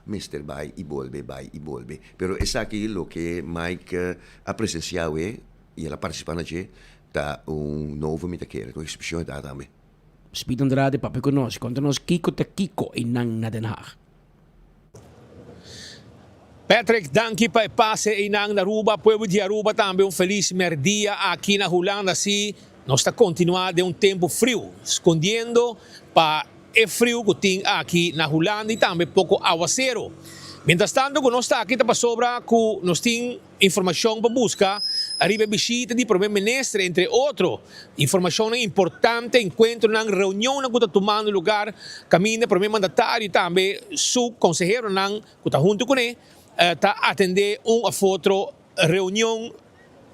minister vai e volve. Pero es aqui lo que Mike ha presenciado e ela participa na tá novo mitaqueira, então exceção é dada também. Speed Andrade, papi conosco, quando nós Kiko te Kiko in na Den Haag. Patrick, danke pa passe inang Aruba, pueblo de Aruba também feliz merdia aqui na Holanda, assim, nós está continuando de tempo frio, escondendo para é frio que tem aqui na Holanda e também pouco aguacero. Mientras tanto, que nós está aqui para sobra, que nós temos informação para buscar, arriba visita de primeiro-ministro, entre outros, informação importante, encontro na reunião que está tomando lugar, caminho primeiro-mandatário também, seu consejero que está junto com ele, está atendendo uma outra reunião,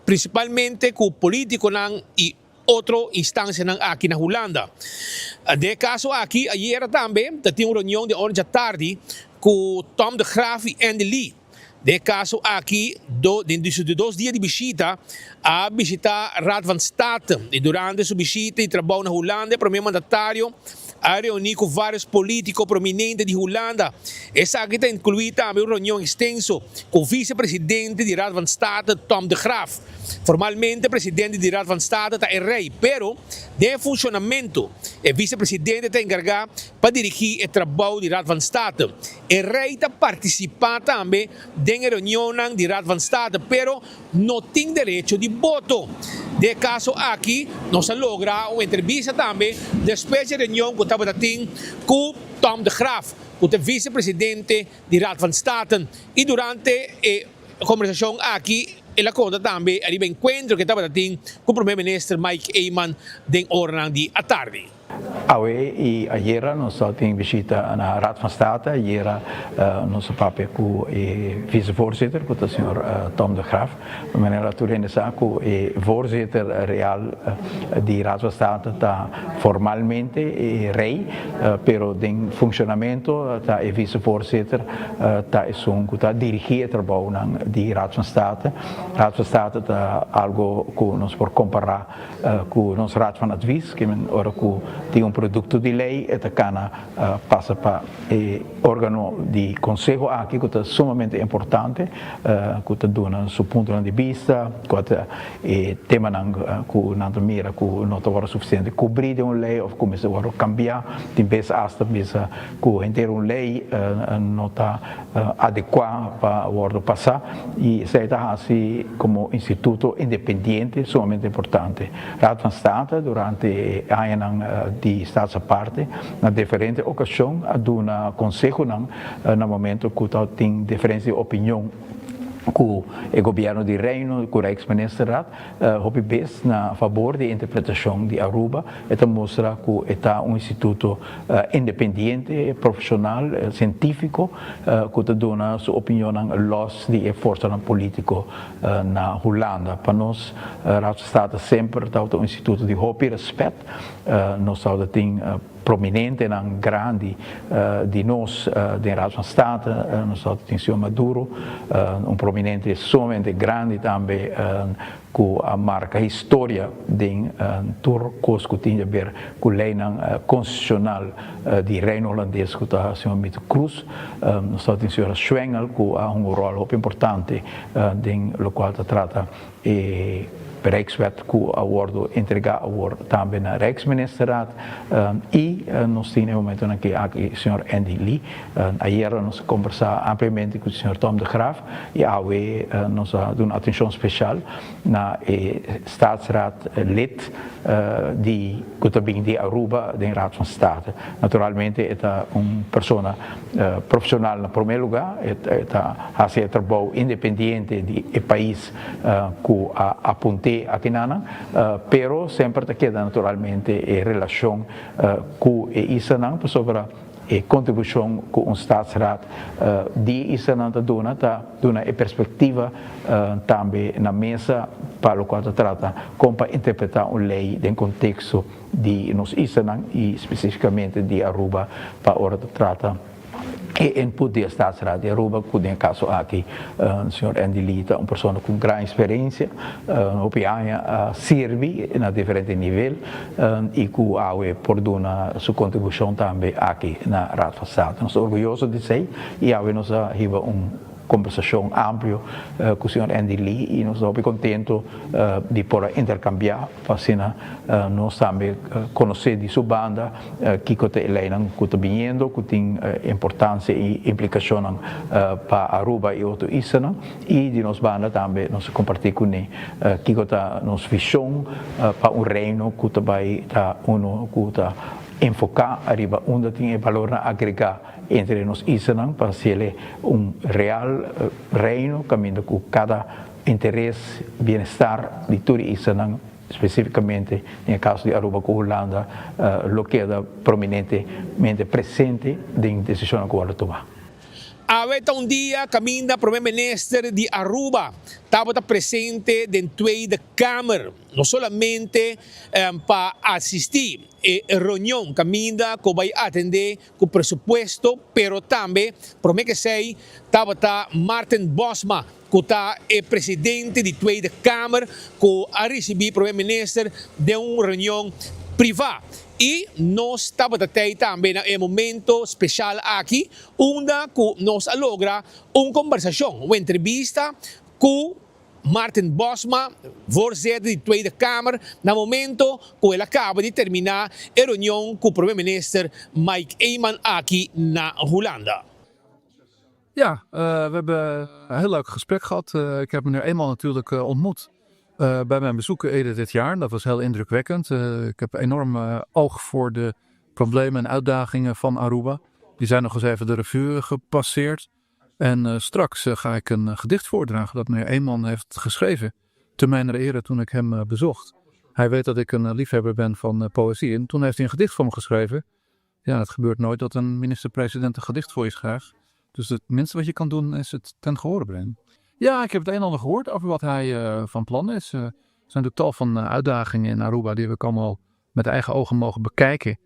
principalmente com político e outra instância aqui na Holanda. De caso aqui, ayer também, tinha uma reunião de hora da tarde com Tom de Graaf e Andy Lee. De caso aqui, de 2 dias de visita, a visitar Raad van State. E durante sua visita e trabalho na Holanda, o primeiro-mandatário a reunir com vários políticos prominentes de Holanda. Essa aqui está incluída também uma reunião extensa com o vice-presidente de Raad van State, Tom de Graaf. Formalmente, o presidente de Raad van State está o rei, pero de funcionamento, o vice-presidente está encarregado para dirigir o trabalho de Raad van State. O rei está participando também da reunião de Raad van State, pero não tem direito de voto. De caso aqui, nós logramos uma entrevista também, depois da reunião que estava tendo com Tom de Graaf, o vice-presidente de Raad van State. E durante a conversação aqui, ela conta também arriba encontro que estava tendo com o primeiro-ministro Mike Eyman de hora de à tarde. E ayer nós temos visita na Raad van State, ayer nosso papo com o vice-voorzitter, com o senhor Tom de Graaf. De maneira que ele sabe que o voorzitter real de Raad van State está formalmente rei, pero em funcionamento está o vice-voorzitter está dirigir o trabalho de Raad van State. Raad van State está algo que nós podemos comparar com o nosso Raad van Advies, que ora tem produto de lei e passa para o órgão de conselho aqui, que é sumamente importante, que está dando seu ponto de vista, que tema que não mira que não está suficiente cobrir de uma lei ou começa a cambiar, tem vezes hasta que inteira uma lei não está adequada para o ordem passar e se está assim como instituto independente, sumamente importante. Raad van State durante anos de Staatse parte, na diferente ocasião, a do conselho no momento que tem diferente opinião com o governo de Reino, com o Rijksministeraat, houve vez na favor da interpretação de Aruba, e mostra que é instituto independente, profissional, científico, que dá sua opinião los de força político na Holanda. Para nós, Raad van State sempre é instituto de respeito, nós temos prominente e grande de nós, de Raad van State, nós temos o senhor Maduro, prominente sumamente grande também, com a marca história de turcos que tinha a ver com a lei constitucional de Reino Holandês, que está o senhor Mito Cruz, nós temos o senhor Schwengel, que há rol importante, no qual trata Rijkswet que o acordo entregar também na Rijksministeraat e nós temos no momento aqui o senhor Andy Lee. Ayer nós conversamos ampliamente com o senhor Tom de Graaf e hoje nós damos atenção especial na staatsraad lid que também de Aruba, de Raad van State. Naturalmente é uma pessoa profissional no primeiro lugar, faz trabalho independente do país que aponta aqui nana, pero sempre te queda naturalmente relação com isso não sobre a contribuição que um staatsraad de isso não dona a perspectiva também na mesa para o qual trata como para interpretar uma lei em contexto de nos isso e especificamente de Aruba para hora trata e input di Staatsraad di Aruba, que in caso aqui o senhor Andy Lita, uma pessoa com grande experiência, opinião serve na diferente nível e que awe por dar sua contribuição também aqui na Raad van State. Nós estamos orgulhosos de ser e awe nos hiba conversação ampla com o senhor Andy Lee e nós estamos contentos de poder intercambiar para nós também conhecer de sua banda que está elena, que está vindo, que tem importância e implicação para Aruba e outros islas e de nossa banda também nós compartilhar com ele que está nossa visão para reino que está vai que está enfocar arriba onde tem valor agregar entre nós islas para ser real reino caminho com cada interesse bem-estar de todo islas especificamente no caso de Aruba com Holanda lo queda prominentemente presente em decisão que ela tomar. Aweta dia caminda primeiro-minister de Aruba estava presente dentro da Câmara, não somente para assistir a reunião caminda que vai atender com o pressuposto, pero também, por que sei, estava Martin Bosma, que está presidente de da Câmara, que a receber primeiro-minister de uma reunião privada. E nós estamos também em momento especial aqui, onde nós logra uma conversação, uma entrevista com Martin Bosma, voorzitter de Tweede Kamer, no momento que ele acaba de terminar a reunião com o primeiro-minister Mike Eyman aqui na Hollanda. Ja, we hebben een heel leuk gesprek gehad. Ik heb meneer Eyman natuurlijk ontmoet bij mijn bezoeken eerder dit jaar. Dat was heel indrukwekkend. Ik heb enorm oog voor de problemen en uitdagingen van Aruba. Die zijn nog eens even de revue gepasseerd. En straks ga ik een gedicht voordragen dat meneer Eyman heeft geschreven. Te mijn ere toen ik hem bezocht. Hij weet dat ik een liefhebber ben van poëzie. En toen heeft hij een gedicht voor me geschreven. Ja, het gebeurt nooit dat een minister-president een gedicht voor je schrijft. Dus het minste wat je kan doen is het ten gehore brengen. Ja, ik heb het een en ander gehoord over wat hij van plan is. Er zijn natuurlijk tal van uitdagingen in Aruba die we allemaal met eigen ogen mogen bekijken.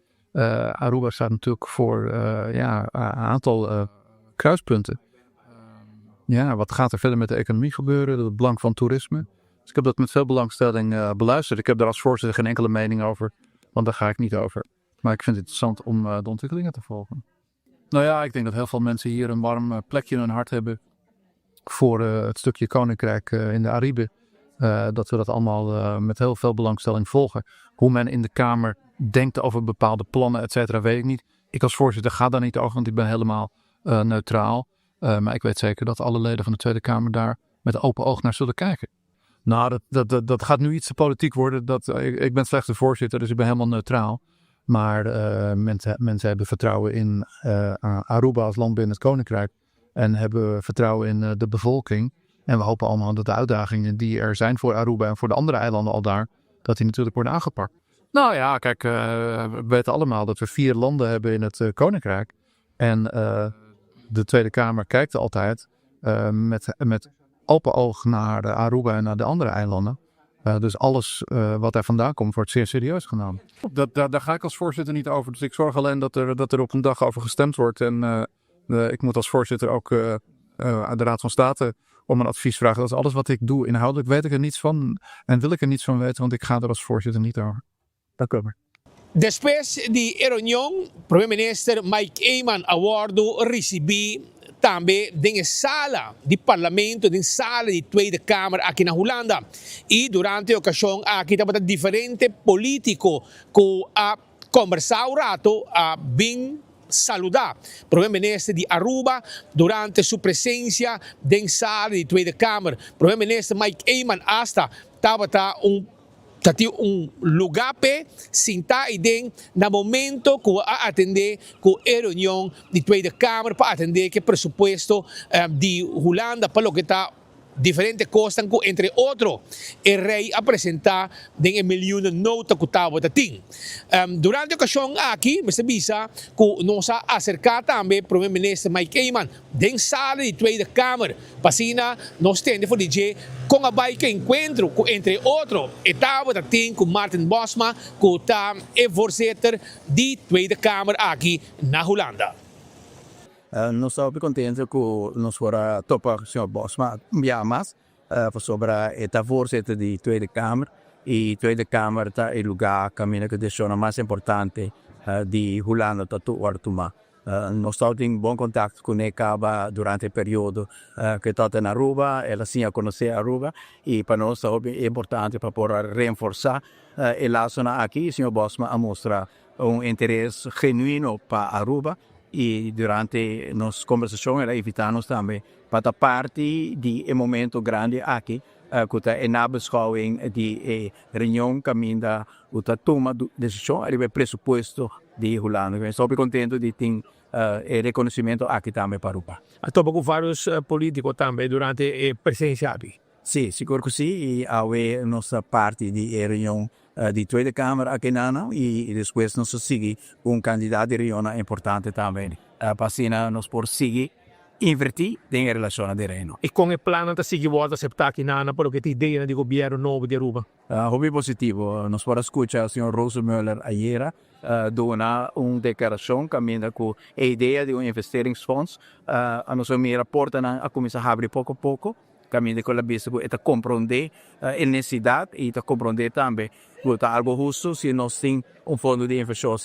Aruba staat natuurlijk voor een aantal kruispunten. Ja, wat gaat er verder met de economie gebeuren? Het belang van toerisme. Dus ik heb dat met veel belangstelling beluisterd. Ik heb daar als voorzitter geen enkele mening over, want daar ga ik niet over. Maar ik vind het interessant om de ontwikkelingen te volgen. Nou ja, ik denk dat heel veel mensen hier een warm plekje in hun hart hebben voor het stukje Koninkrijk in de Aribe. Dat we dat allemaal met heel veel belangstelling volgen. Hoe men in de Kamer denkt over bepaalde plannen, et cetera, weet ik niet. Ik als voorzitter ga daar niet over, want ik ben helemaal neutraal. Maar ik weet zeker dat alle leden van de Tweede Kamer daar met open oog naar zullen kijken. Nou, dat gaat nu iets te politiek worden. Ik ben slechts de voorzitter, dus ik ben helemaal neutraal. Maar mensen hebben vertrouwen in Aruba als land binnen het Koninkrijk. En hebben vertrouwen in de bevolking. En we hopen allemaal dat de uitdagingen die er zijn voor Aruba en voor de andere eilanden al daar, dat die natuurlijk worden aangepakt. Nou ja, kijk, we weten allemaal dat we 4 landen hebben in het Koninkrijk. En de Tweede Kamer kijkt altijd met open oog naar Aruba en naar de andere eilanden. Dus alles wat er vandaan komt wordt zeer serieus genomen. Daar ga ik als voorzitter niet over. Dus ik zorg alleen dat er op een dag over gestemd wordt. En ik moet als voorzitter ook aan de Raad van State om een advies vragen. Dat is alles wat ik doe. Inhoudelijk weet ik er niets van en wil ik er niets van weten, want ik ga er als voorzitter niet over. Dank u wel. Después de reunião, primeiro-minister Mike Eyman awardo recebi também de sala de parlamento, de sala de Tweede Kamer aqui na Holanda. E durante a ocasião aqui estava diferente político que a conversar um rato a bem saludar primeiro-minister de Aruba durante sua presença na sala de Tweede Kamer. Primeiro-minister Mike Eyman hasta estava lugar para sentar aí no momento que a atender com a reunião de Tweede Kamer para atender que pressuposto de Holanda para o que está diferentes costas, entre outros, o rei apresentar de milhões de notas que estava tem. Durante a ocasião aqui, me avisa que nós acercar também o primeiro-ministro Mike Eyman da sala de Tweede Kamer, para nós temos de dizer com a bike encontro entre outros, estava tem com Martin Bosma, que está voorzitter de Tweede Kamer aqui na Holanda. Nós estamos contentes com nós fora topa o senhor Bosma, mas sobre a voorzitter da Tweede Kamer. E a Tweede Kamer está em lugar que deixou mais importante de Holanda para o Artuma. Nós estamos em bom contato com a Caba durante o período que está na Aruba, ela sim a conhecer a Aruba, e para nós é importante para poder reforçar a laço aqui. O senhor Bosma mostra interesse genuíno para a Aruba, e durante nossa conversação ela evitamos também para parte de momento grande aqui, que na beschouwing de reunião caminda o toma decisão a pressuposto de Holanda. Estou contente de ter reconhecimento aqui também para Aruba. Estou com vários políticos também durante a presença aqui. Sim, seguro que sim. E a nossa parte de reunião de Tweede Kamer aqui e depois nós seguimos com candidato de reunião importante também. Para assim nós por seguir invertir em relação de reino. E com o plano de seguir volta aceitar aqui nana porque a ideia de governo novo de Aruba. Hobby positivo. Nós podemos escutar o senhor Rosemöller ayer dona uma declaração caminha com a ideia de investeringsfonds. A nossa minha porta a começar a abrir pouco a pouco. Caminha com a vista para compreender a necessidade e para compreender também que algo justo se nós temos fundo de investição.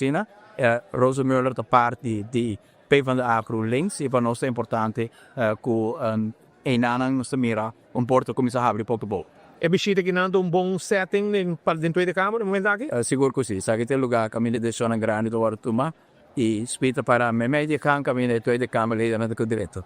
Rosemöller da parte de PvdA GroenLinks e para nós é importante que nós mira porta começar a abrir pouco a pouco. É bichita que não bom setting para dentro da Câmara no momento aqui? Seguro que sim. Sabe que tem lugar caminho de zona grande do Artuma e espita para me media caminho de da Câmara e da direito.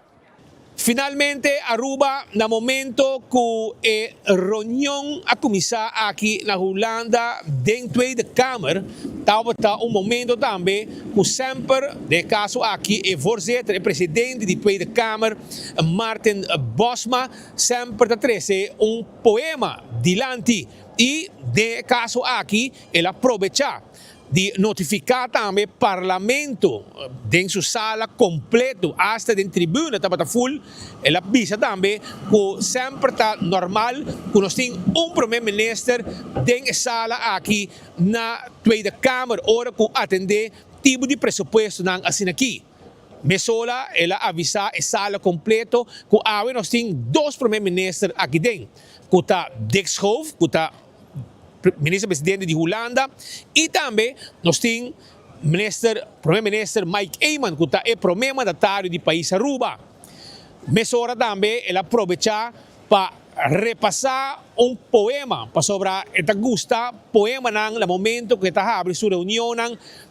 Finalmente, Aruba, no momento que a reunião a começar aqui na Holanda, dentro da Câmara, estava momento também que sempre, de caso aqui, o voorzitter, o presidente da Tweede Kamer, Martin Bosma, sempre trouxe poema dilante e, de caso aqui, ele aproveita de notificar também o parlamento em sua sala completo, até em tribuna, está full. Ela avisa também que sempre está normal que nós temos primeiro-ministro em sala aqui na Tweede Kamer, hora que atender tipo de pressuposto assim aqui. Mesola, ela avisa a sala completo que agora nós temos 2 primeiros-ministros aqui dentro. Que está Dijkhoff, que está ministro-presidente de Holanda, e também nós temos primeiro-ministro Mike Eyman, que é o primeiro mandatário do país Aruba. Mesora também ela aproveita para repassar poema para sobre esta gusta poema no momento que está abrindo sua reunião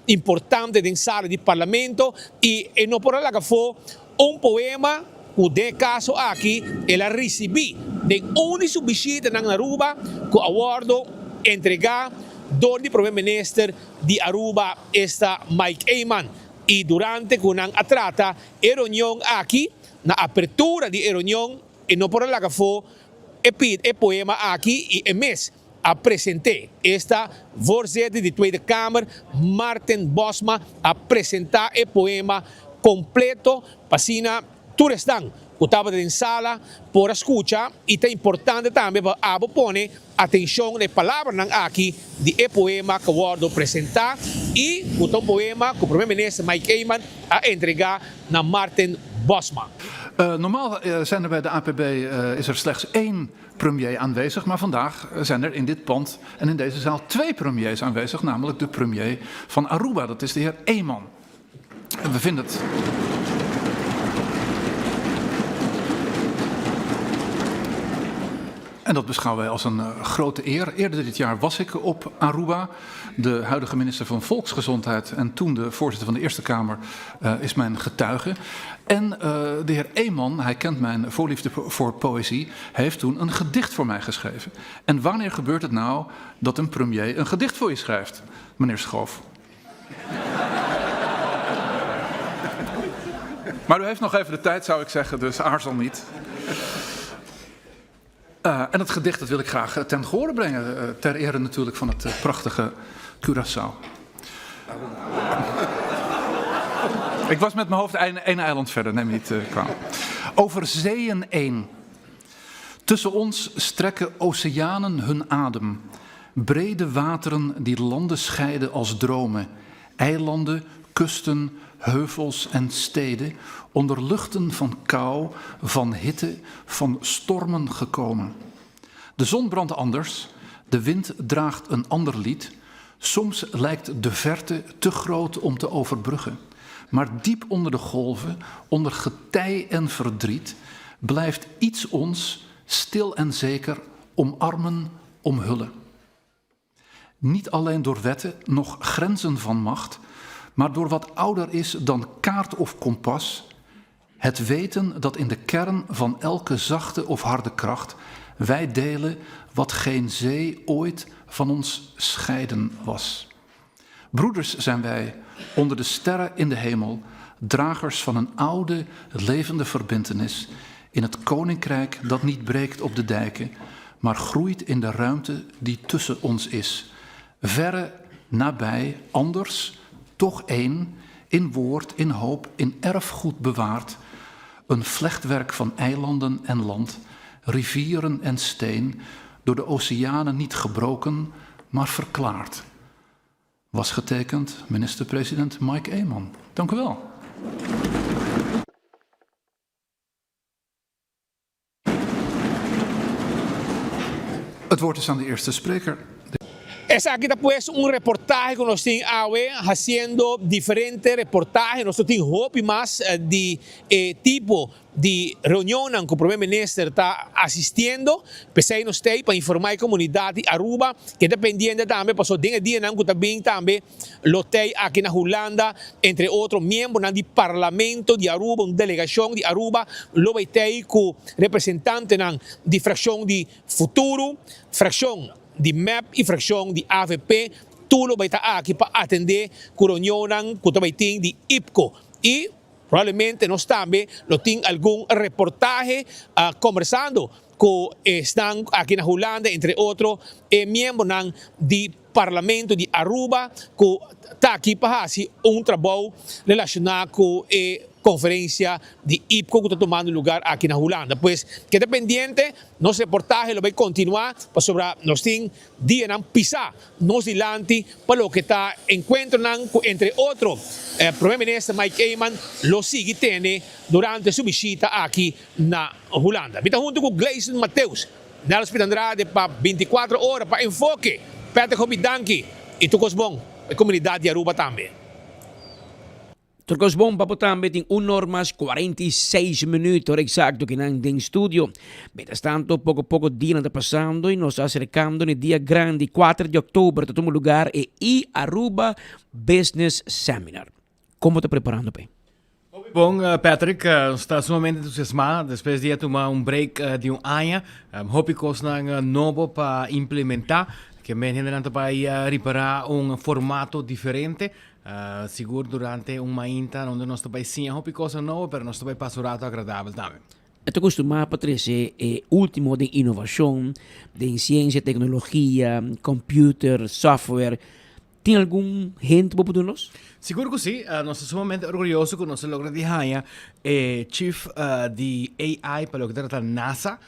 importante dentro da sala do parlamento e não por lá que foi poema que de caso aqui ela recebeu de único visita na Aruba que awardo entregar do primeiro-ministro de Aruba, Mike Eyman. E durante que a trata a reunião aqui, na apertura de reunião, e não por lá que foi, o poema aqui e mês apresenté esta voorzitter de Tweede Kamer, Martin Bosma, apresentar o poema completo para sina turistang. Que estava em sala por escutar e é importante também para pôr atenção na palavra aqui de poema que eu apresentar e o poema que o primeiro-ministro Mike Eyman a entregar na Martin Bosma. Normaal zijn er bij de APB is er slechts 1 premier aanwezig, maar vandaag zijn er in dit pand en in deze zaal 2 premiers aanwezig, namelijk de premier van Aruba, dat is de heer Eyman. En we vinden het... En dat beschouwen wij als een grote eer. Eerder dit jaar was ik op Aruba. De huidige minister van Volksgezondheid en toen de voorzitter van de Eerste Kamer is mijn getuige. En de heer Eyman, hij kent mijn voorliefde voor poëzie, heeft toen een gedicht voor mij geschreven. En wanneer gebeurt het nou dat een premier een gedicht voor je schrijft, meneer Schoof? Maar u heeft nog even de tijd, zou ik zeggen, dus aarzel niet. En dat gedicht dat wil ik graag ten gehore brengen, ter ere natuurlijk van het prachtige Curaçao. Ik was met mijn hoofd één eiland verder, neem me niet kwalijk. Over zeeën 1. Tussen ons strekken oceanen hun adem. Brede wateren die landen scheiden als dromen. Eilanden, kusten, heuvels en steden, onder luchten van kou, van hitte, van stormen gekomen. De zon brandt anders, de wind draagt een ander lied. Soms lijkt de verte te groot om te overbruggen. Maar diep onder de golven, onder getij en verdriet, blijft iets ons stil en zeker omarmen, omhullen. Niet alleen door wetten, nog grenzen van macht, maar door wat ouder is dan kaart of kompas. Het weten dat in de kern van elke zachte of harde kracht wij delen wat geen zee ooit van ons scheiden was. Broeders zijn wij onder de sterren in de hemel, dragers van een oude, levende verbintenis in het koninkrijk dat niet breekt op de dijken, maar groeit in de ruimte die tussen ons is. Verre, nabij, anders, toch één, in woord, in hoop, in erfgoed bewaard. Een vlechtwerk van eilanden en land, rivieren en steen, door de oceanen niet gebroken, maar verklaard. Was getekend minister-president Mike Eeman. Dank u wel. Het woord is aan de eerste spreker. Esa aquí está pues un reportaje que nos tiene AWE haciendo diferentes reportajes. Nosotros tenemos hopi más de tipo de reunión que el primer ministro está asistiendo. Pensei nos tem para informar a comunidad de Aruba que está pendiente también. Pasó dingen día que también lo tem aquí en Holanda, entre otros miembros del Parlamento de Aruba, una delegación de Aruba, lo tem con representantes de fracción de Futuro, fracción de MEP y fracción de AVP, tudo vai estar aqui para atender a reunião que também tem de IPCO. E provavelmente nós também temos algum reportaje conversando com estão aqui na Holanda, entre outros membros do Parlamento de Aruba, que está aqui para fazer trabalho relacionado com conferência de IPCO que está tomando lugar aqui na Holanda. Pues, quede pendiente, nosso reportaje vai continuar sobre nós temos dia pisar nos dilante para o que está encontro entre outros primeiro-ministro Mike Eeman lo sigue tendo durante sua visita aqui na Holanda. Está junto com Gleison Mateus, Nelson Andrade para 24 horas para Enfoque, Peter Hobidanki e Tucosbon, a comunidade de Aruba também. Turcos Bomba también tiene 1 hora más 46 minutos exacto que en el estudio. Mientras tanto, poco a poco días está pasando y nos acercando en el día grande, 4 de octubre, que toma lugar en Aruba Business Seminar. ¿Cómo te preparando, Pe? Bom, Patrick, está sumamente entusiasmado después de tomar un break de un año. Hoop que nang novo para implementar, que me generan para reparar un formato diferente. Seguro durante uma inta onde nós também sim houve coisa nova, mas nós também passamos rato agradável também. Estou acostumado, Patrícia, último de inovação, de ciência, tecnologia, computer, software. Tem algum gente para nós? Seguro que sim. Nós estamos sumamente orgulhosos que nós logramos de Chief de AI para lo que trata NASA.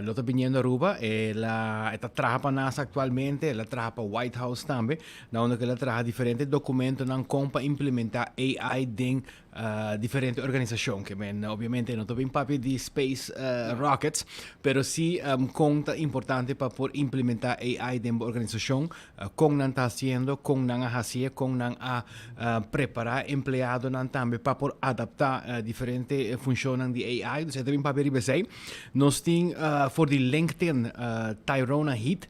Lo está viniendo a Aruba. Ela trabaja para NASA actualmente. Ela trabaja para White House también. Donde ela trabaja diferentes documentos para implementar AI en diferentes organizaciones. Que obviamente no tem papel de space rockets, pero sí conta importante para poder implementar AI en la organización. Con nan está haciendo, con nan a hacer, con nan a preparar empleados também para poder adaptar diferentes funções de AI. Dus tem papel de BC. Nós temos voor die LinkedIn Tyrona Heat.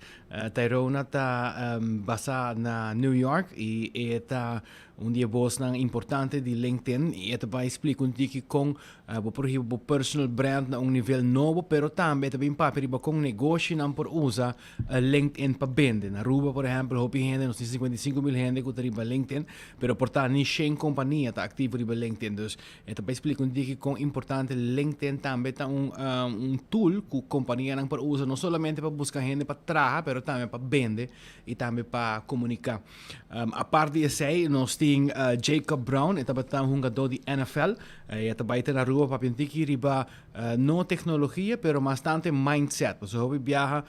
Tyrona está basada na New York e está dia bos importante de LinkedIn e esta vai explicar que com por exemplo personal brand na nível novo, pero também também papel com negócio não por usar LinkedIn para vender. Na Aruba, por exemplo, hopi gente, nós temos 55,000 gente que está LinkedIn, pero portanto nem 100 companhia está ativa em LinkedIn. Dus esta vai explicar que com importante LinkedIn também está tool que companhia não por usar não somente para buscar gente para trabalhar, pero também para vender e também para comunicar. A parte disso, nós temos ting Jacob Brown, ita batang hungado di NFL, ita baita na rua papintiki riba no tecnologia, pero bastante mindset. So hobi viaja,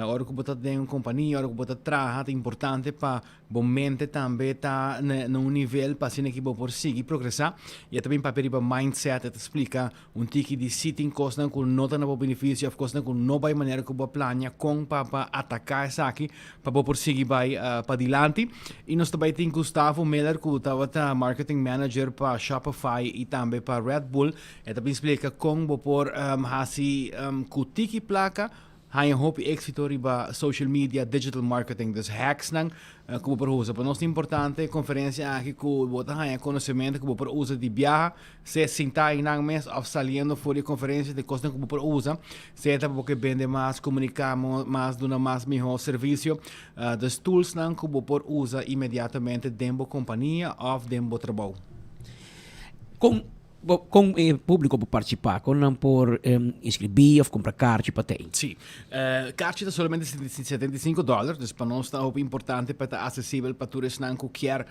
ora que botar de uma companhia, ora que botar trabalhar, é importante para bom mente também tá num nível para assim que por seguir progressar. E também para riba mindset, te explica tiki de sitting costa com nota na benefício, of course com nova maneira que boa plania com para atacar essa aqui, para por seguir vai para dilante. E nós também tem Gustavo Miller, que estava marketing manager para Shopify e também para Red Bull. E também explica como por com tiki placa Hij hoop éxito riba social media, digital marketing, dus hacks nang como por usa. Para nós é importante conferência aqui que botar aí conhecimento como por usa de viajar, se sentar em nang mês ou saliendo fora de conferência de coisa como por usa, se tá porque vende mais, comunicamos mais, dona mais melhor serviço, dos tools nang como por usa imediatamente dentro companhia ou dentro trabalho. Com o público para participar, com não por inscrever ou comprar carta para ter? Sim, carta é somente $75, dus para nós está importante para estar acessível para todos que quer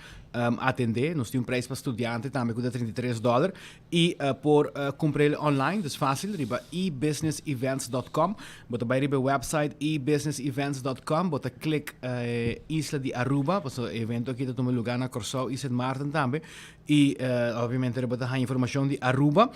atender. Nós temos preço para estudante também custa $33 e por comprar online, dus fácil, riba ebusinessevents.com, bota vai riba website ebusinessevents.com, bota click Isla de Aruba, para o evento aqui está no lugar na Corsão e St. Maarten também. E obviamente bota a informação de Aruba,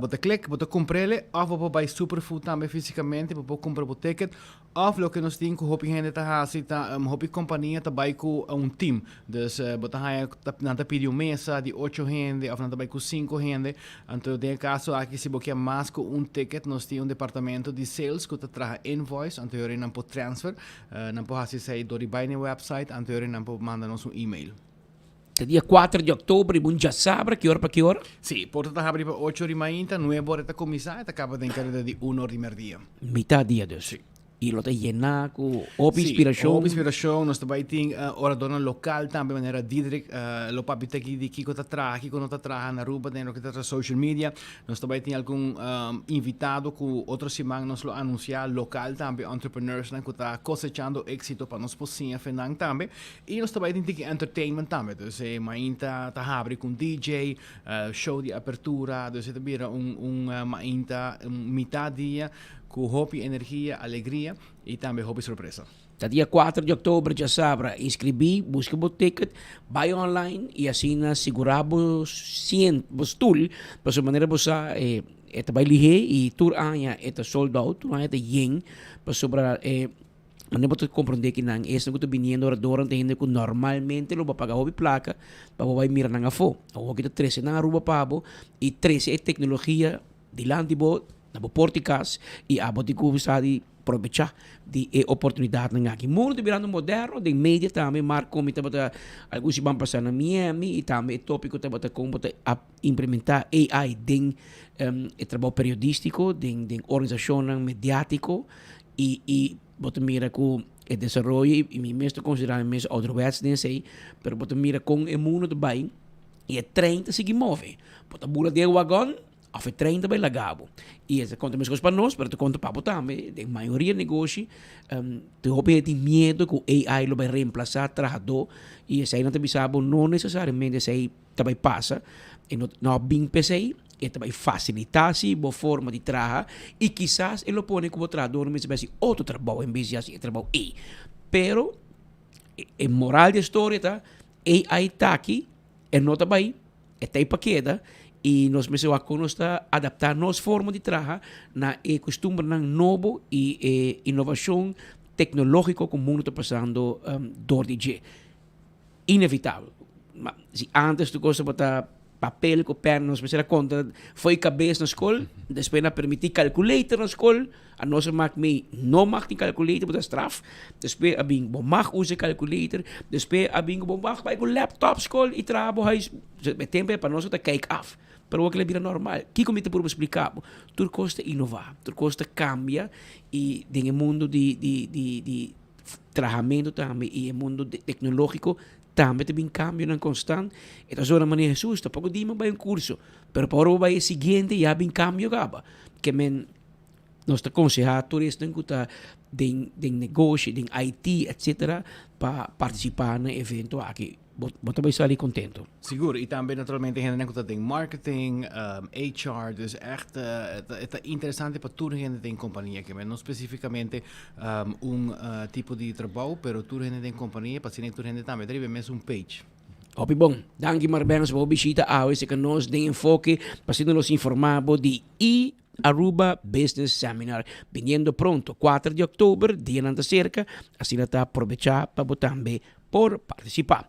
bota click, bota comprele, of bota bij Superfood também fisicamente, bota comprar o ticket, of lo que nós temos com hopi gente tá assim, tá hopi companhia tá bij com team, dus bota aí nada pedir mesa de 8 gente, of nada bij com 5 gente, então de caso aqui se boqueia mais com ticket, nós temos departamento de sales que tá traz invoice, então eu não pode transfer, não pode sair do ribai no website, então eu não pode mandar nos e-mail. Dia 4 de outubro, e já sabe que hora para que hora? Sim, porta está abrindo 8 da manhã, 9 horas está começar, e acaba de encarregar de 1 hora de meio-dia. Metade dia, dus. Sim. E lo está llenar com inspiração. Sim, inspiração, nós também tem orador local também, maneira Didrik, lo papi aqui de Kiko tá Kiko não tá na Aruba, dentro que tá social media, nós também tem algum invitado com outro semana nós lo anunciar local também, entrepreneurs que tá cosechando êxito para nós possível fenang também, e nós também tem entertainment também, dus mainta tá abre com DJ, show de apertura, dus também mainta metade dia com hobby, energia, alegria e também hobby surpresa. Tá dia 4 de outubro, já sabe, inscrevi, busca o ticket, vai online e assim seguramos o tool, para sua maneira você vai ligar e tur anya sold out, tur anya yen, para sobra não pode compreender que não é que viniendo orador entende que normalmente lo paga hobby placa para vai mirar na fo, o que 13 na Aruba pabo e 13 é tecnologia dilante bo na porticas e a botico de aproveitar de oportunidade na aqui mundo virando moderno de mídia também marco como tá alguns vão passar na Miami e também tópico tá bota como a implementar AI den trabalho periodístico den organização mediático e bota mira com o desenvolvimento e mesmo considerar mesmo outerwets den sei pero bota mira com o mundo também e 30 se move bota bula de wagon of 30 bij lagabo. E essa conta mesmo para nós, mas tu conta para também, de maioria negócio, tu houve de medo que o AI lo vai reemplazar trabalhador e essa aí não te bisabo não necessariamente essa aí também passa e não bem pensei e também facilitar-se boa forma de trabalhar e quizás ele põe como trabalhador mesmo assim outro trabalho em vez de assim trabalho e pero a moral da história tá AI está aqui é não também é tá aí para queda e nós mesmos vamos adaptar nossa forma de trabalhar na costume novo e inovação tecnológica que o mundo está passando door de dia. Inevitável. Mas, se antes tu gosta de botar papel com perna, nós precisamos conta, foi cabeça na escola, depois na permitir calculator na escola, a nossa não mag die calculator, botar straf, depois a bem bom mag usar calculator, depois a bem bom mag vai com laptop escola e trabalho, é tempo para nós tá cake off. Para o que é normal. Que como te por explicar? Tudo custa inovar, tudo custa cambia e no mundo de trabalhamento também e no mundo tecnológico também tem cambio constante. Então, só na maneira justa, pouco dima vai curso, pero para o vai seguinte já tem cambio gaba. Que nós está aconselhando turistas que está de negócio, de IT, etc. para participar no evento aqui. Bota vai sair contento. Seguro, e também naturalmente gente que tem marketing, HR, dus echt het is interessante para toda gente tem companhia que não especificamente tipo de trabalho, pero toda gente tem companhia, para toda gente também deve mesmo page. Hopi bom, danke maar bem voor visita a esse que nós de enfoque para nos informar de Aruba Business Seminar, viniendo pronto, 4 de octubre, dia nanta cerca, assim está aprovechar para também por participar.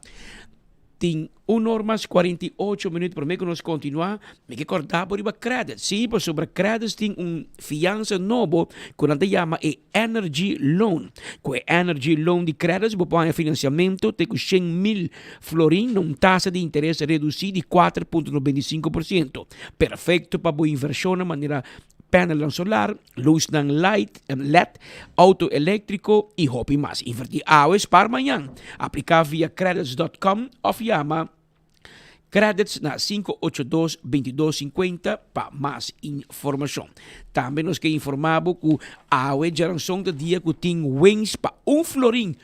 Tem 1 hora mais 48 minutos para mim que nós continuar. Me que cortar por iba credit. Sim, por sobre credit tem fiança novo que nós chama Energy Loan. Com Energy Loan de credit, você pode financiamento tem com 100,000 florin, numa taxa de interesse reduzida de 4,95%. Perfeito para boa inversão de maneira panel solar, luz ng LED, auto elétrico e hopi mais. Invertir hours para amanhã. Aplicar via credits.com ou chama credits na 582-2250 para mais informação. Também nós que informamos que a geração de dia que tem wings para florin.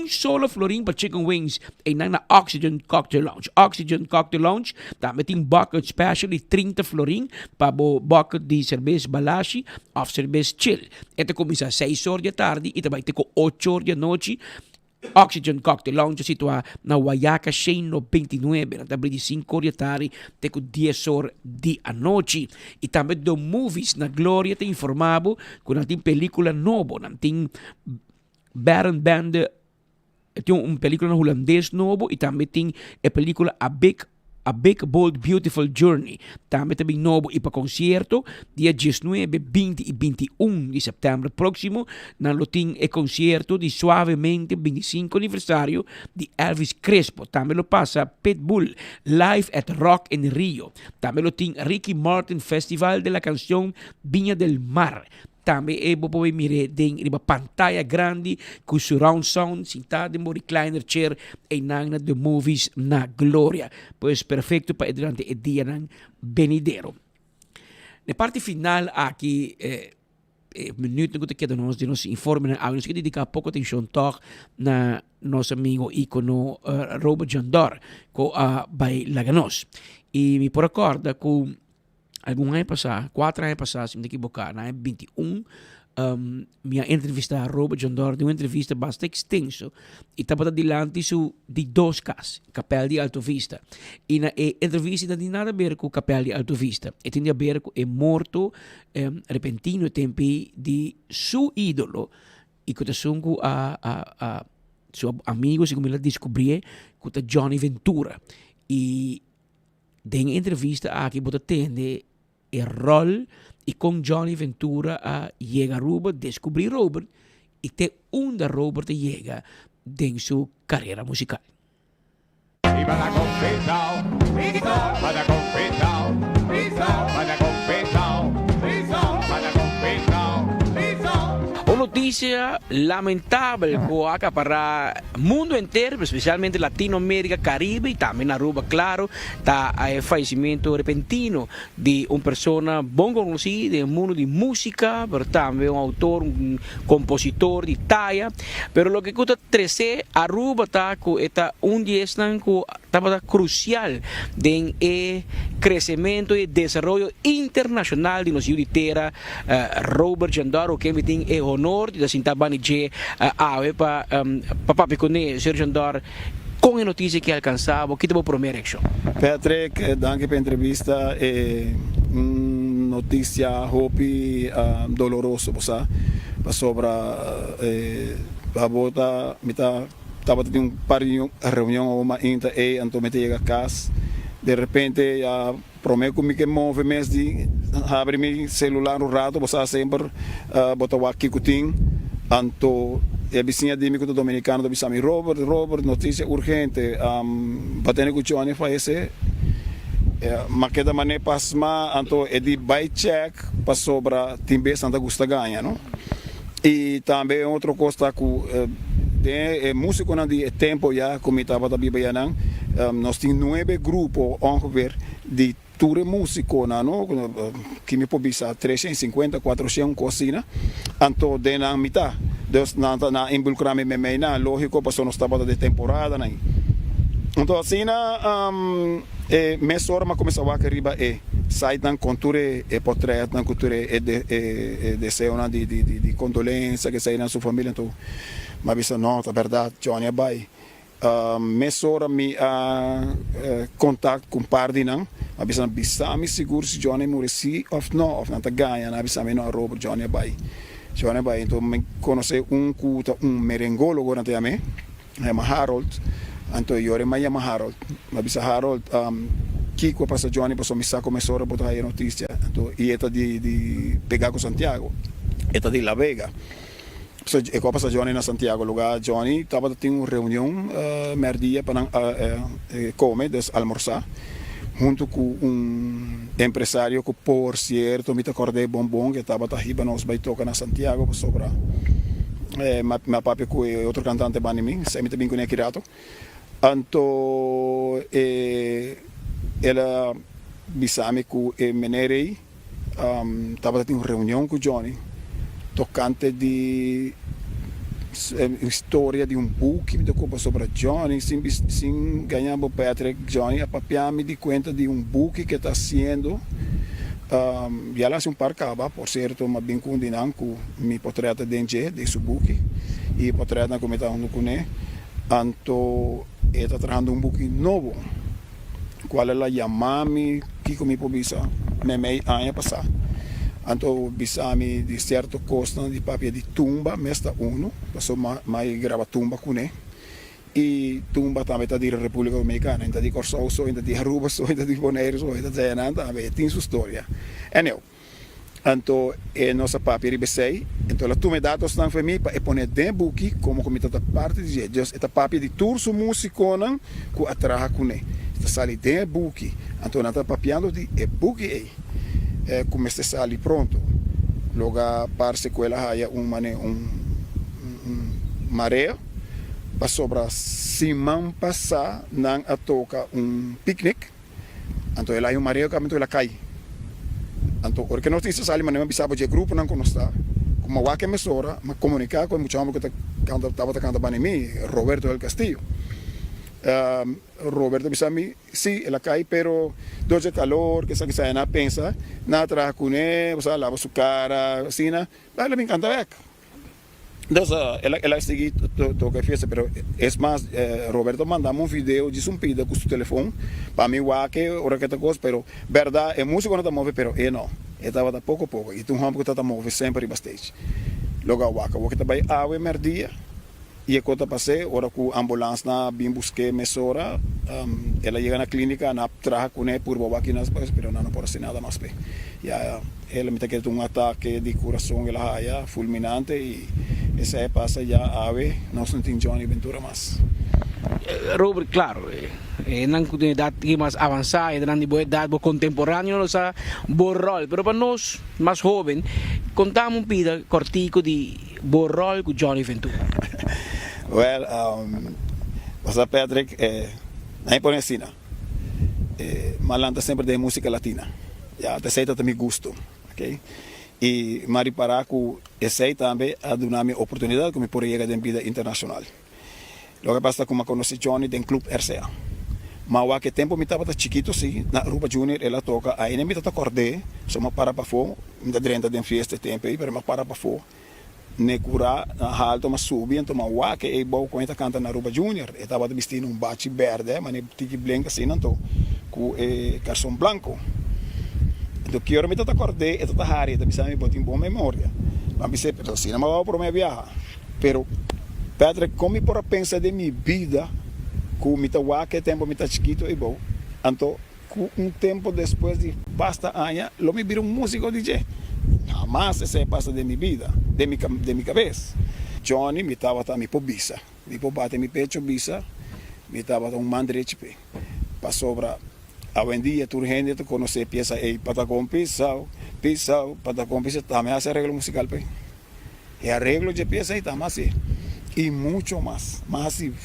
Solo florin para chicken wings en na Oxygen Cocktail Lounge. Oxygen Cocktail Lounge, também tem bucket special de 30 florin para bucket de cerveja balashi ou cerveja chill. Esta começa às 6 horas da tarde e também tem 8 horas da noite. Oxygen Cocktail Lounge situa na Wayaka 699, na tabela de 5 horas da tarde até 10 horas da noite. E também do movies na Glória tem informado que não tem película nova, não tem Baron Band. Tem uma película holandês novo e também tem a película A Big Bold Beautiful Journey. Também novo e para concerto dia 19, 20 e 21 de setembro próximo. Nós tem o concerto de Suavemente 25 aniversário de Elvis Crespo. Também lo passa Pitbull Live at Rock in Rio. Também tem Ricky Martin Festival de la Canción Viña del Mar. Também é bom para mirar em uma pantalla grande com surround sound, sentado em um recliner chair e na de movies na Glória. Pois perfeito para durante o dia ng venidero. Na parte final aqui, minuto que queda nós de nos informar, nós que dedicar pouco atenção toch na nosso amigo ícono Robert Jandor com a Bay Laganos. E me por acorda com algum ano passado, 4 anos passados, se me equivocar, na 21, minha entrevista a Robert Jandor, uma entrevista bastante extensa, e estava adiante de 2 casos, Capela de Alto Vista. E na entrevista não tem nada a ver com Capela de Alto Vista, tem a ver com o morto repentino tempo de seu ídolo, e que com a seu amigo, como ele descobriu, com Johnny Ventura. E tem entrevista aqui, você tem el rol y con Johnny Ventura llega Robert, descubrir Robert y te hunda Robert llega en su carrera musical. Notícia lamentável que para o mundo inteiro, especialmente Latinoamérica, Caribe e também na Aruba, claro, está o falecimento repentino de uma pessoa bem conhecida no mundo de música, mas também um autor, um compositor de talla. Mas o que está trece, Aruba está com dia estava crucial em crescimento e desenvolvimento internacional de nossa terra. Robert Jandor, que tem o honor de sentar banije para papicone Sr. Jandor com a notícia que alcançava, que te vou prometer action. Patrick, danke pela entrevista. Notícia hopi doloroso, você sobre a bota estava tendo reunião uma inta e antomete chega a casa. De repente prometo que me move mês de abrir meu celular no rato, você sempre botar o aqui cutim, anto a vizinha de mim que dominicano do bisami Robert, notícia urgente, batendo com o Johnny falece, mas que da maneira pasma, anto é de buy check para sobra timbe Santa Augusta ganha, não? E também outra coisa que músico não de tempo já como estava da Bíblia não, nós temos 9 grupos ongeveer de tour músico não, que me pode ser 350, 400 cocina, anto de na mitad, dus na involucrarme me na lógico, porque nós estava de temporada não. Então, assim, mês hora, mas começa a vaca riba sai na cultura portrait, na cultura desejo de condolência que sai na sua família, então, mas isso não, é verdade, Johnny é bai. Mês hora me contato com par de não, mas isso bisa me seguro se Johnny morresse ou não tá ganha, na bisa me não rouba Johnny é bai. Johnny é bai, então me conhece merengólogo agora até a mim, é Harold. Então eu era mais Harold, mas bisa Harold Kiko passa Johnny passou me saco me sora botar aí notícia, então e eta de pegar com Santiago, eta de La Vega. So, e qua passa Johnny na Santiago, lugar Johnny estava tendo uma reunião merdia para comer, almoçar, junto com empresário que por certo me acordei bombom que estava riba nós vai tocar na Santiago para sobrar. Meu papi com outro cantante bani mim, sai me também com aqui rato. Então ela bisame com Menerei, estava tendo uma reunião com Johnny. Tocante de história de book que me tocou sobre Johnny, sem ganhar o Patrick Johnny, a papia me di conta de book que está sendo já lá se par caba, por certo, mas bem com dinam com mi portrait de su book e portrait na como está com né, anto está trazendo book novo, qual é a chamami que comi pobisa me ano passado. Então, bisami de certo custo de papel de tumba, mesta uno, passou mais grava tumba com ele. E tumba também está de República Dominicana, está de Corsoso, está de Aruba, está de Bonaire, está de Zenanda, tem sua história. Então, nossa papel de B6, então a tumba dados estão para mim para pôr dentro do book, como está parte de jeito, esta papel de tour su músico não, que atraja com ele. Está sali dentro do book, então não está papiando de book aí. Comecei a sair pronto. Logo para sequela há maré para sobra semana passada não a toca piquenique. Então ela maré que ela cai. Então porque nós temos sair mas não pensava de grupo não conosco. Como a que me sora, mas comunicar com muito amigo que estava tocando para mim, Roberto del Castillo. Roberto Bisami, sí, ela cai, pero doce calor, que sabe na pensa, na traja com ele, você lava sua cara, assim, ela me encanta ver. Então, ela segui toca fiesta, pero es mais, Roberto mandamos vídeo de um pedido com seu telefone, para mim, que hora que tá coisa, pero verdade, é música não tá move, pero não, estava pouco a pouco, e tu rampo que tá move sempre bastante. Logo o que tá bem água merdia. E quando passei, hora que a ambulância na bem busquei mesora, ela chega na clínica, na traja com ele por boba aqui nas coisas, mas não pode ser nada mais bem. E ela me teve ataque de coração, ela é fulminante e essa é passa já ave, não se tem Johnny Ventura mais. Robert, claro, na comunidade que mais avançada, na idade contemporânea, não sa borrol, pero para nós mais jovem, contamos pida cortico de borrol com Johnny Ventura. Well, você Patrick, aí põe assim, malanta sempre de música latina, já te aceita também gosto, ok? E Mari Paraco aceita também a dar-me oportunidade como por chegar em vida internacional. Logo basta como conheci Johnny do Club RCA. Mas há que tempo me estava chiquito, sim, na Aruba Junior ela toca, aí nem me estava acordei, só me para fora, me dá direito de festa tempo aí, mas me para fora. Ne cura na alto mas subi então mas que é bom quando canta na Aruba Junior estava vestindo bachi verde mas ne tique branca assim então com calção branco então que hora me tá acordei esta hari tá me botin boa memória mas me sempre assim não vou para minha viagem pero Patrick como por pensar de minha vida com me tá que tempo me tá chiquito e bom então com tempo depois de basta anos lo me vira músico DJ. Jamás essa passa de minha vida, de minha cabeça. Johnny me estava também por bisa, me por bater meu pecho bisa, me estava mandrete pe. Passou para a vendia tu gente tu conhecer peça aí patacom pisau, patacom pisau também hace arreglo musical pe. E arreglo de peça aí também assim. E muito mais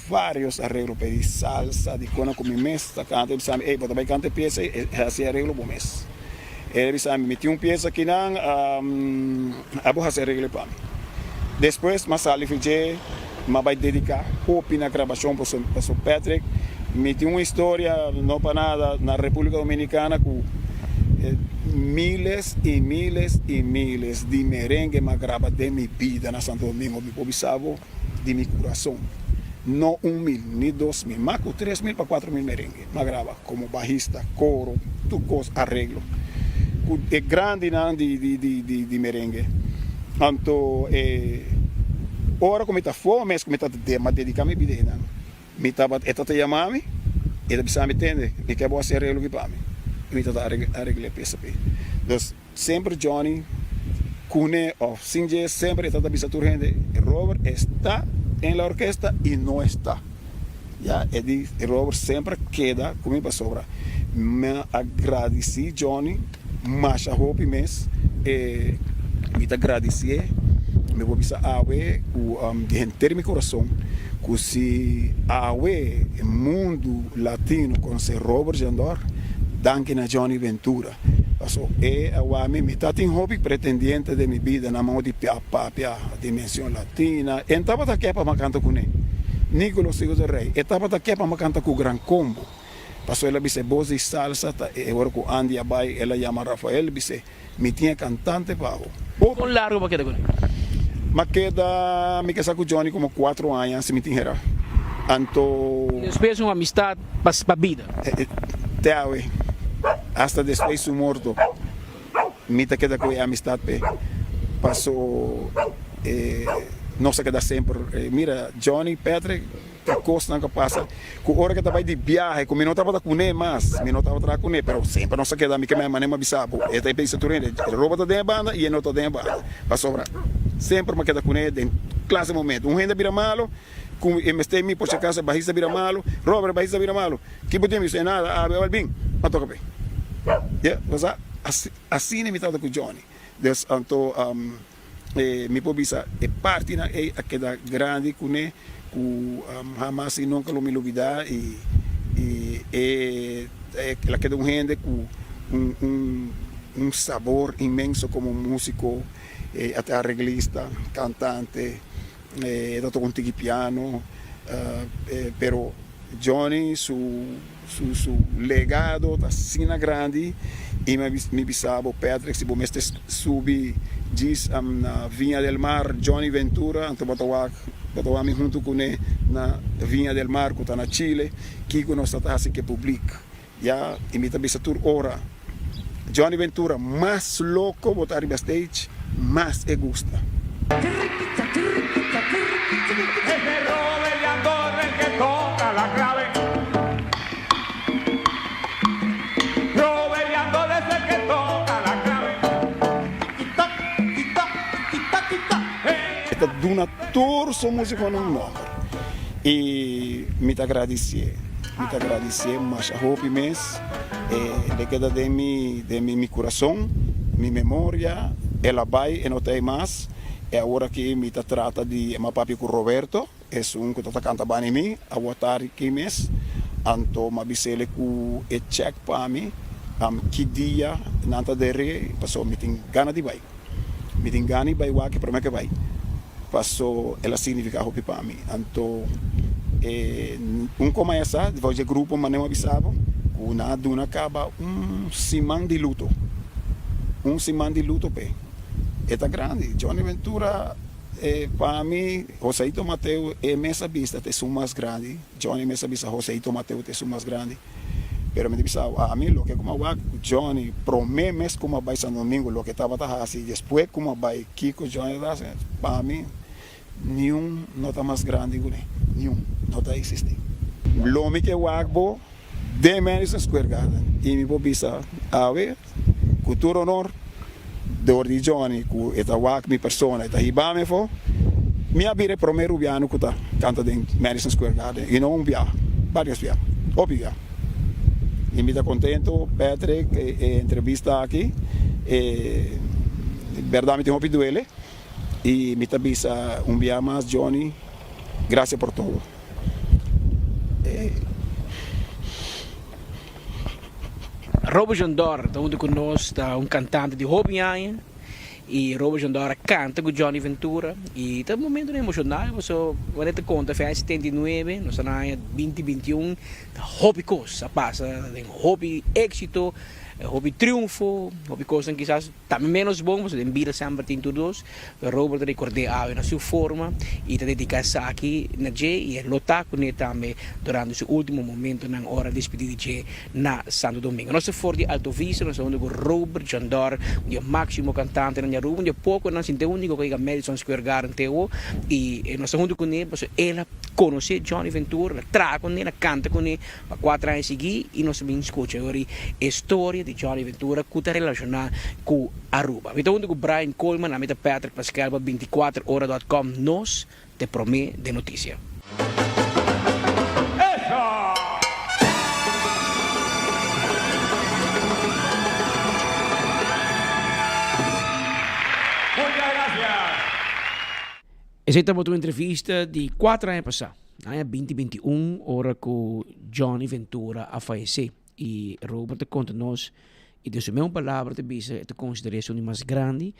vários arreglos de salsa, de quando com mês tá cantando, ele sabe, bota vai cantar peça e assim arreglo bom mês. Ele sabe, meti peça aqui não, abo fazer arreglo para mim. Depois, mas ali fiz, mas vai dedicar pouco na gravação para o Patrick, me tem uma história não para nada na República Dominicana com miles e miles e miles de merengue me grava de minha vida na Santo Domingo, me obsavo de meu coração. Não 1.000, nem 2.000, mas com 3.000 para 4.000 merengue. Me grava como barrista, coro, tudo coisa, arreglo. É grande não de merengue. Então, ora como está fome, mas como está dedicar minha vida, não. Me estava te chamando, ele precisa me entender, me quer fazer arreglo para mim. Me estava arreglar peça para. Então, sempre Johnny, Cune, ou Sinje, sempre está avisando a gente, Robert está em la orquesta e não está. Já, Robert sempre queda comigo para sobra. Me agradeci Johnny, mas a roupa mês, me agradeci, me vou pensar de gente meu coração, que se o mundo latino conhece Robert Jandor, danke na Johnny Ventura. A mim está em hobby pretendiente de minha vida na mão de a dimensão latina. Estava aqui para cantar com ele. Nicolas Sigos de Rey. Estava aqui para cantar com o Gran Combo. Passou ela disse voz e salsa. Agora com Andy Abay, ela chama Rafael. Disse me tinha cantante para o. Com largo para queda com ele? Mas queda me casar com Johnny como 4 anos se me tinha. Então. Depois uma amistade para a vida. Teawe. Hasta después su muerto, mita queda con amistad, pasó, no se queda siempre. Mira, Johnny, Patrick, que cosa que pasa, que hora que estaba de viaje, que me no estaba con él más, me no estaba con él, pero siempre no se queda, mi que me manema bisabo, esta es tu rende, el robot de banda y el otro de banda, pasó, siempre me queda con él en clase momento, un gente vira malo, me esté mi por si acaso, bajista vira malo, Robert, bajista vira malo, que podemos dizer nada, a Balbin, a toca bem. Yeah, assim me estava com Johnny. Então, me pobisa é parte na aquela grande com ele, que jamais nunca me olvidar e ela queda gente com um sabor imenso como músico, até arreglista, cantante, dato con piano, pero Johnny su legado está sina grande e mi bisabo Patrick si bom este subi diz na Vinha del Mar Johnny Ventura anto batawa mi junto com ele na Vinha del Mar que está na Chile que nós está assim que publica já e mi tabisa tour ora Johnny Ventura mais louco botar em stage mais e gusta. Duna tour sua música no nome e me agradecer mas a roupa mês le queda de mi coração minha memória ela vai e não tem mais é agora que me trata de meu papi com Roberto é que está cantando bem em mim a votar que mês então me bisele com e check para mim que dia nanta dere passou me tem gana de vai me tem gana de vai que para mim que vai passou ela significa hopi para mim então como essa vai de grupo mas não avisava na duna acaba semana de luto pe é grande Johnny Ventura para mim Joséito Mateu é Mesa Vista é o mais grande Johnny Mesa Vista Joséito Mateu é o mais grande pero me dizia a mim lo que como vai Johnny pro mes como vai Santo Domingo lo que estava assim depois como vai Kiko Johnny para mim nenhum não está mais grande que nenhum não está existindo lo que wagbo de Madison Square Garden e me pobisa a ver cultura honor de ordi Johnny que esta wag mi persona esta hibame fo mi abire primeiro piano que está canta em Madison Square Garden e não vários viajes obvio e me está contento Patrick entrevista aqui verdade me tem um duele e me avisa dia mais Johnny graças por tudo Robert Jandor, está onde conosco, está cantante de Hobian e Robert Jandor canta com Johnny Ventura e tá um momento emocional, você vai ter conta, foi em 79, nós estamos em 2021, hobby coisa passa, tem hobby êxito, hobby triunfo, hobby coisa quizás também menos bom, mas tem vida sempre tem todos, Robert recordei na sua forma e te dedica-se aqui na J e lutar com ele também durante seu último momento na hora de despedir de J na Santo Domingo. Nós for de Alto Vista, nós somos com Robert Jandor, o máximo cantante na Aruba, um pouco nós inte único que é Madison Square Garden teu e nós junto com ele, porque ela conhece Johnny Ventura, traga com ele, canta com ele, para 4 anos seguir e nós também escuta agora a história de Johnny Ventura que está relacionada com Aruba. Então, junto com Brian Coleman, a meta Patrick Pascal, 24horas.com, nos te promete de notícia. Essa é uma entrevista de 4 anos passados, em 2021, hora que Johnny Ventura a falecer. E Robert conta-nos, e de sua mesma palavra, te consideração mais grande.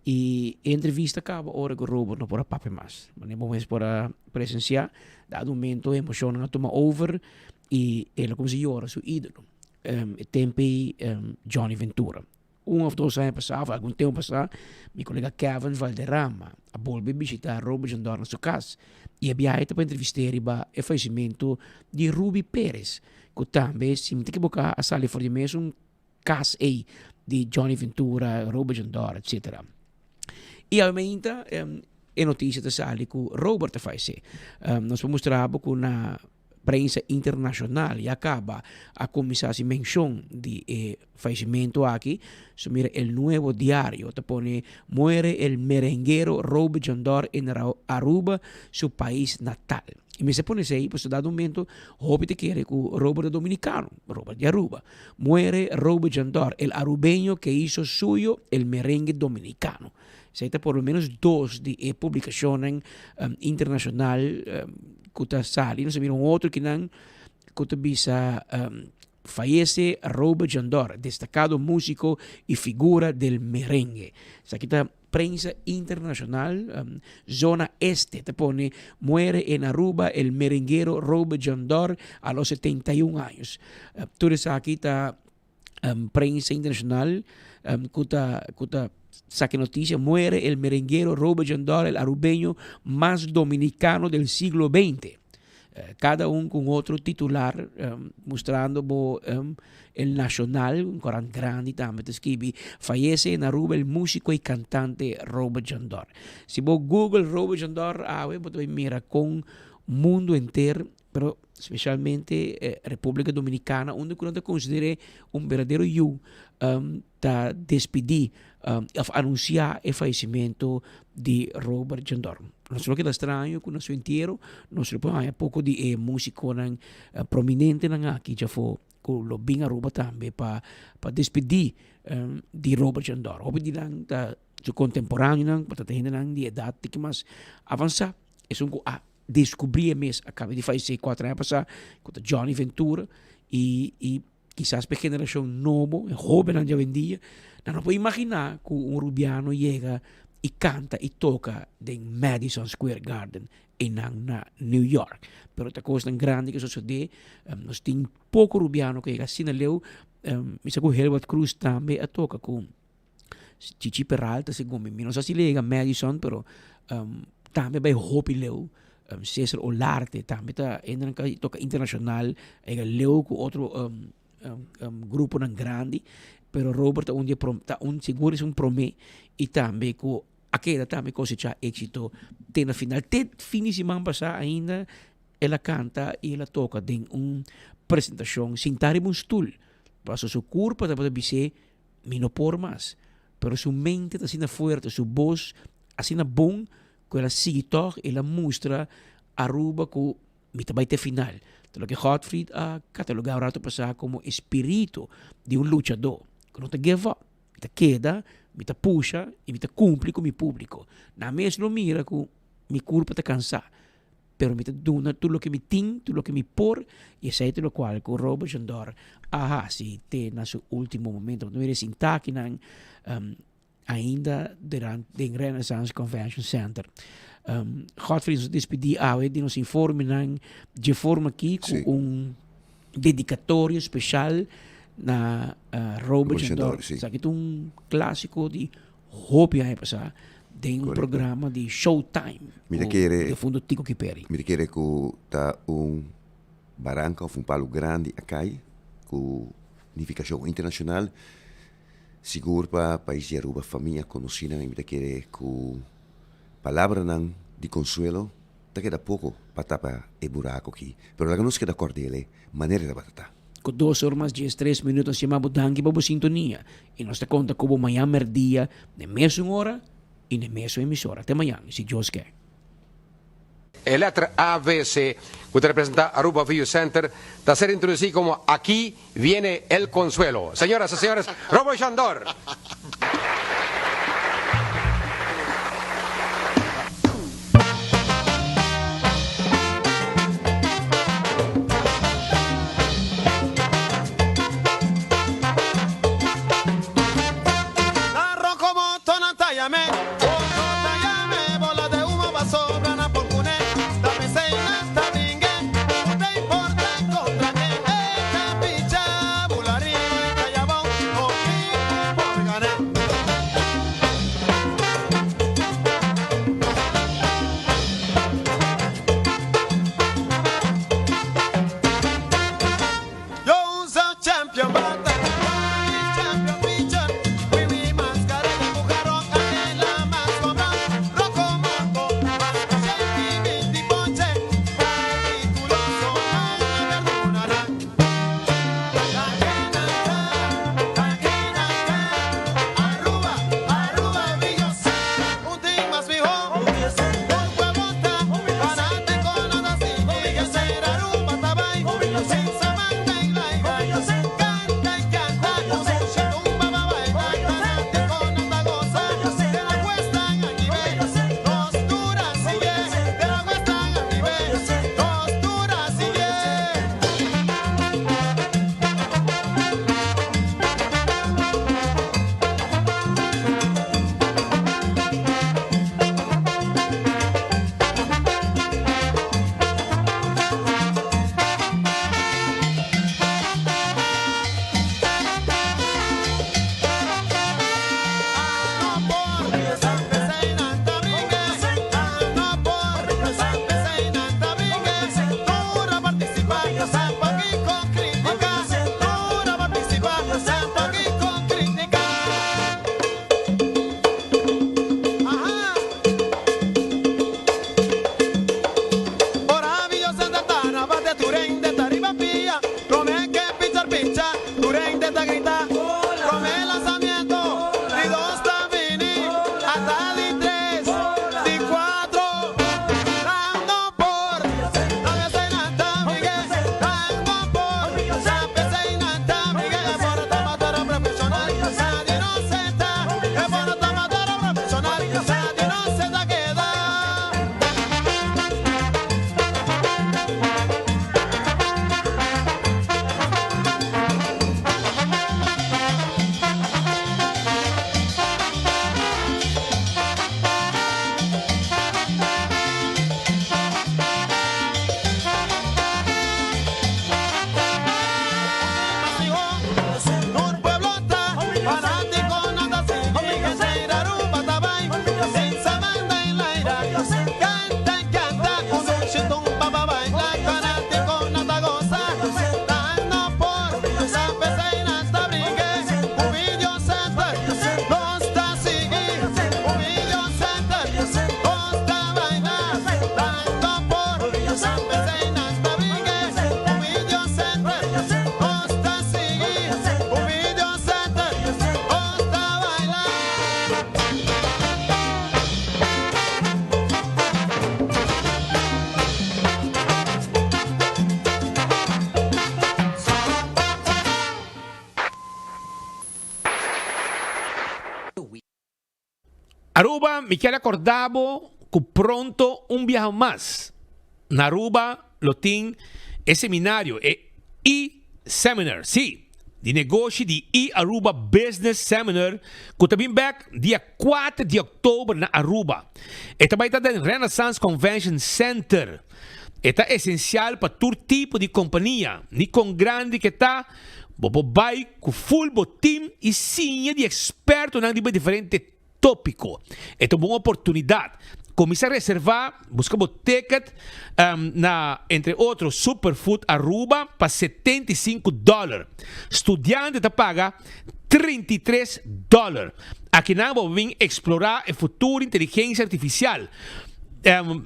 E a entrevista acaba, hora que Robert não pode papel mais. Mas não vamos para presenciar, dado momento, a emoção não toma over, e ele como se llora, seu ídolo. Tempo Johnny Ventura. 1 ou 2 anos passados, algum tempo passado, meu colega Kevin Valderrama a volver visitar Robert Jandor na sua casa e havia ido para entrevistar o falecimento de Ruby Pérez, que também, se me equivocar, a sala de mesmo caso de Johnny Ventura, Robert Jandor, etc. E obviamente, a notícia da sala que Robert faleceu. Nós vamos mostrar com na prensa internacional e acaba a começar a menção de fallecimiento aqui. So, mira, el nuevo diario te pone, muere el merenguero Robert Jandor en Aruba, su país natal. Y me se pone ahí, pues dado un momento, Robert quiere que Robert dominicano, Robert de Aruba. Muere Robert Jandor, el arubeño que hizo suyo el merengue dominicano. Se hay por lo menos 2 de publicaciones internacional que sale. No se mira un otro que bisa fallece Robert Jandor, destacado músico y figura del merengue. Aquí está prensa internacional, zona este, te pone, muere en Aruba el merenguero Robert Jandor a los 71 años. Entonces aquí está prensa internacional, que saque noticia, muere el merenguero Robert Jandor, el arubeño más dominicano del siglo XX. Cada uno con otro titular, mostrando el nacional, un gran grande también te escribe, fallece en Aruba el músico y cantante Robert Jandor. Si vos Google Robert Jandor, vos mira con mundo entero, pero especialmente República Dominicana, onde uno te considere un verdadero para despedir, anunciar el fallecimiento de Robert Jandor. Non solo che è strano, con il suo intero, non solo poi poco di musico prominente anche, già fu con lo bin Aruba tambe pa despedir di Robert Jandor. Robert di da suo contemporaneo, pa gente di età che mas avanza, e sono a descobrir mes acaba de falecer 4 anos passados con Johnny Ventura e quizás per generación nuevo, joven hoy en día, no puedo imaginar que un rubiano llega y canta y toca en Madison Square Garden en New York. Pero esta cosa tan grande que sucede, nos tiene poco rubiano que llega así en leu, mi sa que Helmut Cruz también toca con Chichi Peralta, según mi, no sé si llega Madison, pero también va Hopi leu, César Olarte, también toca internacional, leu con otro grupo tan grande, pero Robert seguro es un promé y también que aquela também cosechar éxito tem na final. Até fim de semana passada ainda ela canta e ela toca em uma apresentação sentada em um stool. Passa seu corpo para poder dizer, me não por mais. Pero sua mente está assim forte, sua voz assim bom, que ela sigue toque, ela mostra Aruba que me vai ter final. Então, que Gottfried a catalogar o passado como espírito de um lutador, que não te give up, te queda, me te puxa e me te cumpre com o público. Na mesma mira que mi culpa te cansar, pero me te dona tudo o que me tem, tudo o que me por, e esse é o qual que o Robert Jandor se tem no seu último momento, quando ele se intacta ainda durante the Renaissance Convention Center. Godfrey nos despedi awe di nos informe de forma aqui com dedicatório especial na Robert Jandor. Sa que clássico de Hopi aí passar de programa de Showtime. De fundo Tico Kiperi. Mi richiede che da barranca o palo grande a Kai, com unificação internacional, seguro para país de Aruba, família conhecida, mi richiede que palavra de consuelo, te queda pouco para tapar o buraco aqui, pero la que nos queda cordele, maneira de batata. Com 2 horas e 3 minutos chamamos danke para a sintonia. E nós te conta como amanhã merdia, na mesma hora e na mesma emissora. Até amanhã, se Deus quer. El letra ABC, que representa Aruba View Center, está ser introducido como Aquí viene el consuelo. Señoras y señores, Robert Jandor. Aruba, me quiere acordabo que pronto un viaje más. En Aruba lo tiene el seminario, y seminar, sí. de negócio de Aruba Business Seminar, que também back dia 4 de outubro na Aruba. E também está no Renaissance Convention Center. É essencial para todo tipo de companhia, nem com grande que está, bobo vai com full team e sim de experto em diferentes tópicos. É uma boa oportunidade. Começa a reservar, busca o ticket entre outros Superfood Aruba para $75. Estudante te paga $33. Aqui nós vamos explorar o futuro inteligência artificial,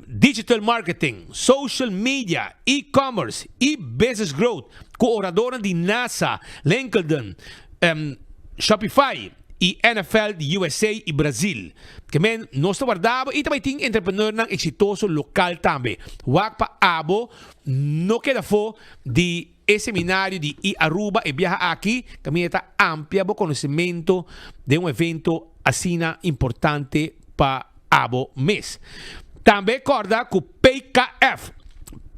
digital marketing, social media, e-commerce e business growth, com oradora de NASA, LinkedIn, Shopify e NFL de USA e Brasil. Que men, nós guardamos e também tem entrepreneur ng exitoso local também. Wag pa abo, no queda fo de seminário de Aruba e viaja aqui, também está amplia o conhecimento de evento assim importante para abo mês. Também recorda que o PKF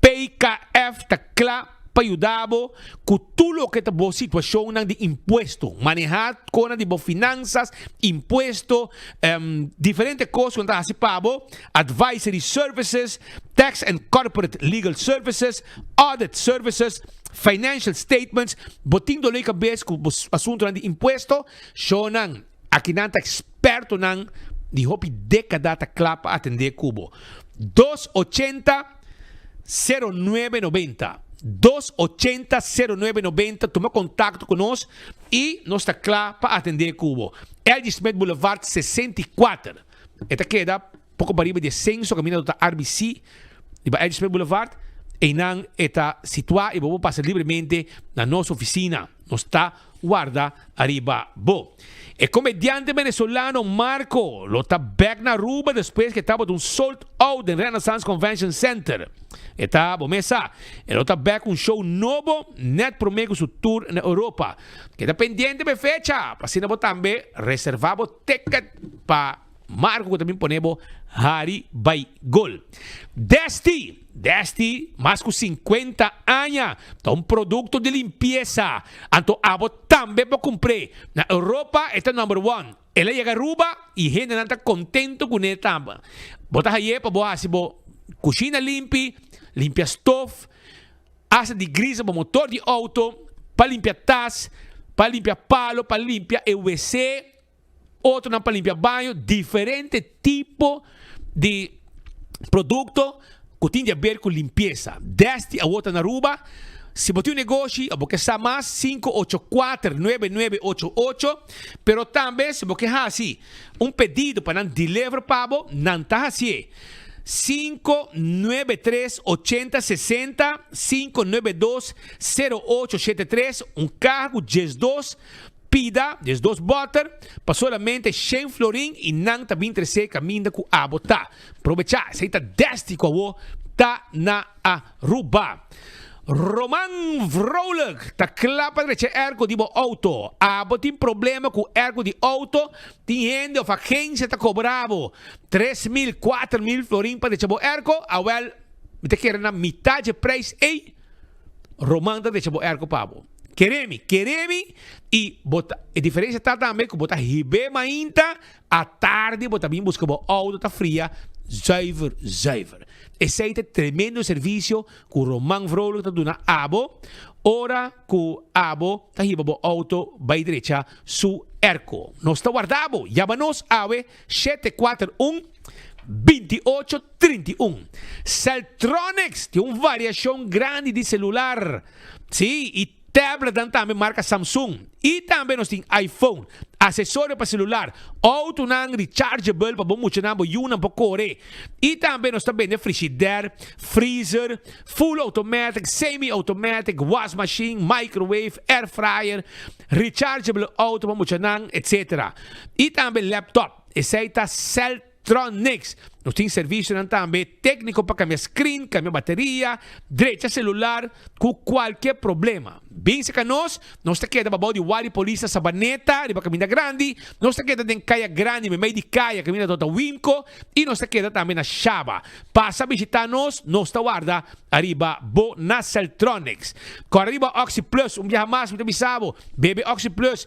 está claro para ajudar com tudo que é a situação de imposto, manejar com de finanças, imposto, diferentes coisas que está participando, advisory services, tax and corporate legal services, audit services, financial statements, botindo lei cabeça com o assunto de imposto, shonan aqui não está experto nan de hopi década tá claro para atender cubo. 280-0990. 280-0990, toma contato conosco e nós está claro para atender Cubo. Elgin Smith Boulevard 64. Esta queda pouco para de censo, caminho da RBC, de Elgin Smith Boulevard, e não está situado e vamos passar livremente na nossa oficina. Nós está guarda arriba bo. E comediante venezolano Marco lo está back na Aruba depois que estava de um sold out no Renaissance Convention Center. Está bom mesa. Ele está back um show novo net promego su tour na Europa. Que está pendente de fecha. Para assim também reservamos ticket para Marco que também ponemos Harry by Gol. Desti, mais com 50 anos, é um produto de limpeza. Então, abo também para comprar. Na Europa, este é o number one. Ele chega a Aruba e a gente não está contente com ele também. Bota aí para você cozinha limpia estofo, asa de grisa para motor de auto, para limpar tas, para limpar palo, para limpar EWC, outro não para limpar banho, diferente tipo de produto que tem a ver com limpeza. Desde a outra na Aruba, se você tem um negócio, você está mais 584-9988, pero também se você tem assim, um pedido para não deliver pabo, não está assim. 593-8060, 592-0873, um cargo GES2, pida, GES2 butter, para solamente 100 florin e não está bem trecer caminho com a botar. Aproveitar, se está destico tá na Aruba. Roman Vrolijk, tá claro para dizer ergo de auto. Tem problema com ergo de auto, tem gente ou agência tá cobrado 3.000, 4.000 florin para dizer ergo, well, me quer na metade de preço, ei, Roman tá dizer ergo pabo. Quereme e bota, a diferença tá também que bota ribe mainta, à tarde bota bem busca o auto tá fria, zuiver. Esse é um tremendo serviço que o Roman Vrolijk está dando a Abo. Ora que o Abo está riba o auto vai direita su erco. Nós está guardado. Chama-nos AWE 741-2831. Celtronics tem uma variação grande de celular. Sim, e tablet também marca Samsung. E também nós temos iPhone, acessório para celular, auto não rechargeable para bom funcionar para correr. E também nós também temos frigideira, freezer, full automatic, semi-automatic, wash machine, microwave, air fryer, rechargeable auto para funcionar, etc. E também laptop. Esse aí está Celtronics. Nós temos serviço também técnico para cambiar screen, cambiar bateria, direita celular, com qualquer problema. Bem se que nós te queda babau de wari polícia sabaneta, de caminho grande, nós te queda de caia grande, meio de caia, caminho da Winco, e nós te queda também na Chava. Passa a visitar nós te guarda arriba bo na Celtronics. Com arriba Oxy Plus, dia mais, muito bisabo, bebe Oxy Plus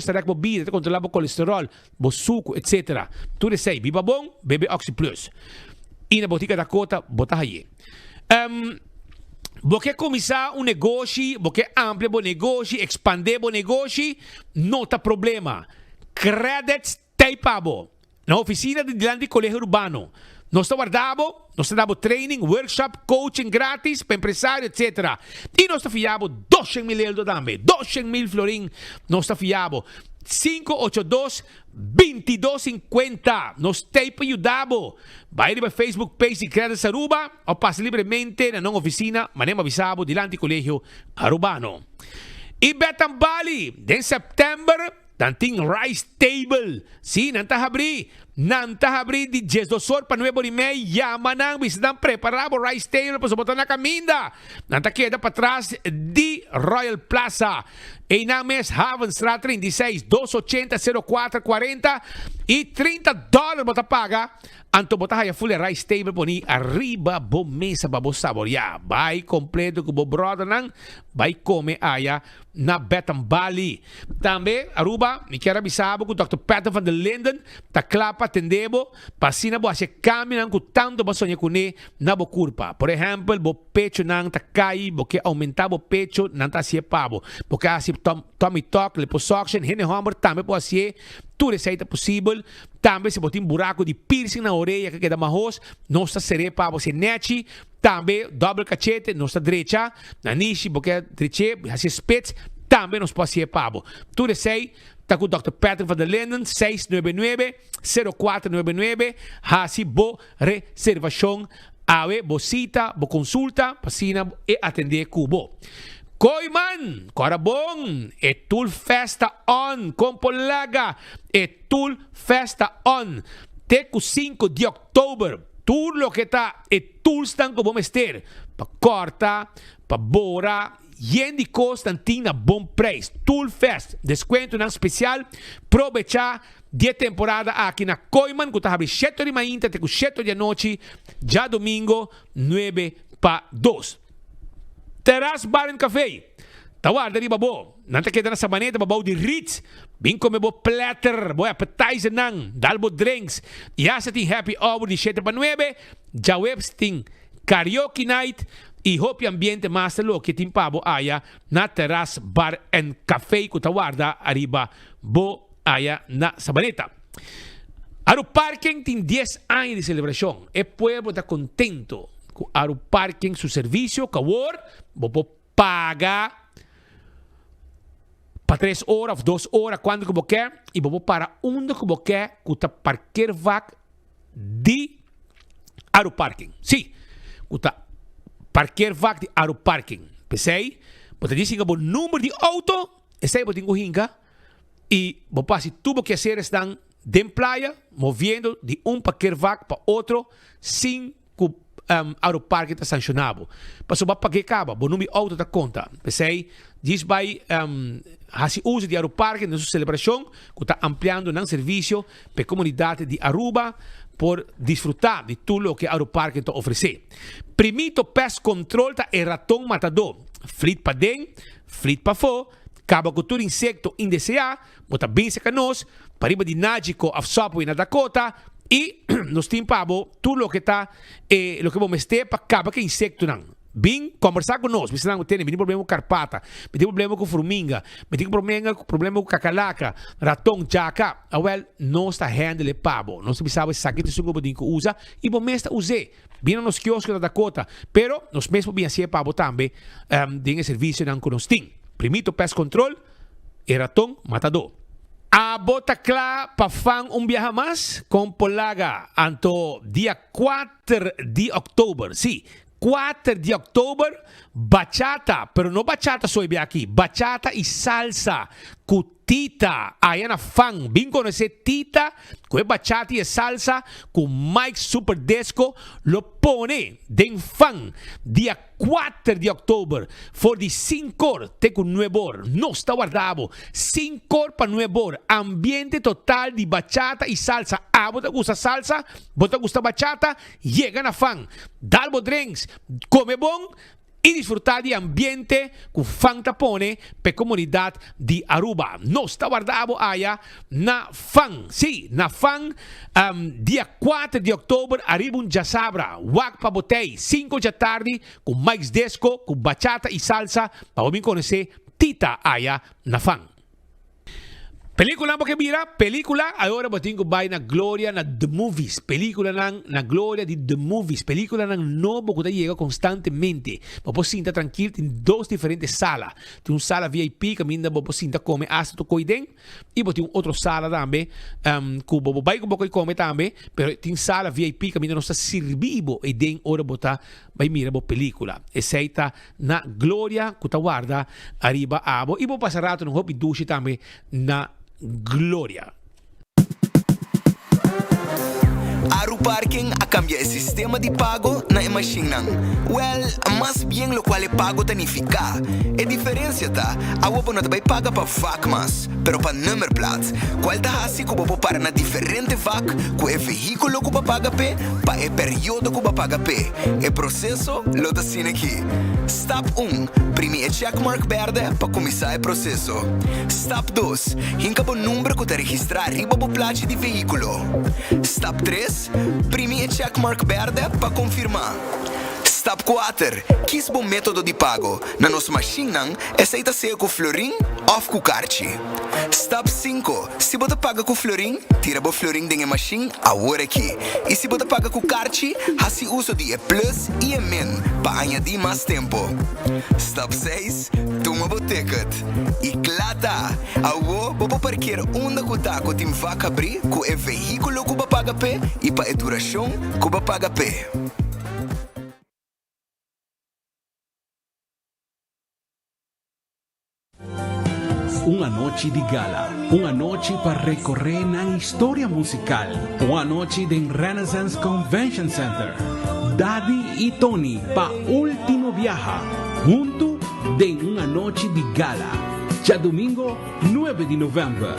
terá que bebida, controlar o colesterol, o suco, etc. Tudo sei, biba bom, bebe Oxy Plus. E na botica da Cota, bota aí. Você começar um negócio, você ampliar o negócio, expandir o negócio, não tem problema. Credits tem pago. Na oficina de Dilante Colégio Urbano. Nós damos training, workshop, coaching grátis para empresário, etc. E nós fiamos 200 mil euros também. 200 mil florim. Nós fiamos 582-2250. Nós temos para ajudar. Vai para Facebook page de Credits Aruba ou passe livremente na nossa oficina, manema avisado, Dilante Colégio Urbano. E Betan Bali, em setembro, tanting rice table. Si, nantahabri di 10 para 9:30, yamanang bisdang preparado rice table para suportar na caminda. Nanta queda para trás de Royal Plaza. E na mes Haven Straat 36, 280-0440 e $30 bota paga. Anto bota haya full rice table poni arriba bo mesa ba bo saborear. Vai completo com bo brother nang vai come aya na Betan Bali. Também Aruba, me quero avisar com o Dr. Patrick van der Linden, ta clapa atendebo, pasina bo ase caminham com tanto bo sonha com na bo curpa. Por exemplo, bo pecho nang ta cai, bo que aumentar bo pecho nang ta se pabo. Porque assim tummy talk, liposuction, hene hammer também bo assim tudo receita possível. Também se botar um buraco de piercing na orelha que queda mais, não está seré para você nete. Também double cachete, não está direita, na niche, porque direita, assim spits, também não pode ser para tudo receita. Está com o Dr. Patrick van der Linden, 699-0499. Assim, boa reservação, ave, boa cita, boa consulta, passina e atender cubo. Koiman, Corabong, Etul Festa On, Compolaga, Etul Festa On, Teco 5 de outubro, tudo lo que está, Etul estão como mester, para corta, para bora, yendi Constantina, bom preço, Tul Fest, desconto não especial, aproveitar de temporada aqui na Koiman, que está abrindo 7 de manhã, até 7 de noite, já domingo, 9-2. Terrace Bar and Café. Tawar dari babo. Nanti kita na sabaneta babaw di Ritz. Bingko me bo platter, bo appetizer nang, dalbo drinks. Ya sa ting happy hour di 7-9. Jawebs ting karaoke night. I hopi ambiente master lo que ting pabo aya na Terrace Bar and Café ko tawarda arriba bo aya na sabaneta. Aro parking ting 10 anos de celebração. E pueblo está contento. Aro parking su servicio, kawor, bobo paga para 3 horas, 2 horas, quando que quer, e bobo para onde que quer, kuta parquear vac de aro parking. Sim, kuta parquear vac de aro parking. Pensei, você disse que o número de auto, esse aí você tem que hinga, e bobo se tudo que fazer estão de playa, moviendo de parquear vac para outro, sem aeroparque está sancionado. Para o pagar caba, o número de auto da conta. Pensei, diz vai se uso de aeroparque na sua celebração, que está ampliando o serviço para a comunidade de Aruba por desfrutar de tudo o que o aeroparque está oferecendo. Primeiro pest control é ratão matador. Flit para dentro, flit para fora, caba com todo insecto indesejado, bota bem seca nós, para riba de nágico a sopo na Dakota, e nos timpabo tudo o que está o que vamos ter para acabar que insecto não bem conversar com nós não tem problema com carpata tem problema com formiga tem problema com cacalaca ratão jaca não está handle pabo não se sabe se aqui sugo que usa e bom mesmo usei bem nos quioscos da Dakota pero nos mesmo bem assim pabo também tem serviço não com nós tem primeiro pest control e ratão matador. A bota clara para fan viaje más con Polaga anto dia 4 de outubro. Sí, 4 de outubro, bachata, pero no bachata soy aquí, bachata y salsa, con Tita, allá na fan. Bien conoce Tita, con bachata y salsa, con Mike Superdisco, lo pone den fan. Día 4 de octubre, for die 5 te con nuevo. No está guardado. 5 para nuevo. Ambiente total de bachata y salsa. ¿Vos te gusta salsa? ¿Vos te gusta bachata? Llegan a fan. Dalbo drinks, come bon y disfrutar de ambiente que fan pone per comunidad de Aruba. No está guardado allá na fan. Sí, na fan. Día 4 de octubre arriba un Jasabra. Wak pa botei. 5 de tarde con Mike's Disco, con bachata y salsa. Para mí conocer Tita allá na fan. Película porque mira, película, agora eu tenho que na glória na The Movies. Película na glória de The Movies. Película na novo que chega constantemente. Você sinta tranquilo, tem 2 diferentes salas. Tem uma sala VIP que ainda você sinta come hasta tu coiden. E você tem outra sala também, que você vai comer também, mas tem sala VIP que ainda não está servido e den hora você vai mirar a película. Essa está na glória que você guarda arriba abo. E você passa rato no hobby duche também na Glória. Aru Parking a cambiar el sistema de pago na machine. Well, más bien lo cual es pago tanifica. A diferencia ta, a wopo no te vai paga pa vac mas, pero pa nummerplaat. Qual ta hasi ko bobo para na diferente vac, ko e veículo ko paga pe, pa e periodo ko paga pe. E processo lo ta sin aqui. Step 1, primi e checkmark verde pa começar o processo. Step 2, hinka bo número ko te registrar riba bo placa de veículo. Step 3, primi e checkmark verde para confirmar. Step 4, quis bom método de pago. Na nossa machine, aceita ser com florim ou com cartão. Step 5, se você paga com florim, tira o florim da machine agora aqui. E se você paga com cartão, assim uso de E plus e E min para añadir mais tempo. Step 6, toma o ticket. E claro, agora você parquear onde você tem vaca abrir com o veículo que você paga pé e para a duração que você paga pé. Una noche de gala, una noche para recorrer la historia musical, una noche en Renaissance Convention Center. Daddy y Tony pa último viaja, junto de una noche de gala, ya domingo 9 de noviembre.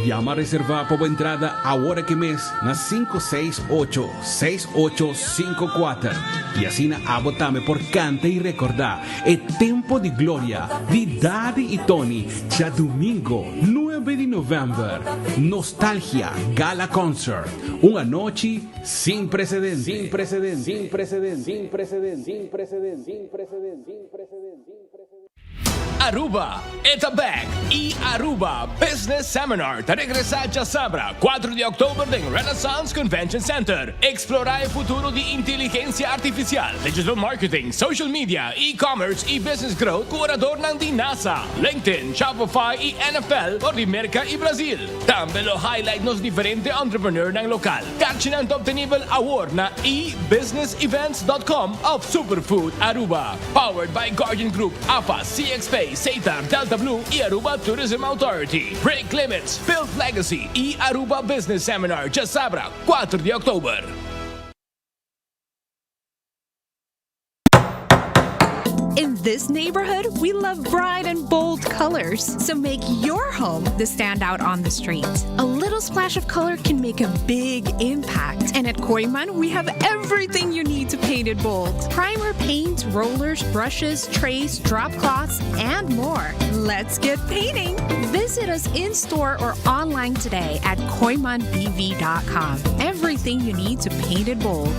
Llama a reservar por entrada ahora que mes na 568-6854 y así a botarme por canta y recordar el tiempo de gloria de Daddy y Tony ya domingo 9 de noviembre. Nostalgia Gala Concert, una noche sin precedentes, sin precedentes, sin precedentes, sin precedentes, sin precedentes, sin precedentes, sin precedentes. Aruba, Etabag y Aruba Business Seminar te regresa a Sabra 4 de octubre en Renaissance Convention Center. Explora el futuro de inteligencia artificial, digital marketing, social media, e-commerce y business growth con adornan de NASA, LinkedIn, Shopify y NFL por America y Brasil. También lo highlight nos diferentes entrepreneurs ng local. Catchin top nivel award na ebusinessevents.com of Superfood Aruba. Powered by Guardian Group, APA, CXP, Satar, Delta Blue y Aruba Tourism Authority. Break Limits, Build Legacy y Aruba Business Seminar, Jasabra, 4 de octubre. In this neighborhood, we love bright and bold colors. So make your home the standout on the street. A little splash of color can make a big impact. And at Koiman, we have everything you need to paint it bold. Primer paint, rollers, brushes, trays, drop cloths, and more. Let's get painting. Visit us in-store or online today at koimanbv.com. Everything you need to paint it bold.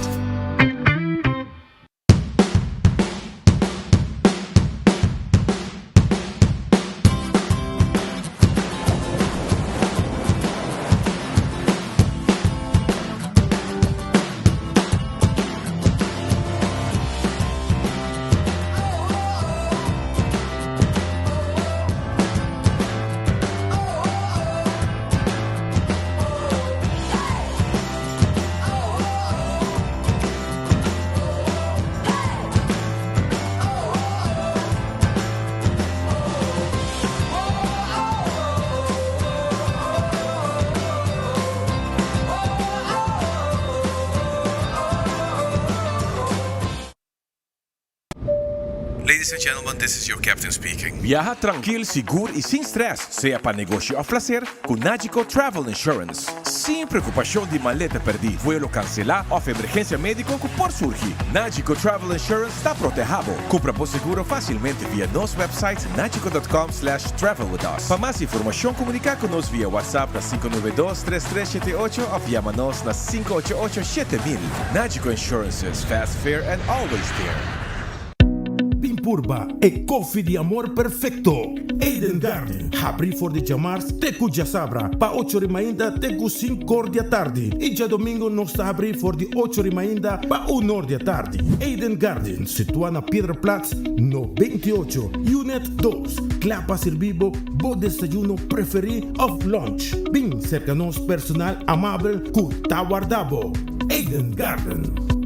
Ladies and gentlemen, this is your captain speaking. Viaja tranquilo, seguro e sem stress, seja para negócio ou placer, com Nagico Travel Insurance. Sem preocupação de maleta perdida, vuelo cancelar ou emergência médica que por surgir. Nagico Travel Insurance está protegido. Compra por seguro facilmente via nosso website nagico.com/travel with us. Para mais informação, comunicar conosco via WhatsApp na 592-3378 ou via-nos na 588-7000. Nagico Insurances, fast, fair and always there. Pimpurba e coffee di amor perfecto. Eden Garden. Abri for de chamars teku já sabra. Pa 8h ainda teku 5h da tarde. E já domingo nós está abri for de 8h ainda pa 1h da tarde. Eden Garden, situa na Piedraplatz, no 28, Unit 2. Clapa servibo, bo desayuno preferi of lunch. Bem cerca nos personal amável ku tawardabo. Eden Garden.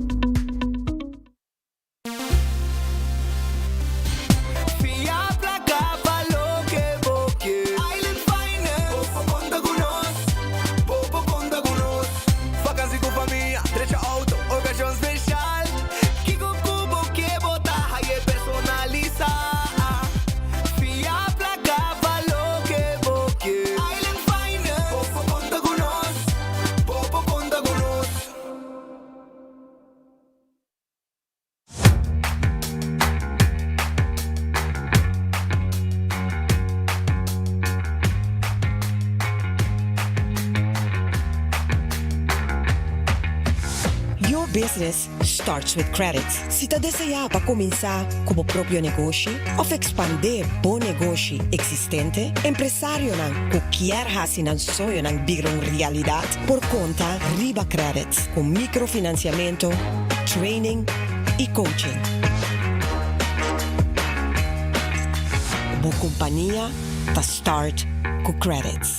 Business starts with credits. Se você deseja para começar como próprio negócio ou expandir bom negócio existente, empresário que quer fazer sonho virar realidade por conta Riba Credits com microfinanciamento, training e coaching. Boa companhia, start com credits.